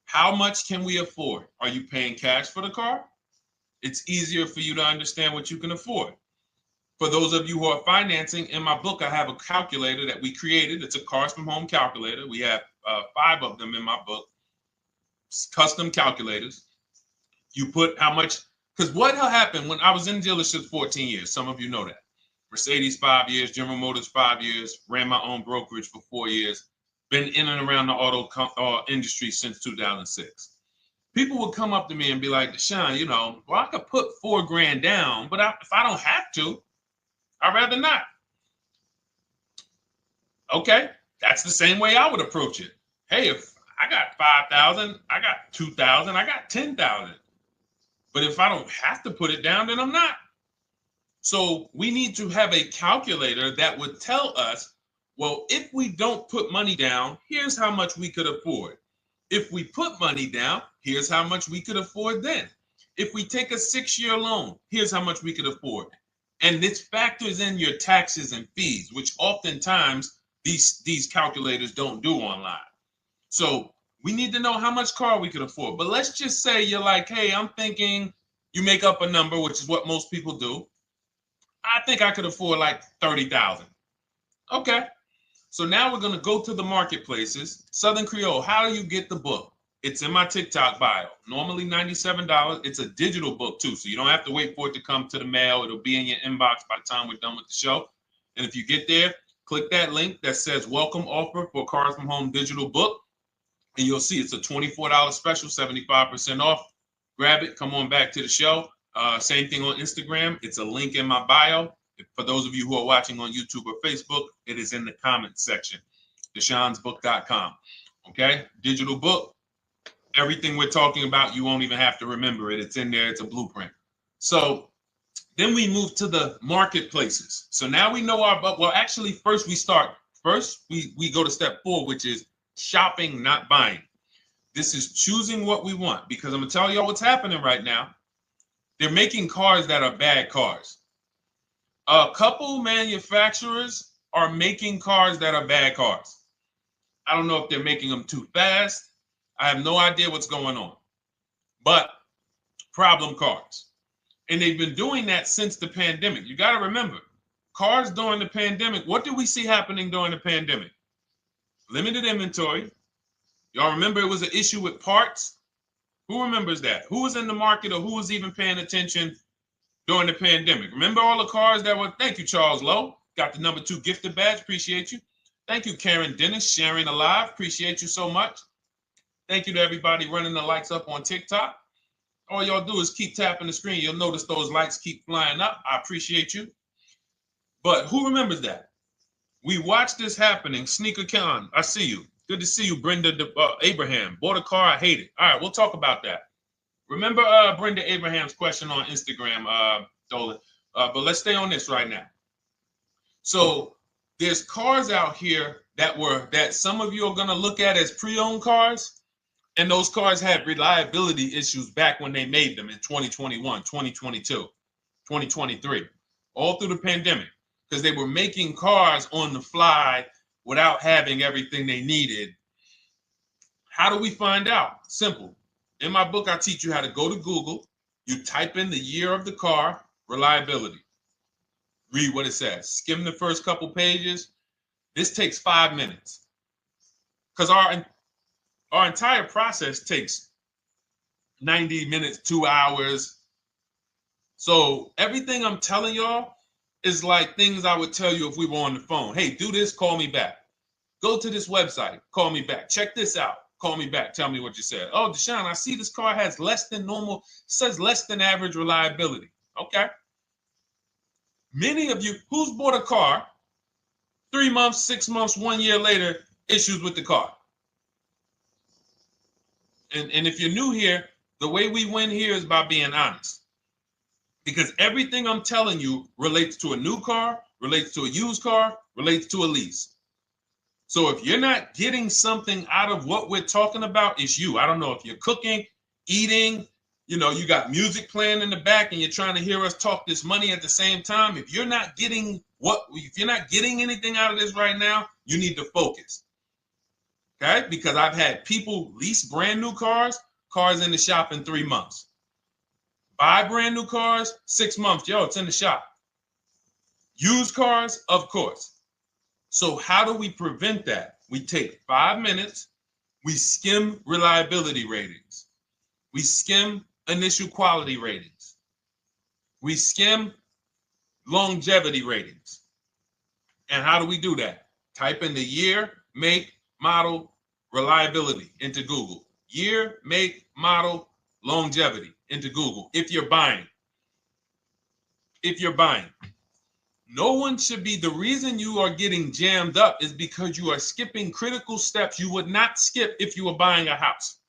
Speaker 1: How much can we afford? Are you paying cash for the car? It's easier for you to understand what you can afford. For those of you who are financing, in my book, I have a calculator that we created. It's a Cars from Home calculator. We have 5 of them in my book, custom calculators. You put how much, because what happened when I was in dealerships 14 years, some of you know that. Mercedes 5 years, General Motors 5 years, ran my own brokerage for 4 years, been in and around the auto industry since 2006. People would come up to me and be like, Deshone, I could put $4,000 down, but if I don't have to, I'd rather not. Okay, that's the same way I would approach it. Hey, if I got 5,000, I got 2,000, I got 10,000. But if I don't have to put it down, then I'm not. So we need to have a calculator that would tell us, well, if we don't put money down, here's how much we could afford. If we put money down, here's how much we could afford then. If we take a 6-year loan, here's how much we could afford. And this factors in your taxes and fees, which oftentimes these calculators don't do online. So we need to know how much car we could afford. But let's just say you're like, hey, I'm thinking, you make up a number, which is what most people do. I think I could afford like 30,000. Okay. So now we're going to go to the marketplaces. Southern Creole, how do you get the book? It's in my TikTok bio. Normally $97. It's a digital book too, so you don't have to wait for it to come to the mail. It'll be in your inbox by the time we're done with the show. And if you get there, click that link that says welcome offer for Cars from Home digital book. And you'll see it's a $24 special, 75% off. Grab it. Come on back to the show. Same thing on Instagram. It's a link in my bio. For those of you who are watching on YouTube or Facebook, it is in the comments section. DeshonesBook.com. Okay? Digital book. Everything we're talking about, you won't even have to remember it. It's in there. It's a blueprint. So then we move to the marketplaces. So now we know actually first we go to step 4, which is shopping, not buying. This is choosing what we want, because I'm gonna tell y'all what's happening right now. They're making cars that are bad cars. A couple manufacturers are making cars that are bad cars. I don't know if they're making them too fast. I have no idea what's going on, but problem cars. And they've been doing that since the pandemic. You got to remember, cars during the pandemic, what did we see happening during the pandemic? Limited inventory. Y'all remember it was an issue with parts? Who remembers that? Who was in the market or who was even paying attention during the pandemic? Remember all the cars that were, thank you, Charles Lowe. Got the #2 gifted badge, appreciate you. Thank you, Karen Dennis, sharing alive, appreciate you so much. Thank you to everybody running the likes up on TikTok. All y'all do is keep tapping the screen. You'll notice those likes keep flying up. I appreciate you. But who remembers that? We watched this happening. Sneaker Con, I see you. Good to see you, Brenda Abraham. Bought a car, I hate it. All right, we'll talk about that. Remember Brenda Abraham's question on Instagram, Dolan. But let's stay on this right now. So there's cars out here that some of you are going to look at as pre-owned cars. And those cars had reliability issues back when they made them in 2021, 2022, 2023, all through the pandemic, because they were making cars on the fly without having everything they needed. How do we find out? Simple. In my book, I teach you how to go to Google. You type in the year of the car, reliability. Read what it says. Skim the first couple pages. This takes 5 minutes. Because our entire process takes 90 minutes, 2 hours. So everything I'm telling y'all is like things I would tell you if we were on the phone. Hey, do this, call me back. Go to this website, call me back. Check this out, call me back. Tell me what you said. Oh, Deshone, I see this car has less than normal, says less than average reliability. Okay. Many of you, who's bought a car 3 months, 6 months, 1 year later, issues with the car? And if you're new here, the way we win here is by being honest. Because everything I'm telling you relates to a new car, relates to a used car, relates to a lease. So if you're not getting something out of what we're talking about, it's you. I don't know if you're cooking, eating, you got music playing in the back and you're trying to hear us talk this money at the same time. If you're not getting anything out of this right now, you need to focus. Okay? Because I've had people lease brand new cars in the shop in 3 months. Buy brand new cars, 6 months. Yo, it's in the shop. Used cars, of course. So how do we prevent that? We take 5 minutes. We skim reliability ratings. We skim initial quality ratings. We skim longevity ratings. And how do we do that? Type in the year, make, model, reliability into Google. Year, make, model, longevity into Google. If you're buying. No one should be, the reason you are getting jammed up is because you are skipping critical steps you would not skip if you were buying a house.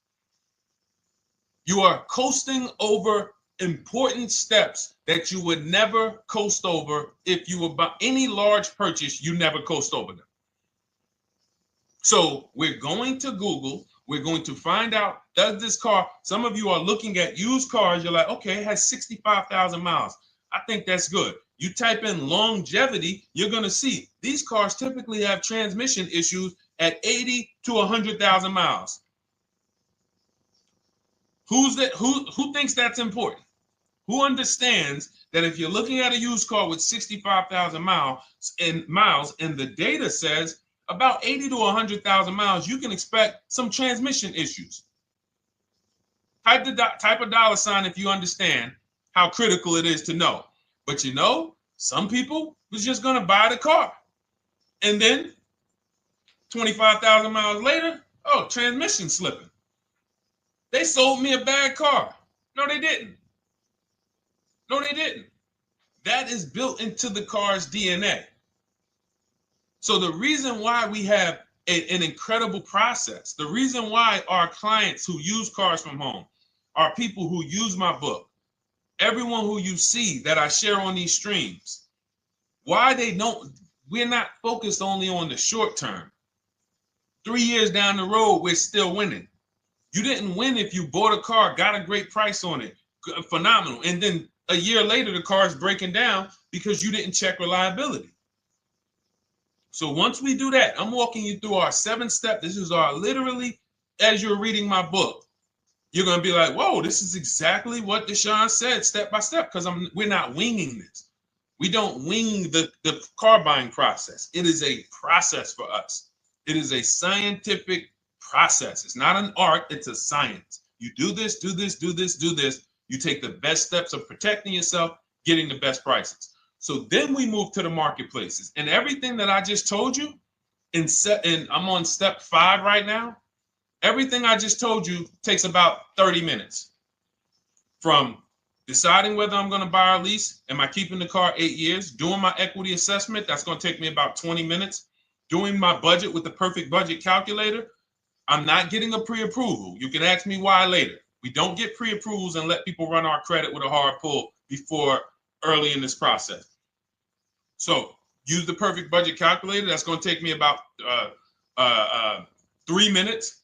Speaker 1: You are coasting over important steps that you would never coast over if you were buying any large purchase, you never coast over them. So we're going to Google, we're going to find out, does this car, some of you are looking at used cars, you're like, okay, it has 65,000 miles. I think that's good. You type in longevity, you're going to see these cars typically have transmission issues at 80 to 100,000 miles. Who thinks that's important? Who understands that if you're looking at a used car with 65,000 miles and the data says about 80 to 100,000 miles, you can expect some transmission issues. Type a dollar sign if you understand how critical it is to know. But some people was just going to buy the car. And then 25,000 miles later, transmission slipping. They sold me a bad car. No, they didn't. That is built into the car's DNA. So the reason why we have an incredible process, the reason why our clients who use cars from home are people who use my book, everyone who you see that I share on these streams, we're not focused only on the short term. 3 years down the road, we're still winning. You didn't win if you bought a car, got a great price on it, phenomenal, and then a year later the car is breaking down because you didn't check reliability. So once we do that, I'm walking you through our 7-step. This is our literally, as you're reading my book, you're going to be like, whoa, this is exactly what Deshone said, step by step, because we're not winging this. We don't wing the car buying process. It is a process for us. It is a scientific process. It's not an art, it's a science. You do this, do this, do this, do this. You take the best steps of protecting yourself, getting the best prices. So then we move to the marketplaces. And everything that I just told you, and I'm on step 5 right now, everything I just told you takes about 30 minutes. From deciding whether I'm going to buy or lease, am I keeping the car 8 years, doing my equity assessment, that's going to take me about 20 minutes, doing my budget with the perfect budget calculator. I'm not getting a pre-approval. You can ask me why later. We don't get pre-approvals and let people run our credit with a hard pull before early in this process. So use the perfect budget calculator. That's going to take me about 3 minutes.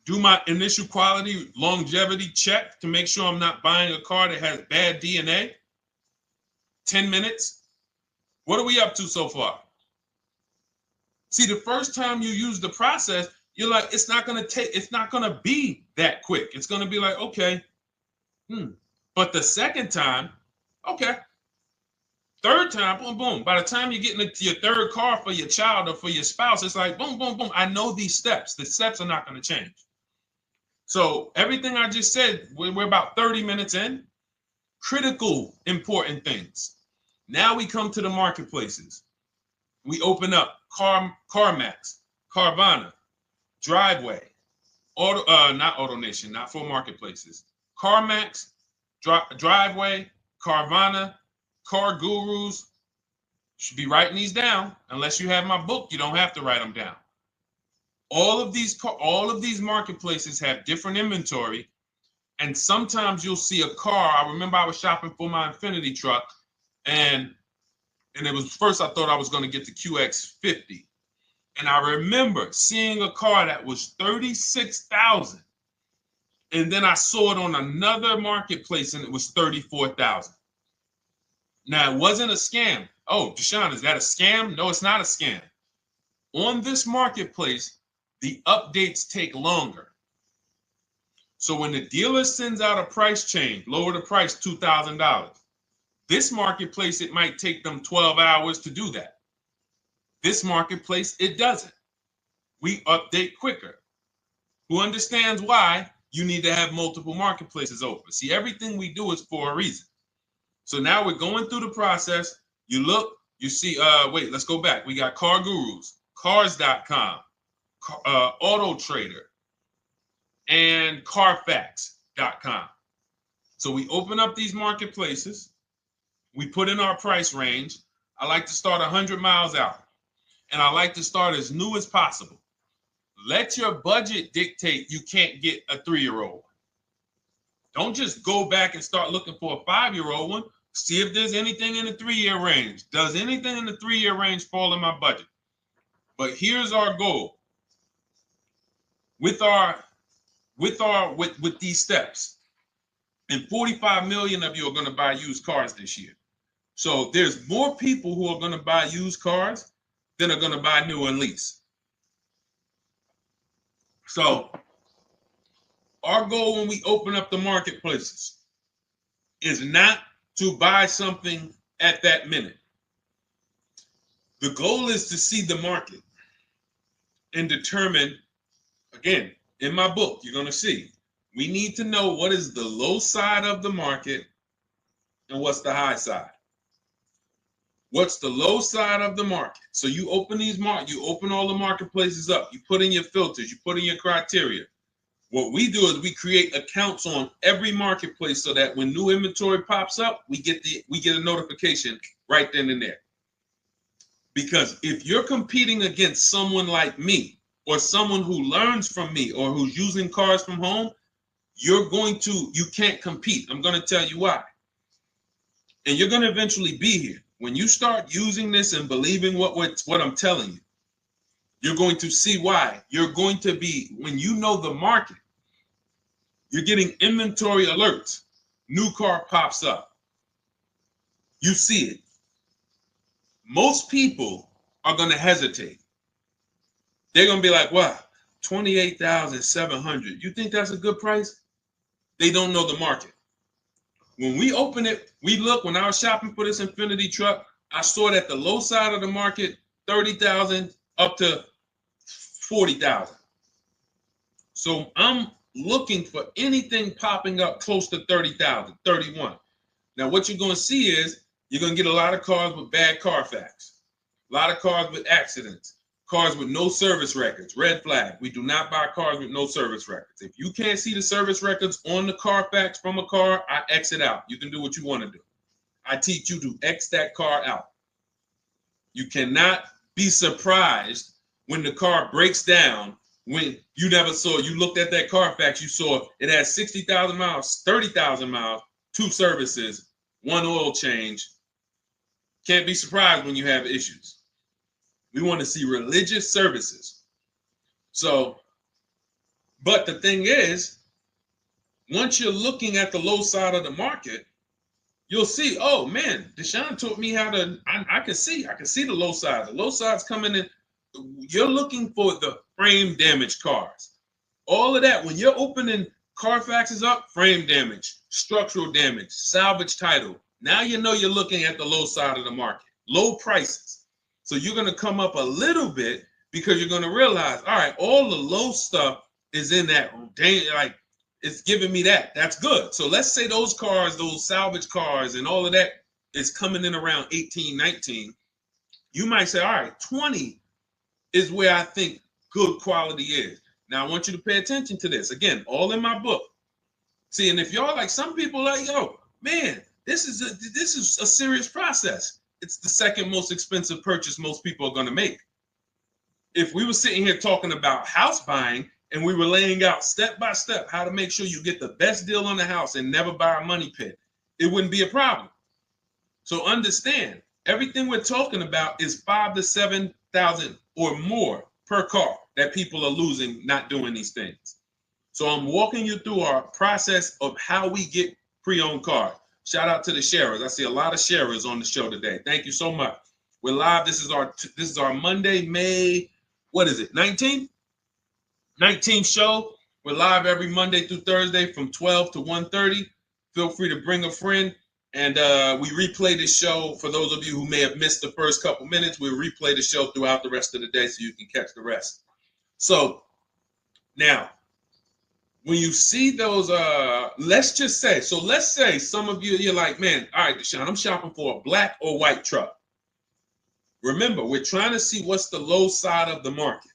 Speaker 1: Do my initial quality longevity check to make sure I'm not buying a car that has bad DNA. 10 minutes. What are we up to so far? See, the first time you use the process, you're like, it's not going to be that quick. It's going to be like, okay. But the second time, okay. Third time, boom, boom. By the time you're getting into your third car for your child or for your spouse, it's like, boom, boom, boom. I know these steps. The steps are not going to change. So everything I just said, we're about 30 minutes in. Critical, important things. Now we come to the marketplaces. We open up CarMax, Carvana, Driveway, not AutoNation, not for marketplaces. CarMax, Driveway, Carvana, Car Gurus. Should be writing these down. Unless you have my book, you don't have to write them down. All of these marketplaces have different inventory, and sometimes you'll see a car. I remember I was shopping for my Infinity truck, and it was first I thought I was going to get the QX50, and I remember seeing a car that was $36,000, and then I saw it on another marketplace, and it was $34,000. Now it wasn't a scam. Oh, Deshone, is that a scam? No, it's not a scam. On this marketplace, the updates take longer. So when the dealer sends out a price change, lower the price $2,000. This marketplace, it might take them 12 hours to do that. This marketplace, it doesn't. We update quicker. Who understands why you need to have multiple marketplaces open? See, everything we do is for a reason. So now we're going through the process. You look, you see, wait, let's go back. We got Car Gurus, Cars.com, Auto Trader, and Carfax.com. So we open up these marketplaces. We put in our price range. I like to start 100 miles out, and I like to start as new as possible. Let your budget dictate you can't get a 3-year-old. Don't just go back and start looking for a 5-year-old one. See if there's anything in the 3-year range. Does anything in the 3-year range fall in my budget? But here's our goal. With these steps, and 45 million of you are going to buy used cars this year. So there's more people who are going to buy used cars than are going to buy new and lease. So our goal when we open up the marketplaces is not to buy something at that minute. The goal is to see the market and determine, again, in my book, you're going to see, we need to know what is the low side of the market and what's the high side. What's the low side of the market? So you open you open all the marketplaces up. You put in your filters. You put in your criteria. What we do is we create accounts on every marketplace so that when new inventory pops up, we get a notification right then and there. Because if you're competing against someone like me or someone who learns from me or who's using cars from home, you can't compete. I'm going to tell you why. And you're going to eventually be here. When you start using this and believing what I'm telling you, You're going to see why. You're going to be, when you know the market, you're getting inventory alerts. New car pops up. You see it. Most people are going to hesitate. They're going to be like, wow, 28,700. You think that's a good price? They don't know the market. When we open it, we look, when I was shopping for this Infinity truck, I saw it at the low side of the market, 30,000 up to 40,000. So I'm looking for anything popping up close to 30,000, 31. Now, what you're going to see is you're going to get a lot of cars with bad Carfax, a lot of cars with accidents, cars with no service records, red flag. We do not buy cars with no service records. If you can't see the service records on the Carfax from a car, I exit out. You can do what you want to do. I teach you to X that car out. You cannot be surprised when the car breaks down, when you never saw, you looked at that Carfax, you saw it had 60,000 miles, 30,000 miles, 2 services, 1 oil change. Can't be surprised when you have issues. We want to see religious services. So, but the thing is, once you're looking at the low side of the market, you'll see, oh man, Deshone taught me how to, I can see the low side. The low side's coming in. You're looking for the frame damage cars. All of that, when you're opening Carfaxes up, frame damage, structural damage, salvage title. Now you know you're looking at the low side of the market, low prices. So you're going to come up a little bit because you're going to realize, all right, all the low stuff is in that, like, it's giving me that. That's good. So let's say those cars, those salvage cars and all of that is coming in around 18, 19. You might say, all right, 20 is where I think good quality is. Now, I want you to pay attention to this. Again, all in my book. See, and if y'all like, some people like, yo, man, this is a serious process. It's the second most expensive purchase most people are going to make. If we were sitting here talking about house buying and we were laying out step by step how to make sure you get the best deal on the house and never buy a money pit, it wouldn't be a problem. So understand, everything we're talking about is 5,000 to 7,000 or more per car that people are losing not doing these things. So I'm walking you through our process of how we get pre-owned cars. Shout out to the sharers. I see a lot of sharers on the show today. Thank you so much. We're live. This is our Monday, May, what is it, 19th? 19th show. We're live every Monday through Thursday from 12 to 1:30. Feel free to bring a friend. And we replay this show. For those of you who may have missed the first couple minutes, we'll replay the show throughout the rest of the day so you can catch the rest. So now, when you see those, let's say some of you, you're like, man, all right, Deshone, I'm shopping for a black or white truck. Remember, we're trying to see what's the low side of the market.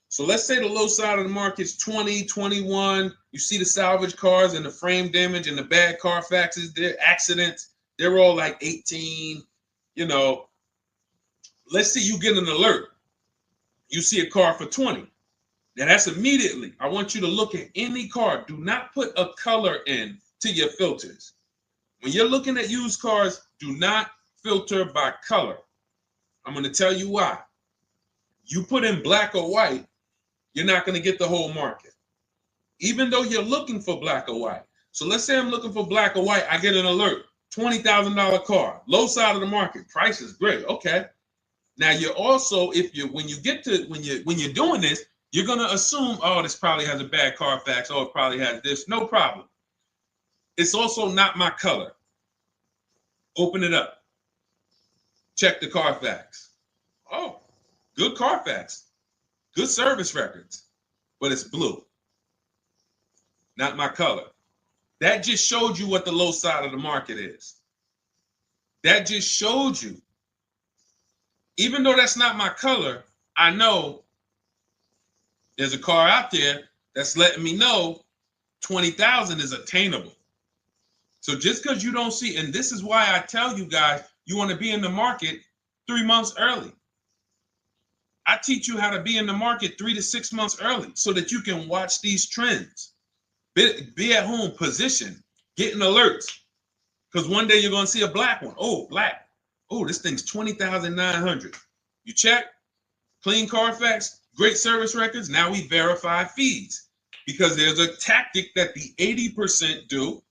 Speaker 1: So let's say the low side of the market is 20, 21. You see the salvage cars and the frame damage and the bad Carfaxes, their accidents, they're all like 18, you know. Let's say you get an alert. You see a car for 20. Now that's immediately, I want you to look at any car. Do not put a color in to your filters. When you're looking at used cars, do not filter by color. I'm going to tell you why. You put in black or white, you're not going to get the whole market, even though you're looking for black or white. So let's say I'm looking for black or white. I get an alert, $20,000 car, low side of the market. Price is great. Okay. Now you're also, when you're doing this, you're going to assume, oh, this probably has a bad Carfax. Oh, it probably has this. No problem. It's also not my color. Open it up. Check the Carfax. Oh, good Carfax. Good service records, but it's blue. Not my color. That just showed you what the low side of the market is. That just showed you. Even though that's not my color, I know there's a car out there that's letting me know 20,000 is attainable. So just because you don't see, and this is why I tell you guys, you want to be in the market 3 months early. I teach you how to be in the market 3 to 6 months early so that you can watch these trends. Be at home, position, getting alerts. Because one day you're going to see a black one. Oh, black. Oh, this thing's 20,900. You check. clean Carfax, great service records. Now we verify fees because there's a tactic that the 80% do.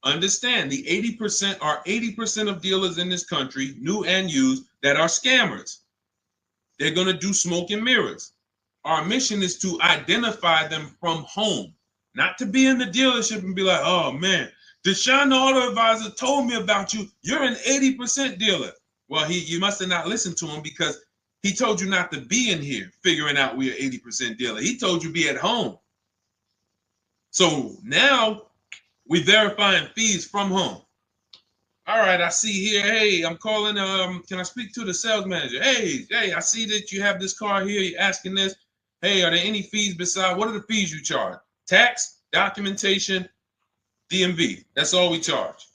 Speaker 1: Understand, the 80% are 80% of dealers in this country, new and used, that are scammers. They're going to do smoke and mirrors. Our mission is to identify them from home, not to be in the dealership and be like, oh man, Deshone the Auto Advisor told me about you. You're an 80% dealer. Well, you must have not listened to him because he told you not to be in here figuring out we're 80% dealer. He told you be at home. So now we verifying fees from home. All right, I see here, hey, I'm calling, can I speak to the sales manager? Hey, I see that you have this car here, you're asking this. Hey, are there any fees besides, what are the fees you charge? Tax, documentation, DMV. That's all we charge.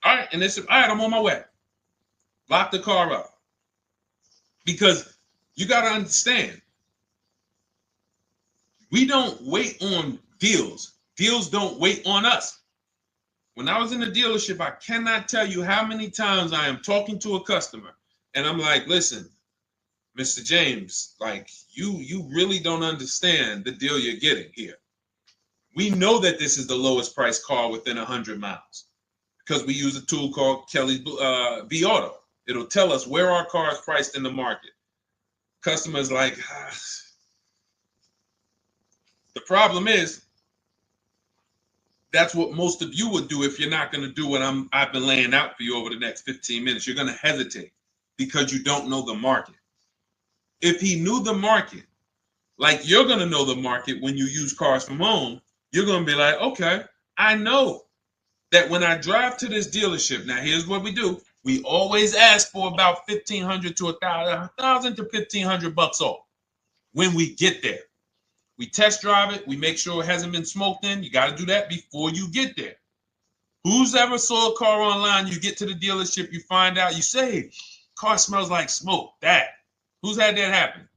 Speaker 1: All right, and they said, all right, I'm on my way. Lock the car up. Because you got to understand, we don't wait on deals. Deals don't wait on us. When I was in the dealership, I cannot tell you how many times I am talking to a customer and I'm like, listen, Mr. James, like you really don't understand the deal you're getting here. We know that this is the lowest price car within 100 miles because we use a tool called Kelly's V Auto. It'll tell us where our car is priced in the market. Customers like, the problem is, that's what most of you would do if you're not going to do what I've been laying out for you over the next 15 minutes. You're going to hesitate because you don't know the market. If he knew the market, like you're going to know the market when you use cars from home, you're going to be like, okay, I know that when I drive to this dealership, now here's what we do. We always ask for about $1,500 to $1,000 to $1,500 off when we get there. We test drive it. We make sure it hasn't been smoked in. You got to do that before you get there. Who's ever saw a car online? You get to the dealership, you find out, you say, car smells like smoke. That. Who's had that happen?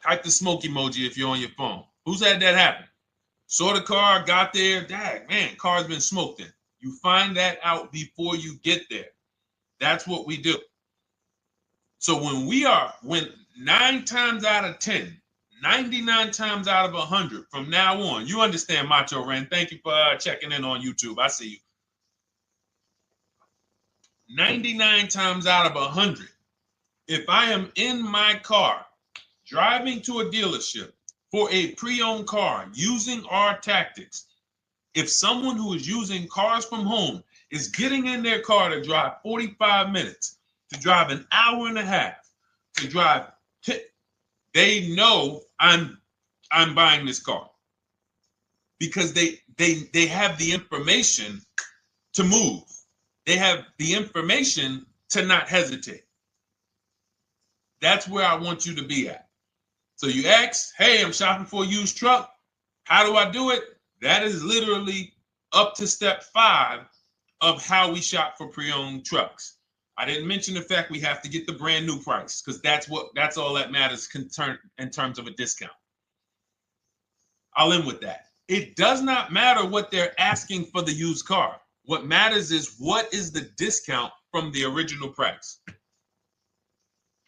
Speaker 1: Type the smoke emoji if you're on your phone. Who's had that happen? Saw the car, got there, dang, man, car's been smoked in. You find that out before you get there. That's what we do. So when 9 times out of 10, 99 times out of 100 from now on, you understand, Macho Ren. Thank you for checking in on YouTube. I see you. 99 times out of 100, if I am in my car driving to a dealership for a pre-owned car using our tactics, if someone who is using cars from home is getting in their car to drive 45 minutes, to drive an hour and a half, to drive, they know I'm buying this car because they have the information to move. They have the information to not hesitate. That's where I want you to be at. So you ask, hey, I'm shopping for a used truck. How do I do it? That is literally up to step 5 of how we shop for pre-owned trucks. I didn't mention the fact we have to get the brand new price because that's all that matters in terms of a discount. I'll end with that. It does not matter what they're asking for the used car. What matters is what is the discount from the original price.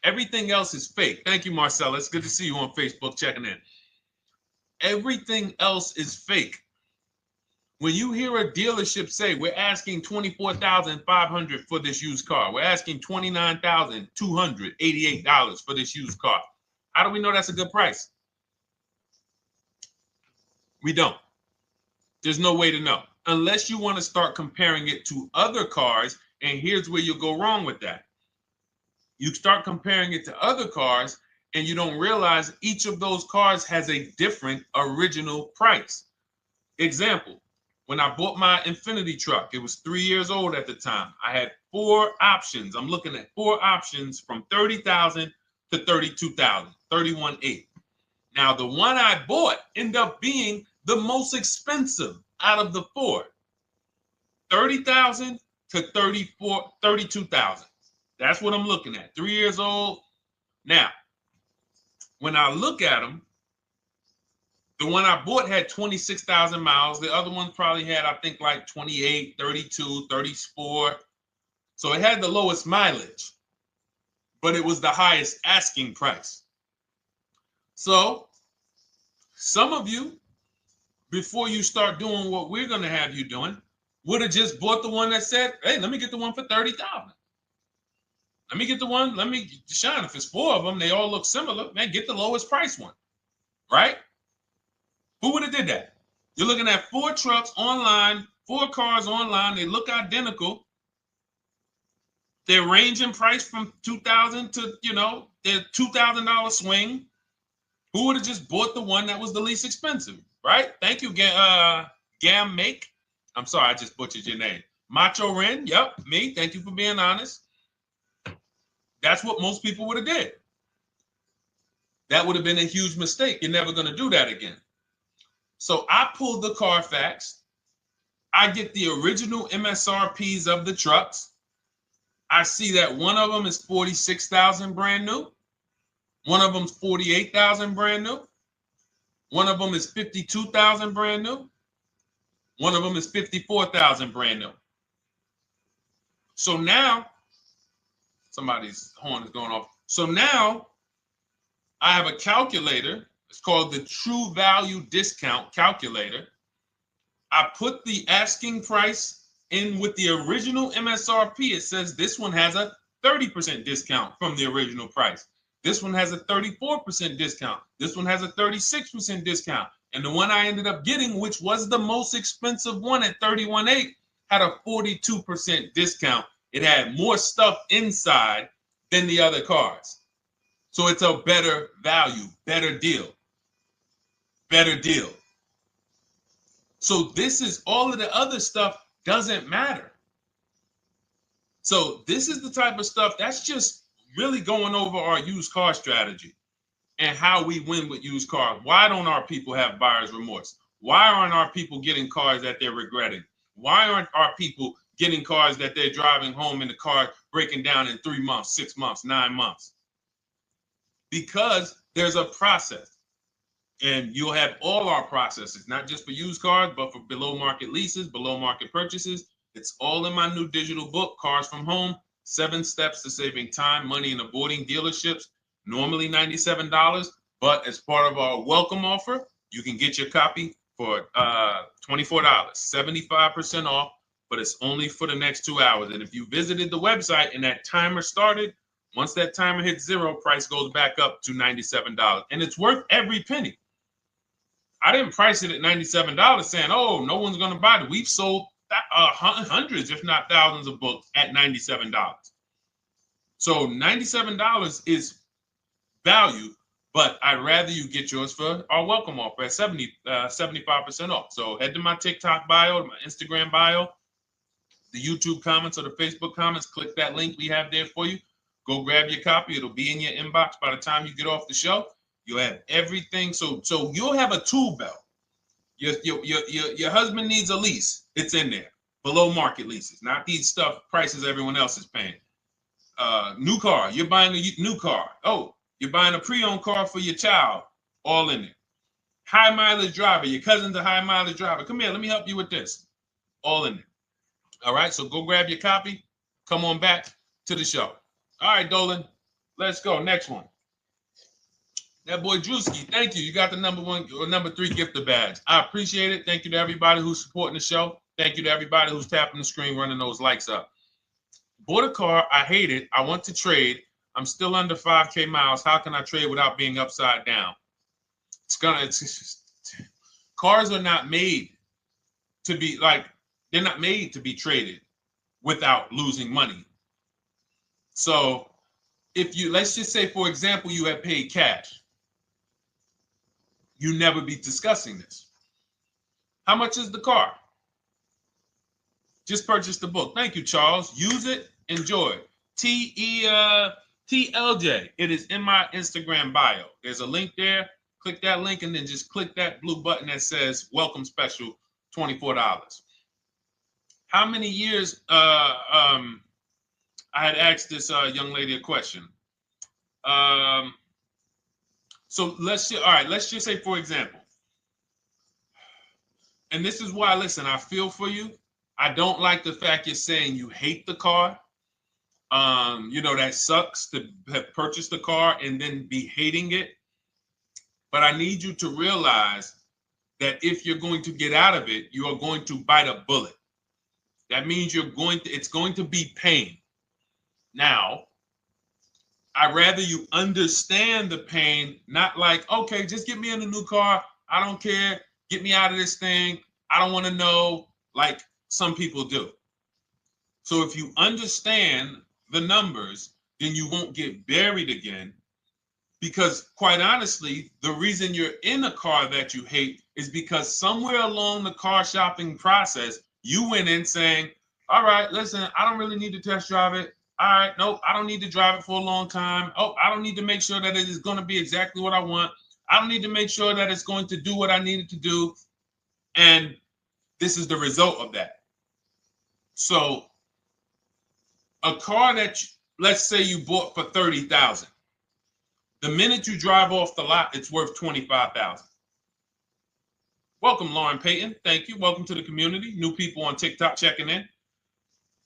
Speaker 1: Everything else is fake. Thank you, Marcella. It's good to see you on Facebook checking in. Everything else is fake. When you hear a dealership say, we're asking $24,500 for this used car, we're asking $29,288 for this used car, how do we know that's a good price? We don't. There's no way to know. Unless you want to start comparing it to other cars, and here's where you'll go wrong with that. You start comparing it to other cars, and you don't realize each of those cars has a different original price. Example. When I bought my Infinity truck, it was 3 years old at the time. I had 4 options. I'm looking at 4 options from $30,000 to $32,000, $31,800. Now, the one I bought ended up being the most expensive out of the 4. $30,000 to $32,000. That's what I'm looking at. 3 years old. Now, when I look at them, the one I bought had 26,000 miles. The other one probably had, I think, like 28, 32, 34. So it had the lowest mileage. but it was the highest asking price. So some of you, before you start doing what we're going to have you doing, would have just bought the one that said, hey, let me get the one for $30,000. Let me get the one, Deshone, if it's 4 of them, they all look similar, man, get the lowest price one, right? Who would have did that? You're looking at 4 trucks online, 4 cars online, they look identical. They're ranging price from $2,000 to, their $2,000 swing. Who would have just bought the one that was the least expensive, right? Thank you, Gam Make. I'm sorry, I just butchered your name. Macho Ren, yep, me. Thank you for being honest. That's what most people would have did. That would have been a huge mistake. You're never going to do that again. So I pulled the Carfax. I get the original MSRPs of the trucks. I see that one of them is 46,000 brand new. One of them's 48,000 brand new. One of them is 52,000 brand new. One of them is 54,000 brand new. So now, somebody's horn is going off. So now I have a calculator. It's called the True Value Discount Calculator. I put the asking price in with the original MSRP. It says this one has a 30% discount from the original price. This one has a 34% discount. This one has a 36% discount. And the one I ended up getting, which was the most expensive one at $31,800, had a 42% discount. It had more stuff inside than the other cars. So it's a better value, better deal. Better deal. So this is all of the other stuff doesn't matter. So this is the type of stuff that's just really going over our used car strategy and how we win with used cars. Why don't our people have buyer's remorse? Why aren't our people getting cars that they're regretting? Why aren't our people getting cars that they're driving home and the car breaking down in 3 months, 6 months, 9 months? Because there's a process. And you'll have all our processes, not just for used cars, but for below market leases, below market purchases. It's all in my new digital book, Cars from Home, 7 Steps to Saving Time, Money, and Avoiding Dealerships. Normally $97, but as part of our welcome offer, you can get your copy for $24, 75% off, but it's only for the next 2 hours. And if you visited the website and that timer started, once that timer hits 0, price goes back up to $97. And it's worth every penny. I didn't price it at $97 saying, oh, no one's going to buy it. We've sold hundreds, if not thousands of books at $97. So $97 is value, but I'd rather you get yours for our welcome offer at 75% off. So head to my TikTok bio, my Instagram bio, the YouTube comments or the Facebook comments, click that link we have there for you. Go grab your copy. It'll be in your inbox by the time you get off the show. You'll have everything. So you'll have a tool belt. Your husband needs a lease. It's in there. Below market leases, not these stuff prices everyone else is paying. New car. You're buying a new car. Oh, you're buying a pre-owned car for your child. All in there. High mileage driver. Your cousin's a high mileage driver. Come here. Let me help you with this. All in there. All right. So go grab your copy. Come on back to the show. All right, Dolan. Let's go. Next one. That boy Drewski, thank you. You got the number 1 or number 3 gifter badge. I appreciate it. Thank you to everybody who's supporting the show. Thank you to everybody who's tapping the screen, running those likes up. Bought a car. I hate it. I want to trade. I'm still under 5K miles. How can I trade without being upside down? Cars are not made to be they're not made to be traded without losing money. So if you, let's just say, for example, you have paid cash, you never be discussing this. How much is the car? Just purchase the book. Thank you, Charles. Use it, enjoy it. TLJ. It is in my Instagram bio. There's a link there. Click that link and then just click that blue button that says welcome special, $24. How many years I had asked this young lady a question. So let's just say, for example, and this is why, listen, I feel for you. I don't like the fact you're saying you hate the car. That sucks to have purchased a car and then be hating it. But I need you to realize that if you're going to get out of it, you are going to bite a bullet. That means it's going to be pain. Now, I'd rather you understand the pain, not like, okay, just get me in a new car. I don't care. Get me out of this thing. I don't want to know, like some people do. So if you understand the numbers, then you won't get buried again. Because quite honestly, the reason you're in a car that you hate is because somewhere along the car shopping process, you went in saying, all right, listen, I don't really need to test drive it. All right, nope, I don't need to drive it for a long time. Oh, I don't need to make sure that it is going to be exactly what I want. I don't need to make sure that it's going to do what I need it to do. And this is the result of that. So a car that, let's say you bought for $30,000. The minute you drive off the lot, it's worth $25,000. Welcome, Lauren Payton. Thank you. Welcome to the community. New people on TikTok checking in.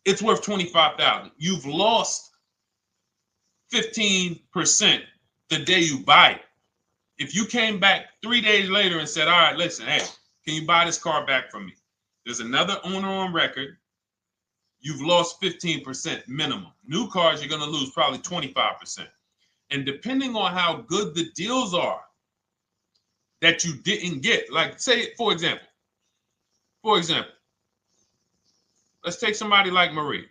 Speaker 1: It's worth $25,000. You've lost 15% the day you buy it. If you came back 3 days later and said, all right, listen, hey, can you buy this car back from me? There's another owner on record. You've lost 15% minimum. New cars, you're going to lose probably 25%. And depending on how good the deals are that you didn't get, like say, for example, let's take somebody like Marie.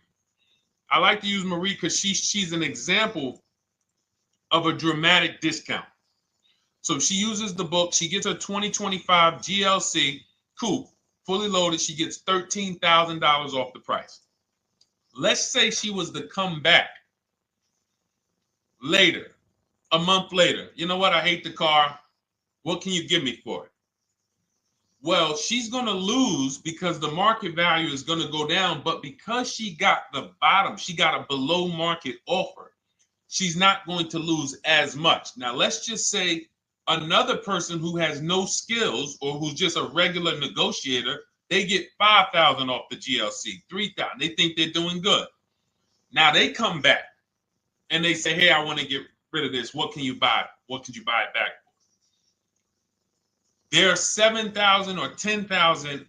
Speaker 1: I like to use Marie because she's an example of a dramatic discount. So she uses the book. She gets her 2025 GLC coupe, fully loaded. She gets $13,000 off the price. Let's say she was to come back later, a month later. You know what? I hate the car. What can you give me for it? Well, she's going to lose because the market value is going to go down. But because she got the bottom, she got a below market offer, she's not going to lose as much. Now, let's just say another person who has no skills or who's just a regular negotiator, they get $5,000 off the GLC, $3,000. They think they're doing good. Now they come back and they say, hey, I want to get rid of this. What can you buy? What could you buy it back for? They're 7,000 or 10,000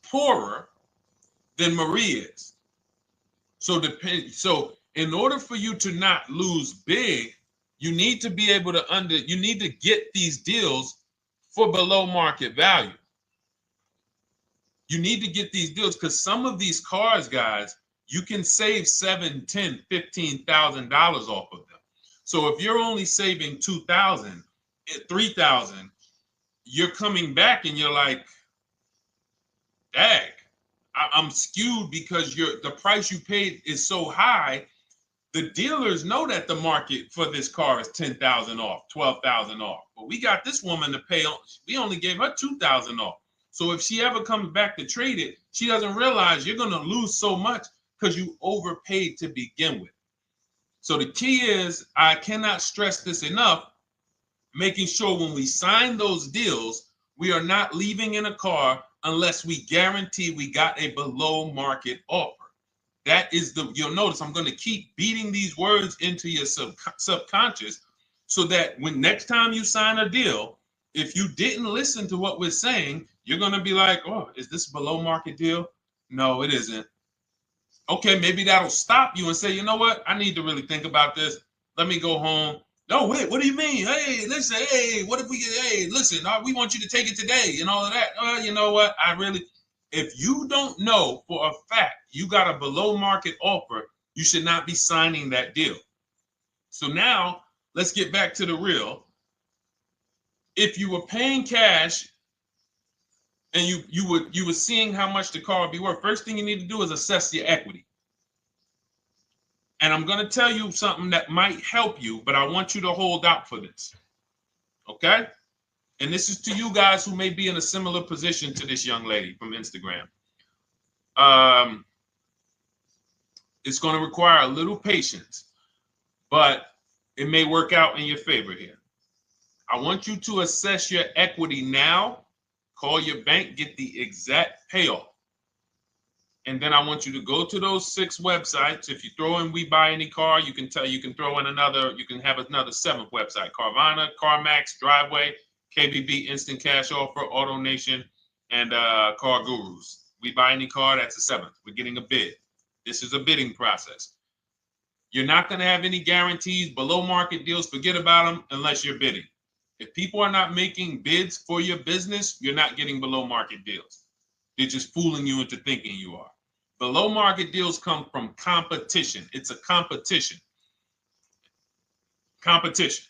Speaker 1: poorer than Marie is. So in order for you to not lose big, you need to be able to you need to get these deals for below market value. You need to get these deals because some of these cars, guys, you can save $7,000, $10,000, $15,000 off of them. So if you're only saving $2,000, $3,000, you're coming back and you're like, dang, I'm skewed because the price you paid is so high. The dealers know that the market for this car is $10,000 off, $12,000 off. But we got this woman to pay, we only gave her $2,000 off. So if she ever comes back to trade it, she doesn't realize you're going to lose so much because you overpaid to begin with. So the key is, I cannot stress this enough, making sure when we sign those deals, we are not leaving in a car unless we guarantee we got a below market offer. That is you'll notice I'm going to keep beating these words into your subconscious so that when next time you sign a deal, if you didn't listen to what we're saying, you're going to be like, oh, is this a below market deal? No, it isn't. Okay, maybe that'll stop you and say, you know what? I need to really think about this. Let me go home. No, wait, what do you mean? Hey, listen, hey, what if we get, hey, listen, we want you to take it today and all of that. You know what? If you don't know for a fact you got a below market offer, you should not be signing that deal. So now let's get back to the real. If you were paying cash and you were seeing how much the car would be worth, first thing you need to do is assess your equity. And I'm going to tell you something that might help you, but I want you to hold out for this. Okay? And this is to you guys who may be in a similar position to this young lady from Instagram. It's going to require a little patience, but it may work out in your favor here. I want you to assess your equity now. Call your bank, get the exact payoff. And then I want you to go to those 6 websites. If you throw in We Buy Any Car, you can throw in you can have another 7th website: Carvana, CarMax, Driveway, KBB, Instant Cash Offer, AutoNation, and Car Gurus. We Buy Any Car, that's the 7th. We're getting a bid. This is a bidding process. You're not going to have any guarantees, below market deals. Forget about them unless you're bidding. If people are not making bids for your business, you're not getting below market deals. They're just fooling you into thinking you are. Below market deals come from competition. It's a competition. Competition.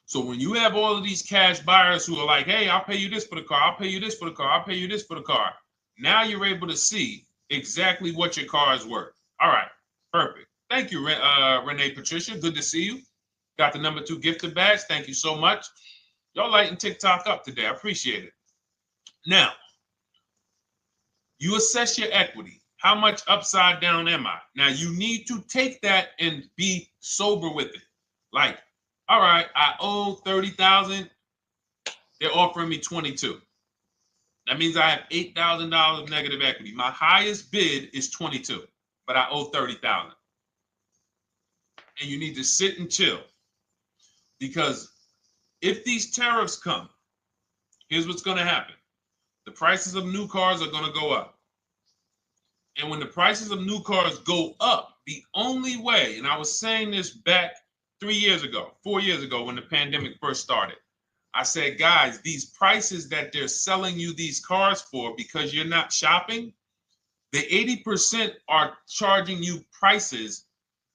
Speaker 1: So when you have all of these cash buyers who are like, hey, I'll pay you this for the car, I'll pay you this for the car, I'll pay you this for the car. Now you're able to see exactly what your car is worth. All right, perfect. Thank you, Renee Patricia. Good to see you. Got the number 2 gifted badge. Thank you so much. Y'all lighting TikTok up today. I appreciate it. Now, you assess your equity. How much upside down am I? Now, you need to take that and be sober with it. Like, all right, I owe $30,000. They're offering me 22. That means I have $8,000 negative equity. My highest bid is 22, but I owe 30,000. And you need to sit and chill, because if these tariffs come, here's what's going to happen. The prices of new cars are going to go up. And when the prices of new cars go up, the only way, and I was saying this back 4 years ago, when the pandemic first started, I said, guys, these prices that they're selling you these cars for, because you're not shopping, the 80% are charging you prices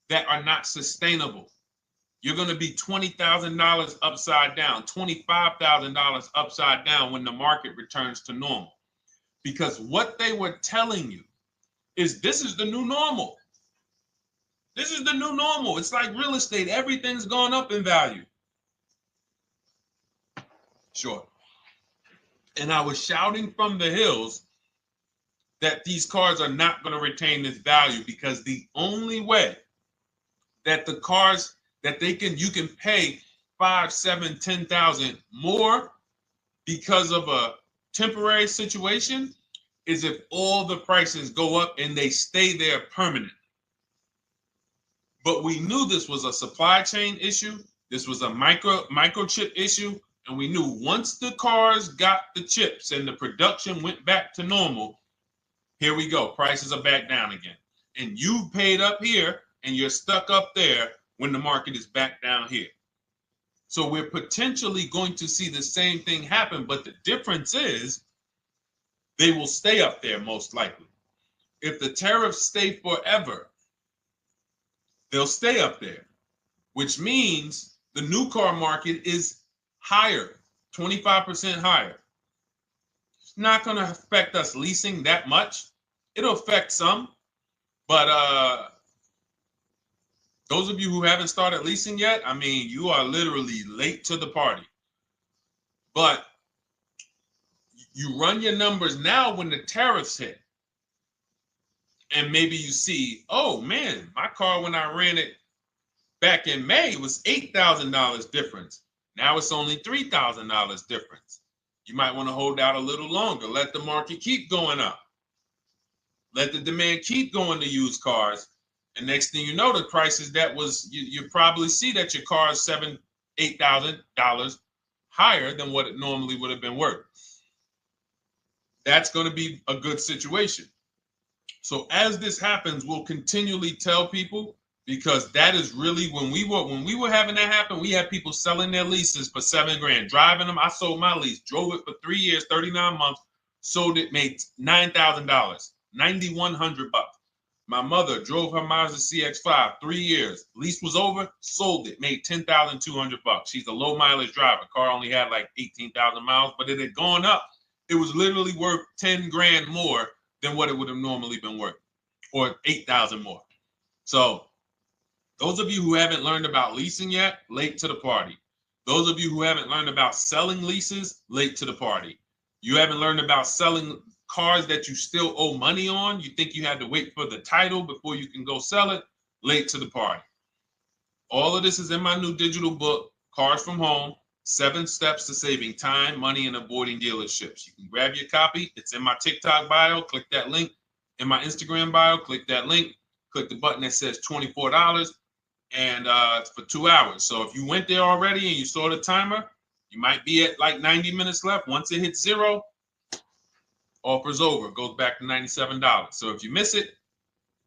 Speaker 1: that are not sustainable. You're going to be $20,000 upside down, $25,000 upside down when the market returns to normal. Because what they were telling you is this is the new normal. This is the new normal. It's like real estate. Everything's gone up in value. Sure. And I was shouting from the hills that these cars are not going to retain this value, because the only way that the cars that you can pay 5, 7, 10,000 more because of a temporary situation is if all the prices go up and they stay there permanently. But we knew this was a supply chain issue. This was a microchip issue. And we knew once the cars got the chips and the production went back to normal, here we go. Prices are back down again. And you paid up here and you're stuck up there when the market is back down here. So we're potentially going to see the same thing happen. But the difference is they will stay up there most likely. If the tariffs stay forever, they'll stay up there, which means the new car market is higher, 25% higher. It's not going to affect us leasing that much. It'll affect some, but those of you who haven't started leasing yet, I mean, you are literally late to the party. But you run your numbers now when the tariffs hit. And maybe you see, oh man, my car when I ran it back in May was $8,000 difference. Now it's only $3,000 difference. You might want to hold out a little longer. Let the market keep going up. Let the demand keep going to used cars. And next thing you know, the prices that was, you probably see that your car is $7,000, $8,000 higher than what it normally would have been worth. That's going to be a good situation. So as this happens, we'll continually tell people, because that is really when we were having that happen, we had people selling their leases for $7,000, driving them. I sold my lease, drove it for 3 years, 39 months, sold it, made $9,000, $9,100. My mother drove her Mazda CX-5, 3 years, lease was over, sold it, made $10,200. She's a low mileage driver. Car only had like 18,000 miles, but it had gone up. It was literally worth $10,000 more than what it would have normally been worth, or 8,000 more. So those of you who haven't learned about leasing yet, late to the party. Those of you who haven't learned about selling leases, late to the party. You haven't learned about selling cars that you still owe money on. You think you had to wait for the title before you can go sell it, late to the party. All of this is in my new digital book, Cars from Home, 7 Steps to Saving Time, Money, and Avoiding Dealerships. You can grab your copy. It's in my TikTok bio. Click that link. in my Instagram bio. Click that link. Click the button that says $24, and it's for 2 hours. So if you went there already and you saw the timer, you might be at like 90 minutes left. Once it hits 0, offer's over. It goes back to $97. So if you miss it,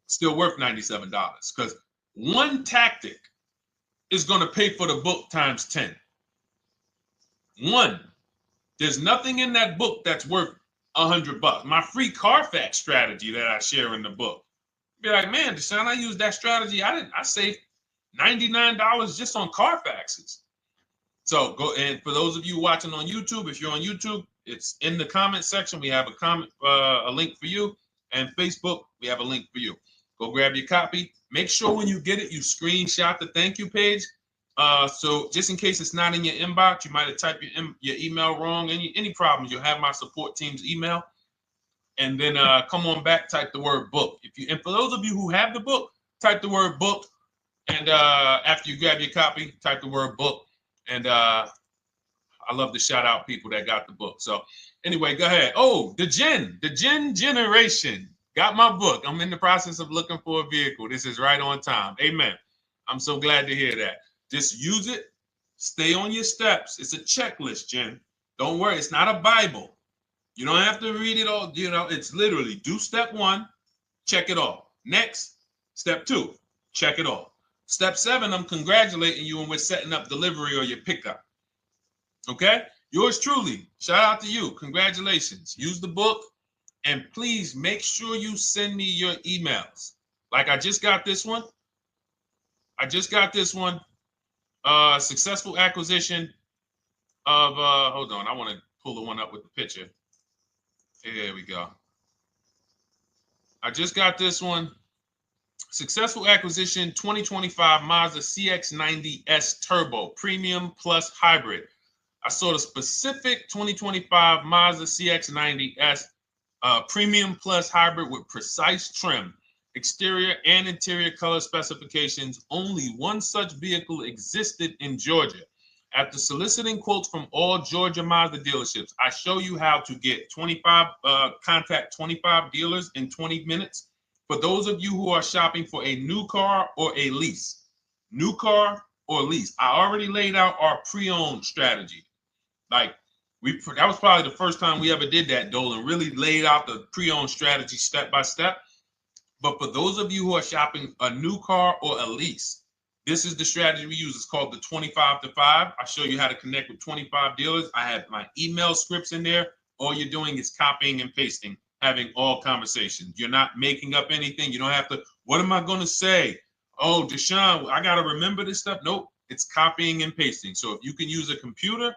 Speaker 1: still worth $97, because one tactic is going to pay for the book times 10. One. There's nothing in that book that's worth $100. My free Carfax strategy that I share in the book. Be like, man, Deshone, I used that strategy. I saved $99 just on Carfaxes. So go, and for those of you watching on YouTube, if you're on YouTube, it's in the comment section. We have a link for you, and Facebook, we have a link for you. Go grab your copy. Make sure when you get it, you screenshot the thank you page. So just in case it's not in your inbox, you might have typed your email wrong. Any problems, you'll have my support team's email. And then come on back, type the word book. And for those of you who have the book, type the word book. And after you grab your copy, type the word book. And I love to shout out people that got the book. So anyway, go ahead. Oh, the Gen Generation got my book. I'm in the process of looking for a vehicle. This is right on time. Amen. I'm so glad to hear that. Just use it. Stay on your steps. It's a checklist, Jen. Don't worry. It's not a Bible. You don't have to read it all. You know, it's literally do step 1, check it off. Next, step 2, check it off. Step 7, I'm congratulating you and we're setting up delivery or your pickup. Okay? Yours truly. Shout out to you. Congratulations. Use the book, and please make sure you send me your emails. Like I just got this one. Successful acquisition of, hold on, I want to pull the one up with the picture. Here we go. I just got this one. Successful acquisition 2025 Mazda CX-90S Turbo Premium Plus Hybrid. I saw the specific 2025 Mazda CX-90S Premium Plus Hybrid with precise trim, exterior and interior color specifications. Only one such vehicle existed in Georgia. After soliciting quotes from all Georgia Mazda dealerships, I show you how to get contact 25 dealers in 20 minutes. For those of you who are shopping for a new car or a lease, new car or lease, I already laid out our pre-owned strategy. Like that was probably the first time we ever did that, Dolan, really laid out the pre-owned strategy step by step. But for those of you who are shopping a new car or a lease, this is the strategy we use. It's called the 25 to 5. I show you how to connect with 25 dealers. I have my email scripts in there. All you're doing is copying and pasting, having all conversations. You're not making up anything. You don't have to, what am I going to say? Oh, Deshone, I got to remember this stuff. Nope, it's copying and pasting. So if you can use a computer,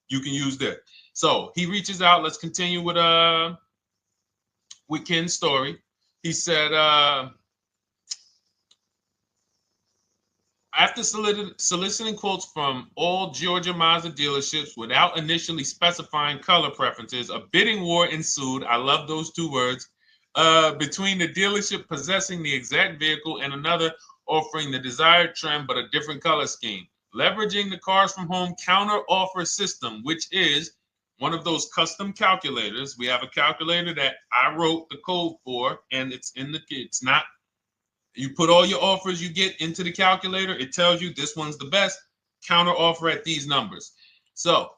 Speaker 1: you can use that. So he reaches out. Let's continue with Ken's story. He said, after soliciting quotes from all Georgia Mazda dealerships without initially specifying color preferences, a bidding war ensued. I love those 2 words. Between the dealership possessing the exact vehicle and another offering the desired trim but a different color scheme. Leveraging the Cars from Home counter offer system, which is one of those custom calculators. We have a calculator that I wrote the code for, and it's not. You put all your offers you get into the calculator. It tells you this one's the best. Counter offer at these numbers. So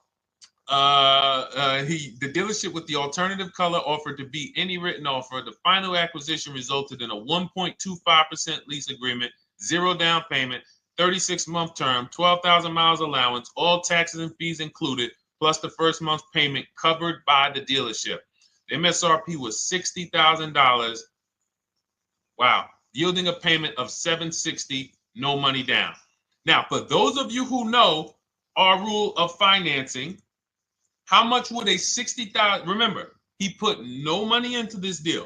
Speaker 1: the dealership with the alternative color offered to beat any written offer. The final acquisition resulted in a 1.25% lease agreement, 0 down payment, 36-month term, 12,000 miles allowance, all taxes and fees included, plus the first month's payment covered by the dealership. The MSRP was $60,000. Wow. Yielding a payment of $760, no money down. Now, for those of you who know our rule of financing, how much would a $60,000? Remember, he put no money into this deal,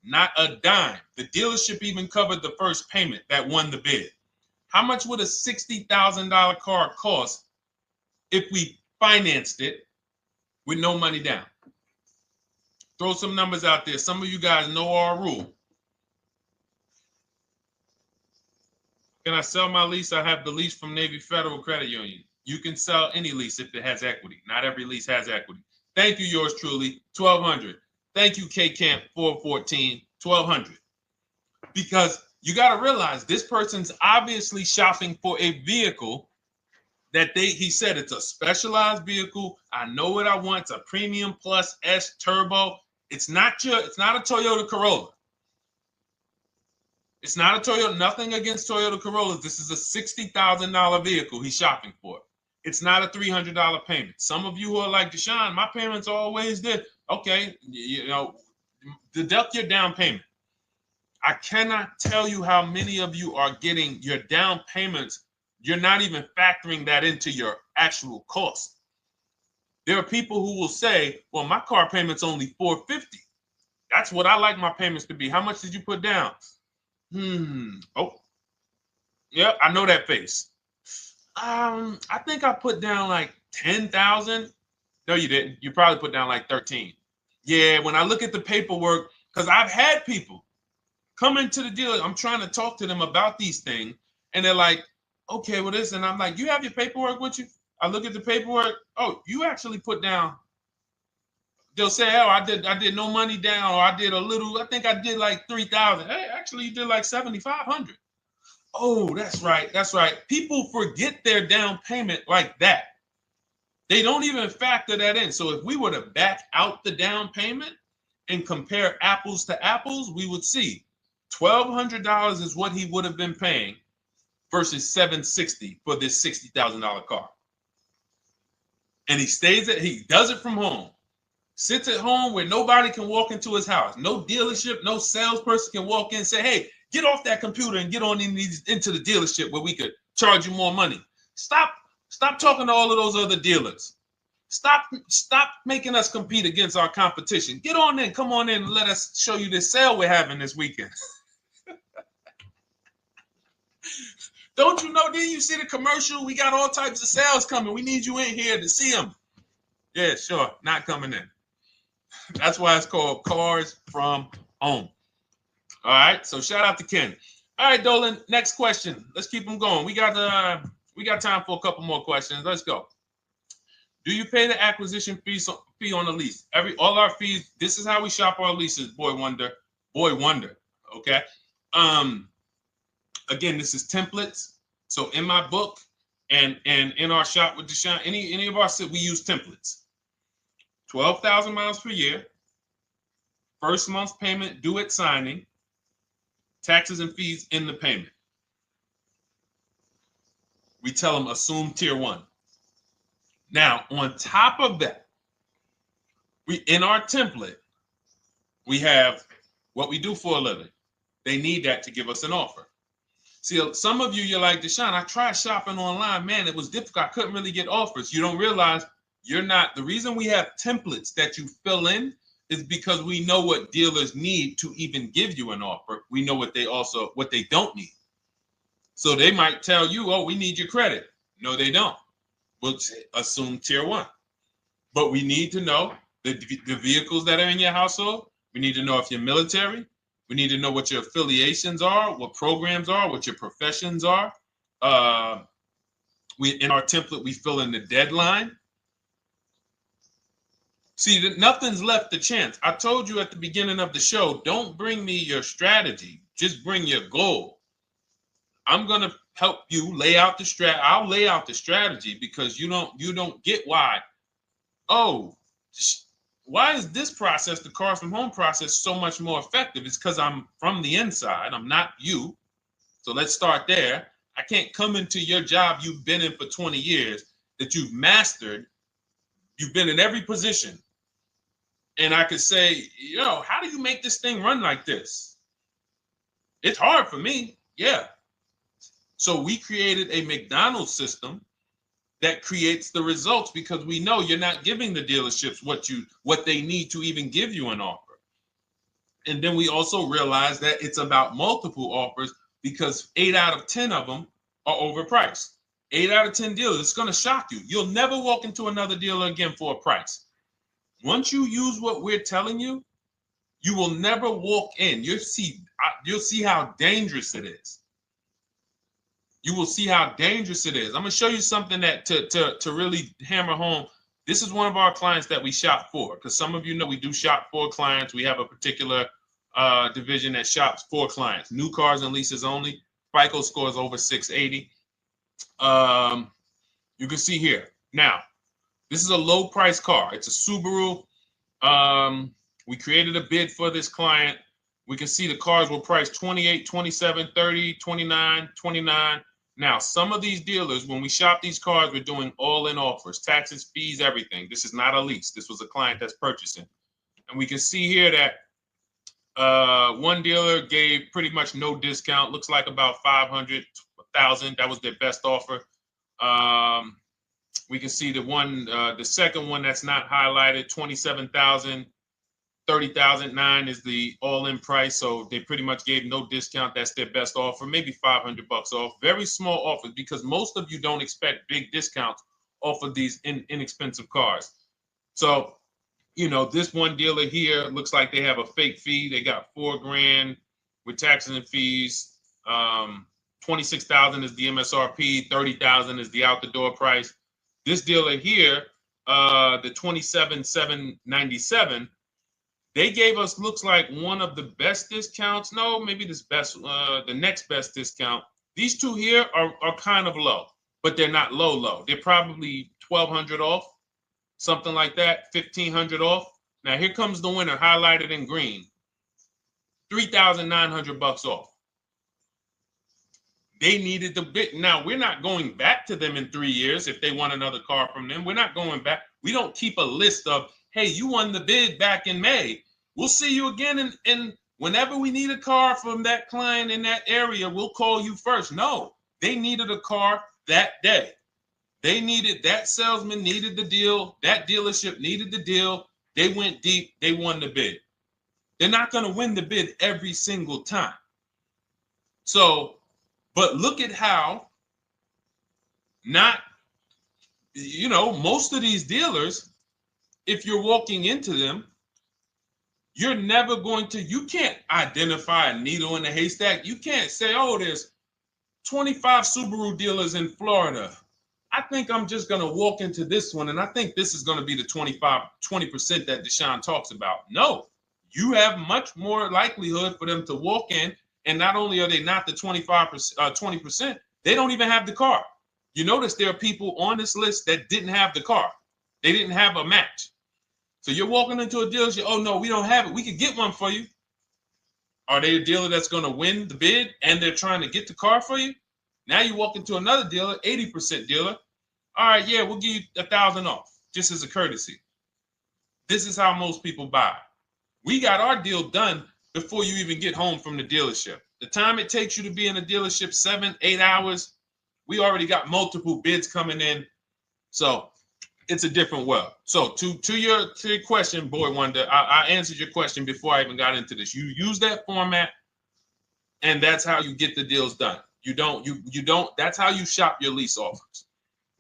Speaker 1: not a dime. The dealership even covered the first payment that won the bid. How much would a $60,000 car cost if we financed it with no money down? Throw some numbers out there. Some of you guys know our rule. Can I sell my lease? I have the lease from Navy Federal Credit Union. You can sell any lease if it has equity. Not every lease has equity. Thank you, yours truly, 1200. Thank you, K Camp 414, $1,200. Because you got to realize this person's obviously shopping for a vehicle that he said it's a specialized vehicle. I know what I want. It's a premium plus S turbo. It's not a Toyota Corolla. It's not a Toyota, nothing against Toyota Corollas. This is a $60,000 vehicle he's shopping for. It's not a $300 payment. Some of you who are like, Deshone, my payments are always there. Okay, deduct your down payment. I cannot tell you how many of you are getting your down payments. You're not even factoring that into your actual cost. There are people who will say, well, my car payment's only $450. That's what I like my payments to be. How much did you put down? Oh, yeah, I know that face. I think I put down like 10,000. No, you didn't. You probably put down like 13. Yeah, when I look at the paperwork, because I've had people come into the dealer, I'm trying to talk to them about these things, and they're like, okay, well, this, and I'm like, you have your paperwork with you? I look at the paperwork. Oh, you actually put down. They'll say, oh, I did no money down, or I did a little. I think I did like 3,000. Hey, actually, you did like 7,500. Oh, that's right. That's right. People forget their down payment like that. They don't even factor that in. So if we were to back out the down payment and compare apples to apples, we would see $1,200 is what he would have been paying versus $760 for this $60,000 car. And he does it from home. Sits at home where nobody can walk into his house. No dealership, no salesperson can walk in and say, hey, get off that computer and get on into the dealership where we could charge you more money. Stop talking to all of those other dealers. Stop making us compete against our competition. Get on in, come on in and let us show you this sale we're having this weekend. Don't you know, didn't you see the commercial? We got all types of sales coming. We need you in here to see them. Yeah, sure, not coming in. That's why it's called Cars from Home. All right, so shout out to Ken. All right, Dolan, next question. Let's keep them going. We got time for a couple more questions. Let's go. Do you pay the acquisition fee on the lease? All our fees, this is how we shop our leases, Boy Wonder. Okay. Again, this is templates. So in my book and in our shop with Deshone, any of our we use templates. 12,000 miles per year, first month's payment due at signing, taxes and fees in the payment. We tell them assume tier 1. Now, on top of that, in our template, we have what we do for a living. They need that to give us an offer. See, some of you, you're like, Deshone, I tried shopping online. Man, it was difficult. I couldn't really get offers. You don't realize you're not. The reason we have templates that you fill in is because we know what dealers need to even give you an offer. We know what they don't need. So they might tell you, oh, we need your credit. No, they don't. We'll assume tier 1. But we need to know the vehicles that are in your household. We need to know if you're military. We need to know what your affiliations are, what programs are, what your professions are. In our template, we fill in the deadline. See, nothing's left to chance. I told you at the beginning of the show, don't bring me your strategy. Just bring your goal. I'm going to help you lay out the strat. I'll lay out the strategy because you don't get why. Oh, why is this process, the Cars from Home process, so much more effective? It's because I'm from the inside. I'm not you. So let's start there. I can't come into your job you've been in for 20 years that you've mastered. You've been in every position. And I could say, how do you make this thing run like this? It's hard for me. Yeah. So we created a McDonald's system that creates the results because we know you're not giving the dealerships what they need to even give you an offer. And then we also realize that it's about multiple offers because 8 out of 10 of them are overpriced. 8 out of 10 dealers, it's going to shock you. You'll never walk into another dealer again for a price. Once you use what we're telling you, you will never walk in. You'll see how dangerous it is. You will see how dangerous it is. I'm going to show you something that to really hammer home. This is one of our clients that we shop for because some of you know we do shop for clients. We have a particular division that shops for clients. New cars and leases only. FICO scores over 680. You can see here. Now, this is a low price car. It's a Subaru. We created a bid for this client. We can see the cars were priced 28, 27, 30, 29, 29. Now, some of these dealers, when we shop these cars, we're doing all-in offers, taxes, fees, everything. This is not a lease. This was a client that's purchasing. And we can see here that one dealer gave pretty much no discount. Looks like about 500, 1,000. That was their best offer. We can see the second one that's not highlighted, 27,000. 30,009 is the all-in price, so they pretty much gave no discount. That's their best offer, maybe $500 off. Very small offers because most of you don't expect big discounts off of these inexpensive cars. So, you know, this one dealer here looks like they have a fake fee. They got $4,000 with taxes and fees. 26,000 is the MSRP. 30,000 is the out-the-door price. This dealer here, the 27,797. They gave us, looks like, one of the best discounts. No, maybe the next best discount. These two here are kind of low, but they're not low. They're probably 1,200 off, something like that, 1,500 off. Now here comes the winner, highlighted in green, 3,900 bucks off. They needed the bid. Now we're not going back to them in 3 years if they want another car from them. We're not going back. We don't keep a list of, hey, you won the bid back in May. We'll see you again. And whenever we need a car from that client in that area, we'll call you first. No, they needed a car that day. They needed, that salesman needed the deal. That dealership needed the deal. They went deep. They won the bid. They're not going to win the bid every single time. So, but look at how most of these dealers, if you're walking into them, you're never going to, you can't identify a needle in a haystack. You can't say, oh, there's 25 Subaru dealers in Florida. I think I'm just going to walk into this one, and I think this is going to be the 20% that Deshone talks about. No, you have much more likelihood for them to walk in, and not only are they not the 20%, they don't even have the car. You notice there are people on this list that didn't have the car. They didn't have a match. So you're walking into a dealership, oh no, we don't have it. We could get one for you. Are they a dealer that's going to win the bid and they're trying to get the car for you? Now you walk into another dealer, 80% dealer. All right, yeah, we'll give you 1,000 off, just as a courtesy. This is how most people buy. We got our deal done before you even get home from the dealership. The time it takes you to be in a dealership, 7-8 hours, we already got multiple bids coming in. So it's a different world. So to your question, Boy Wonder, I answered your question before I even got into this. You use that format, and that's how you get the deals done. You don't, that's how you shop your lease offers.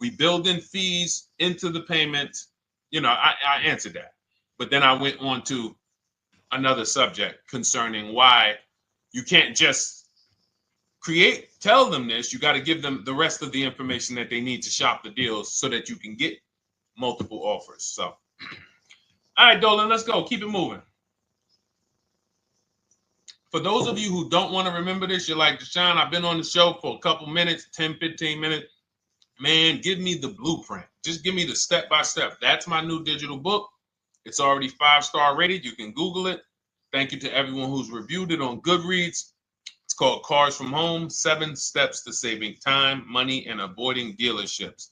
Speaker 1: We build in fees into the payments. I answered that. But then I went on to another subject concerning why you can't just tell them this. You got to give them the rest of the information that they need to shop the deals so that you can get multiple offers. So, all right, Dolan, let's go. Keep it moving. For those of you who don't want to remember this, you're like, Deshone, I've been on the show for a couple minutes, 10, 15 minutes. Man, give me the blueprint. Just give me the step-by-step. That's my new digital book. It's already 5-star rated. You can Google it. Thank you to everyone who's reviewed it on Goodreads. It's called Cars from Home, 7 Steps to Saving Time, Money, and Avoiding Dealerships.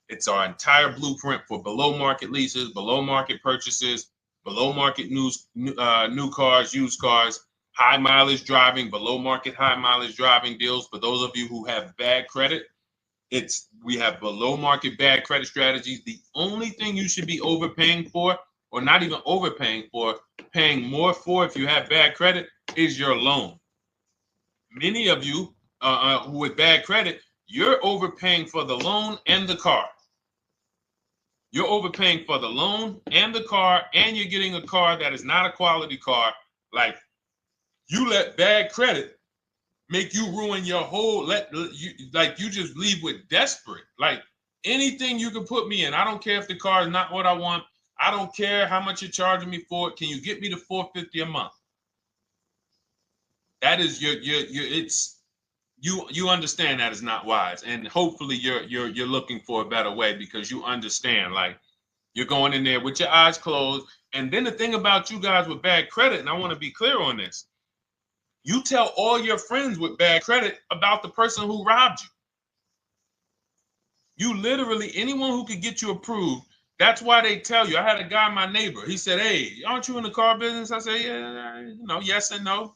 Speaker 1: It's our entire blueprint for below market leases, below market purchases, below market new cars, used cars, high mileage driving, below market high mileage driving deals. For those of you who have bad credit, we have below market bad credit strategies. The only thing you should be overpaying for, or not even overpaying for, paying more for if you have bad credit, is your loan. Many of you who with bad credit, you're overpaying for the loan and the car. You're overpaying for the loan and the car, and you're getting a car that is not a quality car. Like, you let bad credit make you ruin your whole, you just leave with desperate. Like, anything you can put me in. I don't care if the car is not what I want. I don't care how much you're charging me for it. Can you get me to $450 a month? That is you understand that is not wise, and hopefully you're looking for a better way, because you understand, like, you're going in there with your eyes closed. And then the thing about you guys with bad credit, and I want to be clear on this, you tell all your friends with bad credit about the person who robbed you. You literally, anyone who could get you approved, that's why they tell you. I had a guy, my neighbor, he said, "Hey, aren't you in the car business?" I said, "Yeah, yes and no."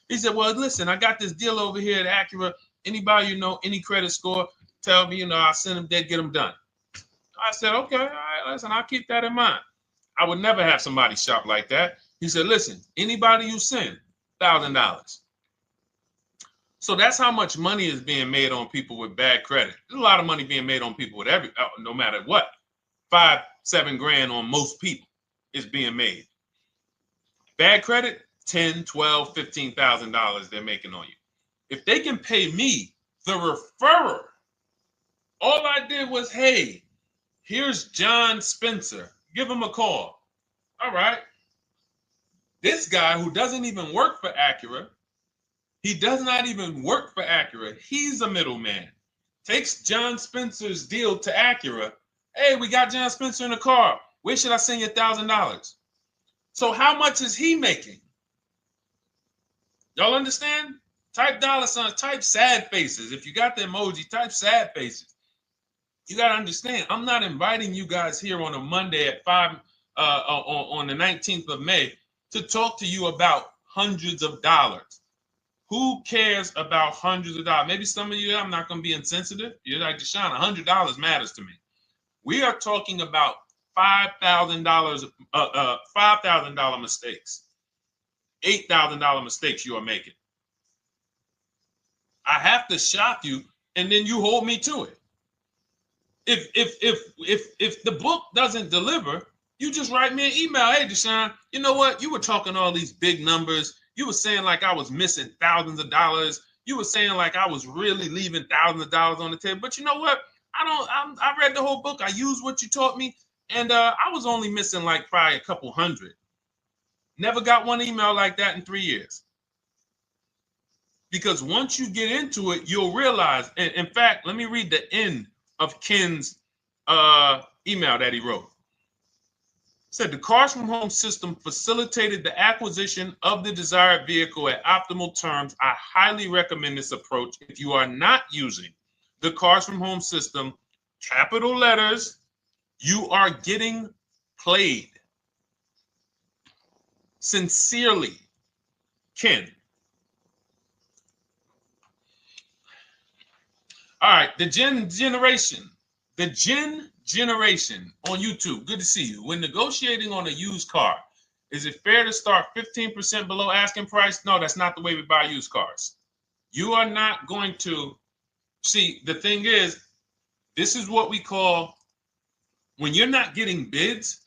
Speaker 1: He said, "Well, listen, I got this deal over here at Acura. Anybody any credit score, tell me, I'll send them there, get them done." I said, "Okay, all right, listen, I'll keep that in mind." I would never have somebody shop like that. He said, "Listen, anybody you send, $1,000. So that's how much money is being made on people with bad credit. There's a lot of money being made on people with no matter what. 5-7 grand on most people is being made. Bad credit, $10, $12, $15,000 they're making on you. If they can pay me, the referrer, all I did was, hey, here's John Spencer. Give him a call. All right. This guy who doesn't even work for Acura, he does not even work for Acura. He's a middleman. Takes John Spencer's deal to Acura. Hey, we got John Spencer in the car. Where should I send you $1,000? So how much is he making? Y'all understand? Type dollar signs, type sad faces. If you got the emoji, type sad faces. You got to understand, I'm not inviting you guys here on a Monday at 5 on the 19th of May to talk to you about hundreds of dollars. Who cares about hundreds of dollars? Maybe some of you, I'm not going to be insensitive. You're like, Deshone, $100 matters to me. We are talking about $5,000, $5,000 mistakes, $8,000 mistakes you are making. I have to shock you, and then you hold me to it. If the book doesn't deliver, you just write me an email. Hey, Deshone, you know what? You were talking all these big numbers. You were saying like I was missing thousands of dollars. You were saying like I was really leaving thousands of dollars on the table. But you know what? I read the whole book. I used what you taught me, and I was only missing like probably a couple hundred. Never got one email like that in 3 years. Because once you get into it, you'll realize. And in fact, let me read the end of Ken's email that he wrote. Said the Cars from Home system facilitated the acquisition of the desired vehicle at optimal terms. I highly recommend this approach. If you are not using the Cars from Home system, capital letters, you are getting played. Sincerely, Ken. All right, the Gen Generation on YouTube. Good to see you. When negotiating on a used car, is it fair to start 15% below asking price? No, that's not the way we buy used cars. You are not going to see. The thing is, this is what we call, when you're not getting bids,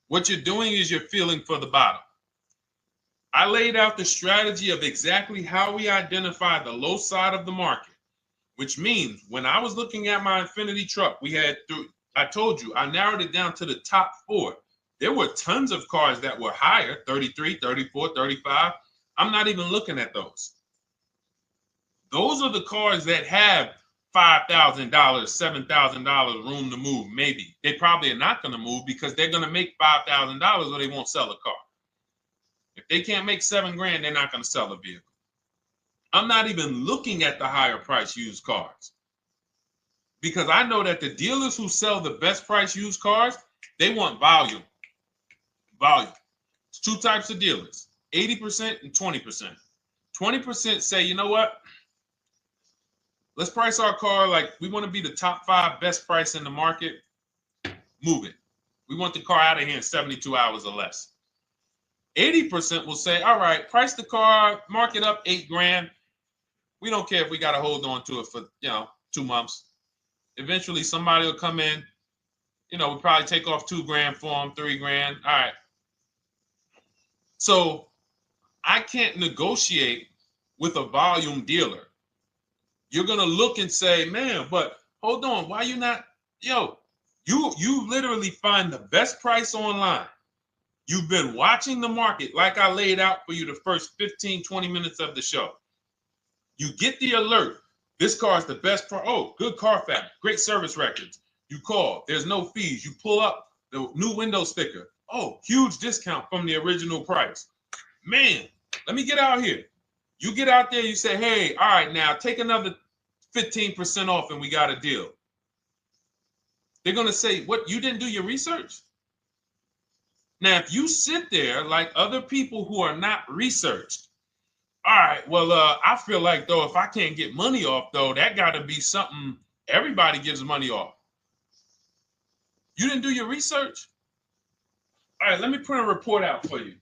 Speaker 1: what you're doing is you're feeling for the bottom. I laid out the strategy of exactly how we identify the low side of the market, which means when I was looking at my Infiniti truck, I told you, I narrowed it down to the top 4. There were tons of cars that were higher, 33, 34, 35. I'm not even looking at those. Those are the cars that have $5,000, $7,000 room to move, maybe. They probably are not going to move because they're going to make $5,000 or they won't sell a car. If they can't make $7 grand, they're not going to sell a vehicle. I'm not even looking at the higher price used cars, because I know that the dealers who sell the best price used cars, they want volume. Volume. It's 2 types of dealers, 80% and 20%. 20% say, you know what? Let's price our car like we want to be the top 5 best price in the market. Move it. We want the car out of here in 72 hours or less. 80% will say, all right, price the car, mark it up 8 grand. We don't care if we got to hold on to it for, 2 months. Eventually, somebody will come in. We'll probably take off 2 grand for them, 3 grand. All right. So I can't negotiate with a volume dealer. You're going to look and say, man, but hold on. Why you not? You literally find the best price online. You've been watching the market like I laid out for you the first 15, 20 minutes of the show. You get the alert. This car is the best price. Oh, good Carfax, great service records. You call. There's no fees. You pull up the new window sticker. Oh, huge discount from the original price. Man, let me get out here. You get out there, you say, hey, all right, now take another 15% off and we got a deal. They're going to say, what, you didn't do your research? Now, if you sit there like other people who are not researched, all right, well, I feel like, though, if I can't get money off, though, that got to be something everybody gives money off. You didn't do your research? All right, let me print a report out for you.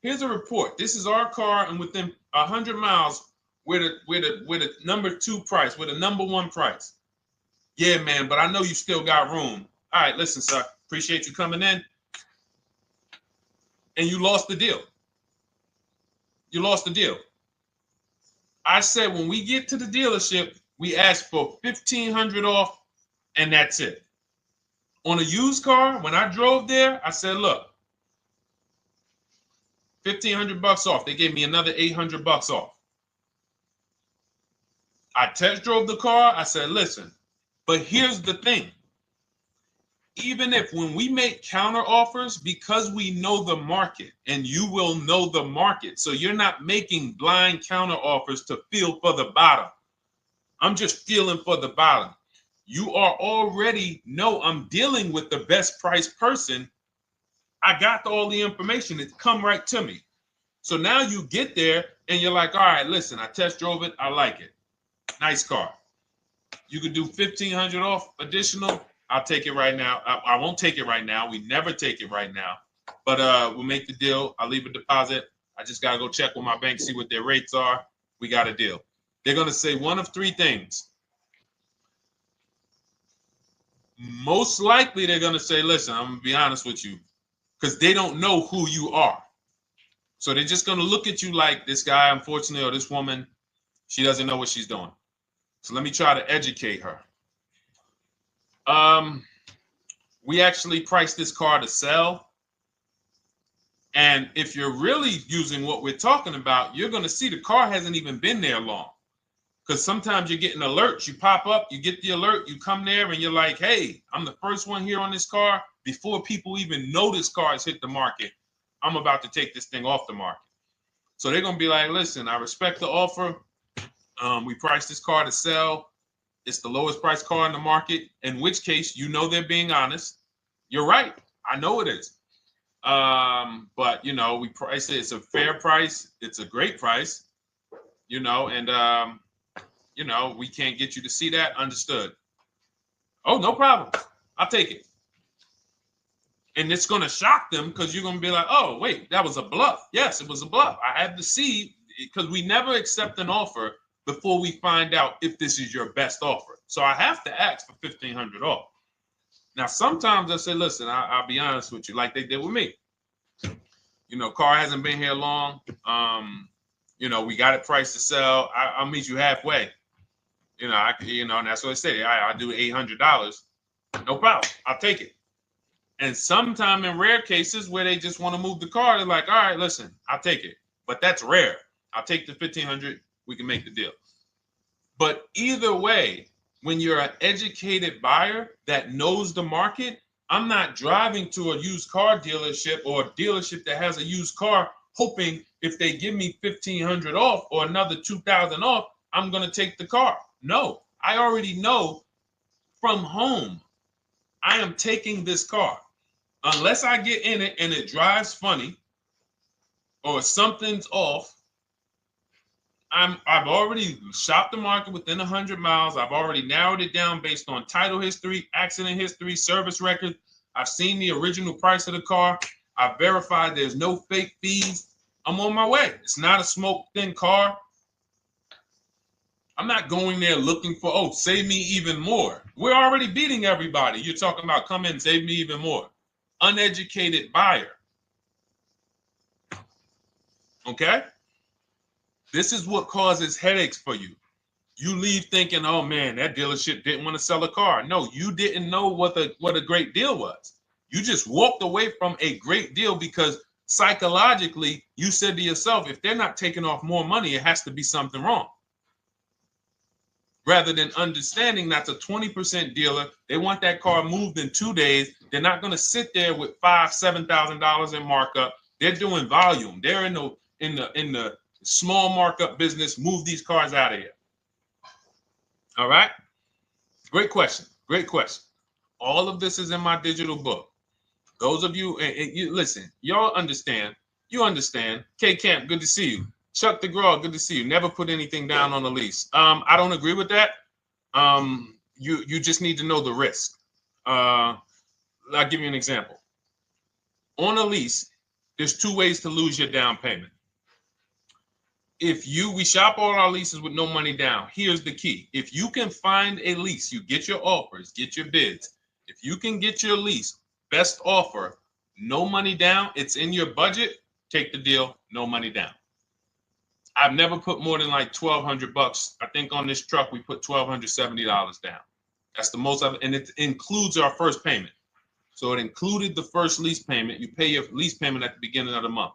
Speaker 1: Here's a report. This is our car, and within 100 miles, we're the number 2 price, we're the number 1 price. Yeah, man, but I know you still got room. All right, listen, sir, appreciate you coming in. And you lost the deal. You lost the deal. I said when we get to the dealership, we ask for $1,500 off, and that's it. On a used car, when I drove there, I said, look, $1,500 off. They gave me another $800 off. I test drove the car. I said, listen, but here's the thing. Even if when we make counter offers, because we know the market, and you will know the market, so you're not making blind counter offers to feel for the bottom. I'm just feeling for the bottom. You are already know I'm dealing with the best price person. I got all the information. It come right to me. So now you get there and you're like, all right, listen, I test drove it. I like it. Nice car. You could do $1,500 off additional. I'll take it right now. I won't take it right now. We never take it right now. But we'll make the deal. I'll leave a deposit. I just got to go check with my bank, see what their rates are. We got a deal. They're going to say one of 3 things. Most likely they're going to say, listen, I'm going to be honest with you, because they don't know who you are. So they're just going to look at you like this guy, unfortunately, or this woman, she doesn't know what she's doing. So let me try to educate her. We actually priced this car to sell. And if you're really using what we're talking about, you're going to see the car hasn't even been there long. Because sometimes you're getting alerts. You pop up, you get the alert, you come there, and you're like, hey, I'm the first one here on this car. Before people even know this car has hit the market, I'm about to take this thing off the market. So they're going to be like, listen, I respect the offer. We priced this car to sell. It's the lowest price car in the market, in which case, you know, they're being honest. You're right. I know it is. But, you know, we price it. It's a fair price. It's a great price, you know, and, you know, we can't get you to see that. Understood. Oh, no problem. I'll take it. And it's going to shock them because you're going to be like, oh, wait, that was a bluff. Yes, it was a bluff. I had to see, because we never accept an offer before we find out if this is your best offer. So I have to ask for $1,500 off. Now, sometimes I say, listen, I'll be honest with you, like they did with me. You know, car hasn't been here long. You know, we got it priced to sell. I'll meet you halfway. You know, and that's what I say. I do $800. No problem. I'll take it. And sometimes in rare cases where they just want to move the car, they're like, all right, listen, I'll take it. But that's rare. I'll take the $1,500. We can make the deal. But either way, when you're an educated buyer that knows the market, I'm not driving to a used car dealership or a dealership that has a used car hoping if they give me $1,500 off or another $2,000 off, I'm going to take the car. No, I already know from home, I am taking this car. Unless I get in it and it drives funny or something's off, I've already shopped the market within 100 miles. I've already narrowed it down based on title history, accident history, service record. I've seen the original price of the car. I've verified there's no fake fees. I'm on my way. It's not a smoke thin car. I'm not going there looking for, oh, save me even more. We're already beating everybody. You're talking about come in, save me even more. Uneducated buyer. Okay? This is what causes headaches for you. You leave thinking, oh man, that dealership didn't want to sell a car. No, you didn't know what a great deal was. You just walked away from a great deal because psychologically you said to yourself, if they're not taking off more money, it has to be something wrong. Rather than understanding that's a 20% dealer, they want that car moved in 2 days. They're not going to sit there with $5,000-$7,000 in markup. They're doing volume. They're in the small markup business. Move these cars out of here. All right. Great question. Great question. All of this is in my digital book. Those of you, and you listen, y'all understand. You understand. K Camp, good to see you. Chuck DeGraw, good to see you. Never put anything down on a lease. I don't agree with that. You just need to know the risk. I'll give you an example. On a lease, there's 2 ways to lose your down payment. We shop all our leases with no money down. Here's the key. If you can find a lease, you get your offers, get your bids. If you can get your lease, best offer, no money down, it's in your budget, take the deal, no money down. I've never put more than like $1,200. I think on this truck, we put $1,270 down. That's the most of it. And it includes our first payment. So it included the first lease payment. You pay your lease payment at the beginning of the month.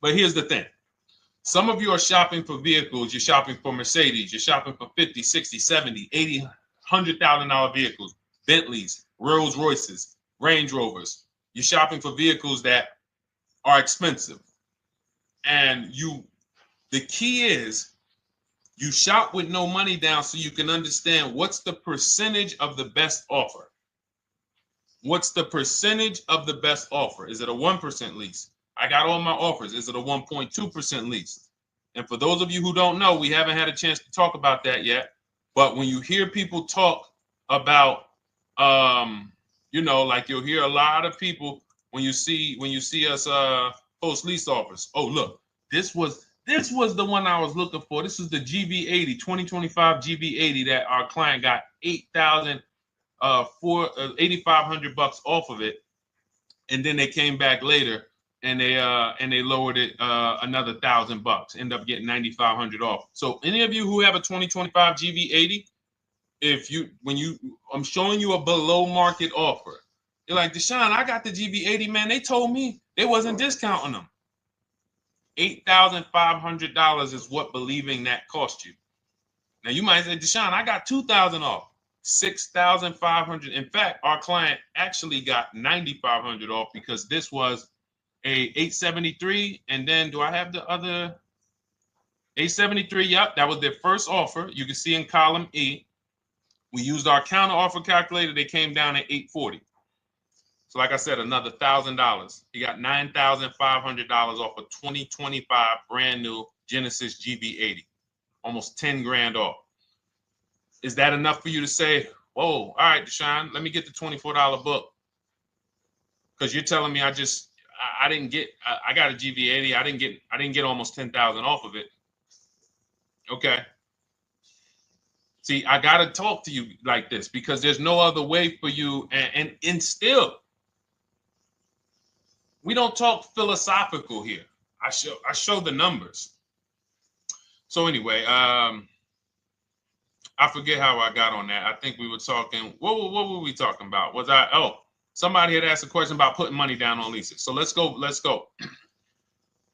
Speaker 1: But here's the thing. Some of you are shopping for vehicles. You're shopping for Mercedes. You're shopping for 50, 60, 70, 80, $100,000 vehicles, Bentleys, Rolls Royces, Range Rovers. You're shopping for vehicles that are expensive. And the key is you shop with no money down so you can understand what's the percentage of the best offer. What's the percentage of the best offer? Is it a 1% lease? I got all my offers. Is it a 1.2% lease? And for those of you who don't know, we haven't had a chance to talk about that yet. But when you hear people talk about, like you'll hear a lot of people when you see us post lease offers. Oh, look, this was the one I was looking for. This is the GV80, 2025 GV80 that our client got $8,500 off of it, and then they came back later and they lowered it another $1,000. End up getting $9,500 off. So any of you who have a 2025 GV80, I'm showing you a below market offer. You're like, Deshone, I got the GV80, man. They told me they wasn't discounting them. $8,500 is what believing that cost you. Now you might say, Deshone, I got $2,000 off. $6,500. In fact, our client actually got $9,500 off because this was a 873. And then do I have the other 873? Yep, that was their first offer. You can see in column E. We used our counter offer calculator. They came down at 840. So like I said, another $1,000. He got $9,500 off a 2025 brand new Genesis GV80, almost 10 grand off. Is that enough for you to say, whoa, all right, Deshone, let me get the $24 book? Because you're telling me I got a GV80. I didn't get almost 10,000 off of it. Okay. See, I got to talk to you like this because there's no other way for you. And still, we don't talk philosophical here. I show the numbers. So anyway, I forget how I got on that. I think we were talking. What were we talking about? Somebody had asked a question about putting money down on leases. So let's go.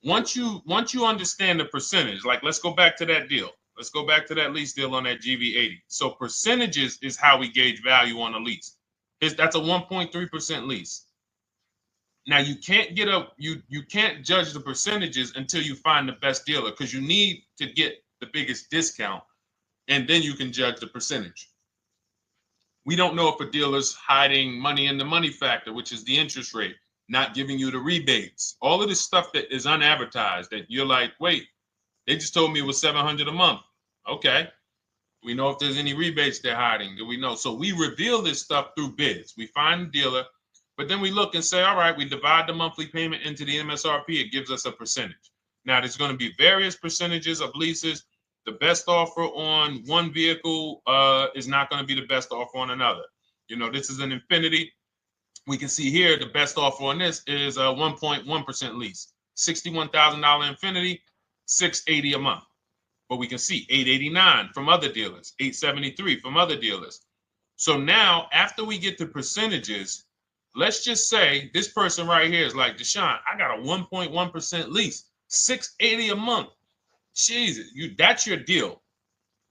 Speaker 1: Once you understand the percentage, like let's go back to that deal. Let's go back to that lease deal on that GV80. So percentages is how we gauge value on a lease. That's a 1.3% lease. Now you can't you can't judge the percentages until you find the best dealer because you need to get the biggest discount, and then you can judge the percentage. We don't know if a dealer's hiding money in the money factor, which is the interest rate, not giving you the rebates, all of this stuff that is unadvertised that you're like, wait, they just told me it was $700 a month. Okay. We know if there's any rebates they're hiding. Do we know? So we reveal this stuff through bids. We find the dealer, but then we look and say, all right, we divide the monthly payment into the MSRP. It gives us a percentage. Now, there's going to be various percentages of leases. The best offer on one vehicle is not going to be the best offer on another. This is an Infiniti. We can see here the best offer on this is a 1.1% lease. $61,000 Infiniti, $680 a month. But we can see $889 from other dealers, $873 from other dealers. So now, after we get the percentages, let's just say this person right here is like, Deshone, I got a 1.1% lease, $680 a month. Jesus, that's your deal.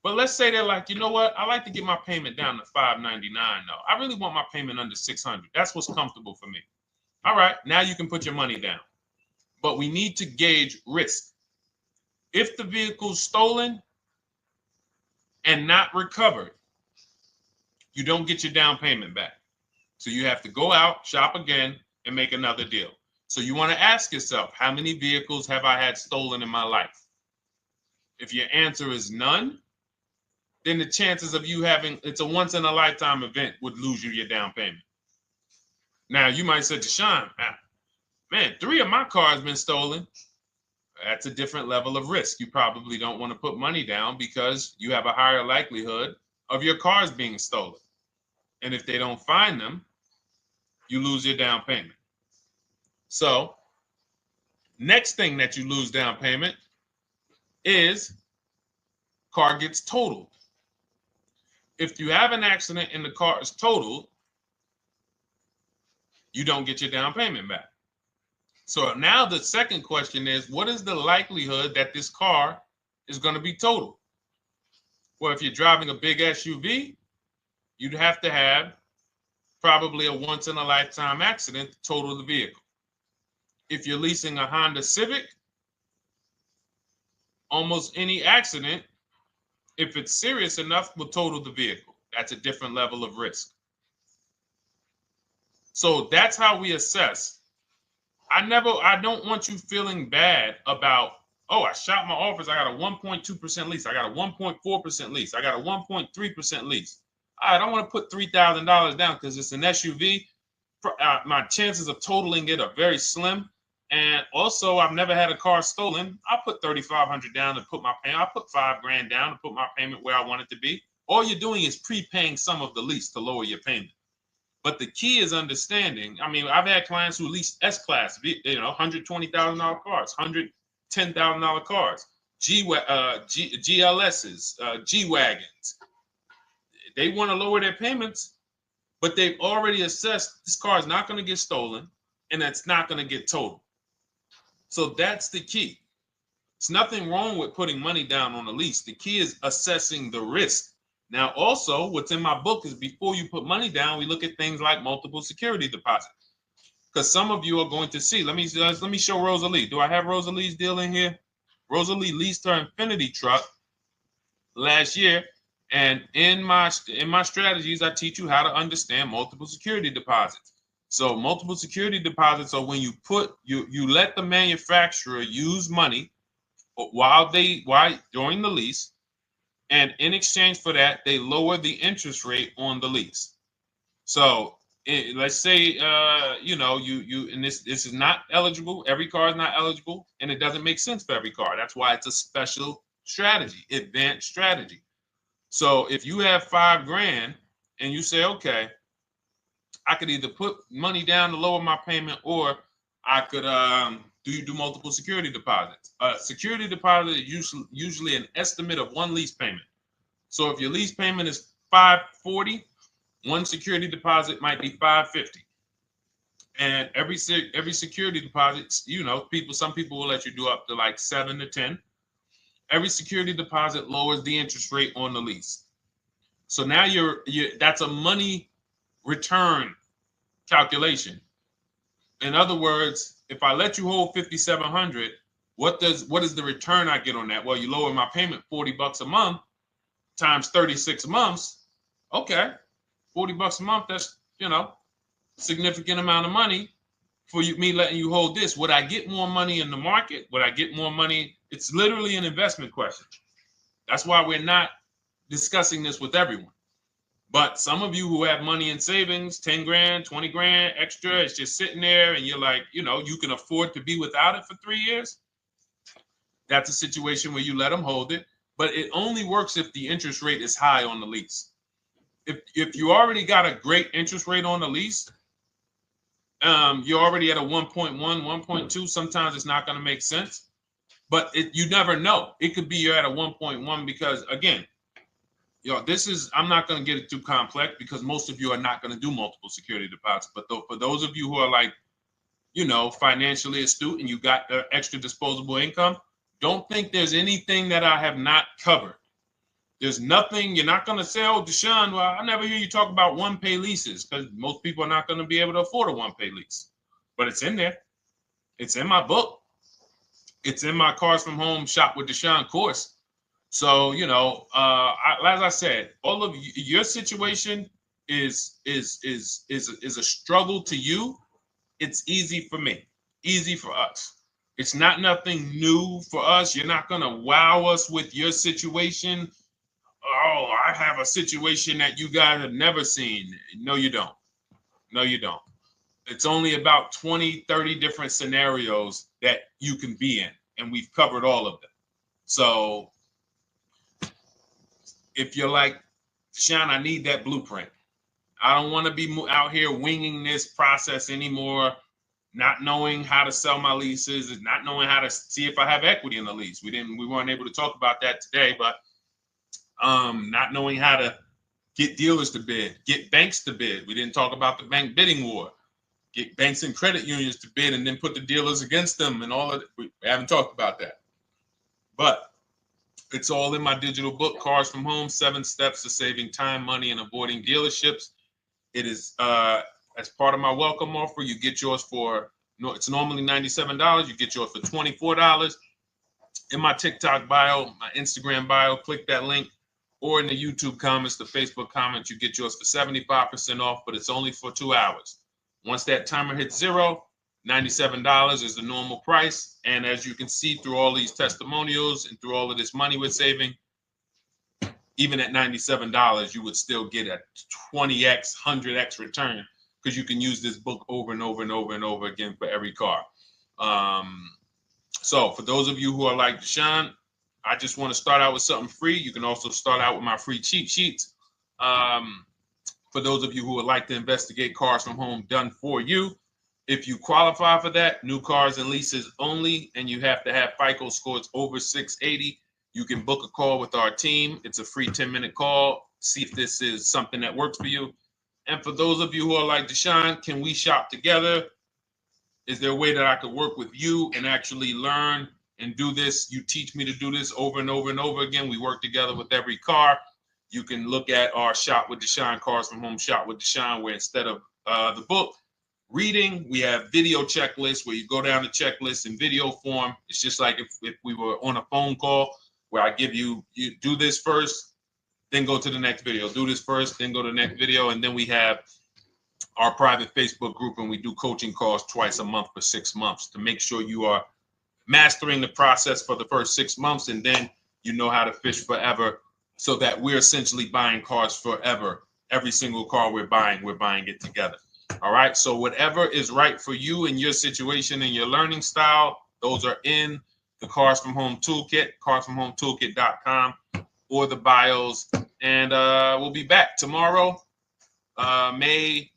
Speaker 1: But let's say they're like, you know what? I like to get my payment down to $599 though. I really want my payment under $600. That's what's comfortable for me. All right, now you can put your money down. But we need to gauge risk. If the vehicle's stolen and not recovered, you don't get your down payment back. So you have to go out, shop again, and make another deal. So you want to ask yourself, how many vehicles have I had stolen in my life? If your answer is none, then the chances of you having, it's a once in a lifetime event, would lose you your down payment. Now you might say, Deshone, man, 3 of my cars been stolen. That's a different level of risk. You probably don't want to put money down because you have a higher likelihood of your cars being stolen. And if they don't find them, you lose your down payment. So next thing that you lose down payment is car gets totaled. If you have an accident and the car is totaled, you don't get your down payment back. So now the second question is, what is the likelihood that this car is going to be totaled? Well, if you're driving a big SUV, you'd have to have probably a once in a lifetime accident to total the vehicle. If you're leasing a Honda Civic, almost any accident, if it's serious enough, will total the vehicle. That's a different level of risk. So that's how we assess. I don't want you feeling bad about, oh, I shot my office, I got a 1.2% lease, I got a 1.4% lease, I got a 1.3% lease. I don't want to put $3,000 down because it's an SUV. My chances of totaling it are very slim. And also, I've never had a car stolen. I put $3,500 down to put my payment. I put $5,000 down to put my payment where I want it to be. All you're doing is prepaying some of the lease to lower your payment. But the key is understanding. I mean, I've had clients who lease S-Class, $120,000 cars, $110,000 cars, GLSs, G-Wagons. They want to lower their payments, but they've already assessed this car is not going to get stolen and it's not going to get totaled. So that's the key. It's nothing wrong with putting money down on a lease. The key is assessing the risk. Now, also, what's in my book is before you put money down, we look at things like multiple security deposit. Because some of you are going to see, let me show Rosalie. Do I have Rosalie's deal in here? Rosalie leased her Infinity truck last year. And in my strategies, I teach you how to understand multiple security deposits. So multiple security deposits are when you let the manufacturer use money during the lease, and in exchange for that, they lower the interest rate on the lease. So let's say and this is not eligible. Every car is not eligible, and it doesn't make sense for every car. That's why it's a special strategy, advanced strategy. So if you have $5,000 and you say, okay, I could either put money down to lower my payment, or I could do multiple security deposits. Security deposit is usually an estimate of one lease payment. So if your lease payment is $540, one security deposit might be $550. And every security deposit, some people will let you do up to like 7 to 10. Every security deposit lowers the interest rate on the lease. So now that's a money return calculation. In other words, if I let you hold $5,700, what is the return I get on that? Well, you lower my payment $40 a month times 36 months. Okay, $40 a month. That's significant amount of money for me letting you hold this. Would I get more money in the market? Would I get more money? It's literally an investment question. That's why we're not discussing this with everyone. But some of you who have money in savings, 10 grand, 20 grand extra, it's just sitting there and you're like, you can afford to be without it for 3 years. That's a situation where you let them hold it, but it only works if the interest rate is high on the lease. If you already got a great interest rate on the lease, you're already at a 1.1, 1.2. Sometimes it's not going to make sense, but you never know. It could be you're at a 1.1 because, again, this is, I'm not going to get it too complex because most of you are not going to do multiple security deposits. But for those of you who are like, financially astute and you got extra disposable income, don't think there's anything that I have not covered. There's nothing. You're not going to say, oh, Deshone, well, I never hear you talk about one-pay leases, because most people are not going to be able to afford a one-pay lease. But it's in there. It's in my book. It's in my Cars from Home Shop with Deshone course. So, as I said, all of your situation is a struggle to you. It's easy for me, easy for us. It's not nothing new for us. You're not going to wow us with your situation. Oh, I have a situation that you guys have never seen. No, you don't. No, you don't. It's only about 20, 30 different scenarios that you can be in, and we've covered all of them. So if you're like, Deshone, I need that blueprint. I don't want to be out here winging this process anymore, not knowing how to sell my leases and not knowing how to see if I have equity in the lease. We weren't able to talk about that today, but not knowing how to get dealers to bid, get banks to bid. We didn't talk about the bank bidding war. Get banks and credit unions to bid and then put the dealers against them and all of it. We haven't talked about that. But it's all in my digital book, Cars from Home, 7 Steps to Saving Time, Money, and Avoiding Dealerships. It is as part of my welcome offer. You get yours it's normally $97. You get yours for $24. In my TikTok bio, my Instagram bio, click that link, or in the YouTube comments, the Facebook comments, you get yours for 75% off, but it's only for 2 hours. Once that timer hits 0, $97 is the normal price. And as you can see through all these testimonials and through all of this money we're saving, even at $97, you would still get a 20x, 100x return, because you can use this book over and over and over and over again for every car. So for those of you who are like, Deshone, I just want to start out with something free. You can also start out with my free cheat sheets. For those of you who would like to investigate Cars from Home done for you, if you qualify for that, new cars and leases only, and you have to have FICO scores over 680, you can book a call with our team. It's a free 10-minute call. See if this is something that works for you. And for those of you who are like, Deshone, can we shop together? Is there a way that I could work with you and actually learn and do this? You teach me to do this over and over and over again. We work together with every car. You can look at our Shop with Deshone, Cars from Home Shop with Deshone, where instead of the book reading, we have video checklists where you go down the checklist in video form. It's just like if we were on a phone call, where I give you do this first, then go to the next video. Do this first, then go to the next video. And then we have our private Facebook group, and we do coaching calls twice a month for 6 months to make sure you are mastering the process for the first 6 months, and then you know how to fish forever, so that we're essentially buying cars forever. Every single car we're buying it together. All right. So whatever is right for you and your situation and your learning style, those are in the Cars from Home Toolkit, carsfromhometoolkit.com, or the bios. And we'll be back tomorrow, May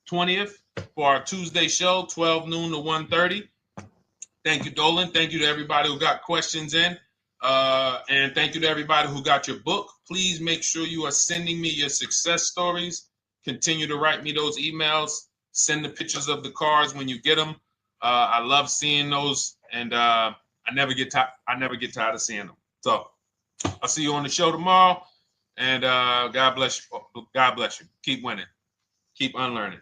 Speaker 1: 20th, for our Tuesday show, 12 noon to 1:30. Thank you, Dolan. Thank you to everybody who got questions in. And thank you to everybody who got your book. Please make sure you are sending me your success stories. Continue to write me those emails. Send the pictures of the cars when you get them. I love seeing those, and I never get tired of seeing them. So I'll see you on the show tomorrow, and God bless you. God bless you. Keep winning. Keep unlearning.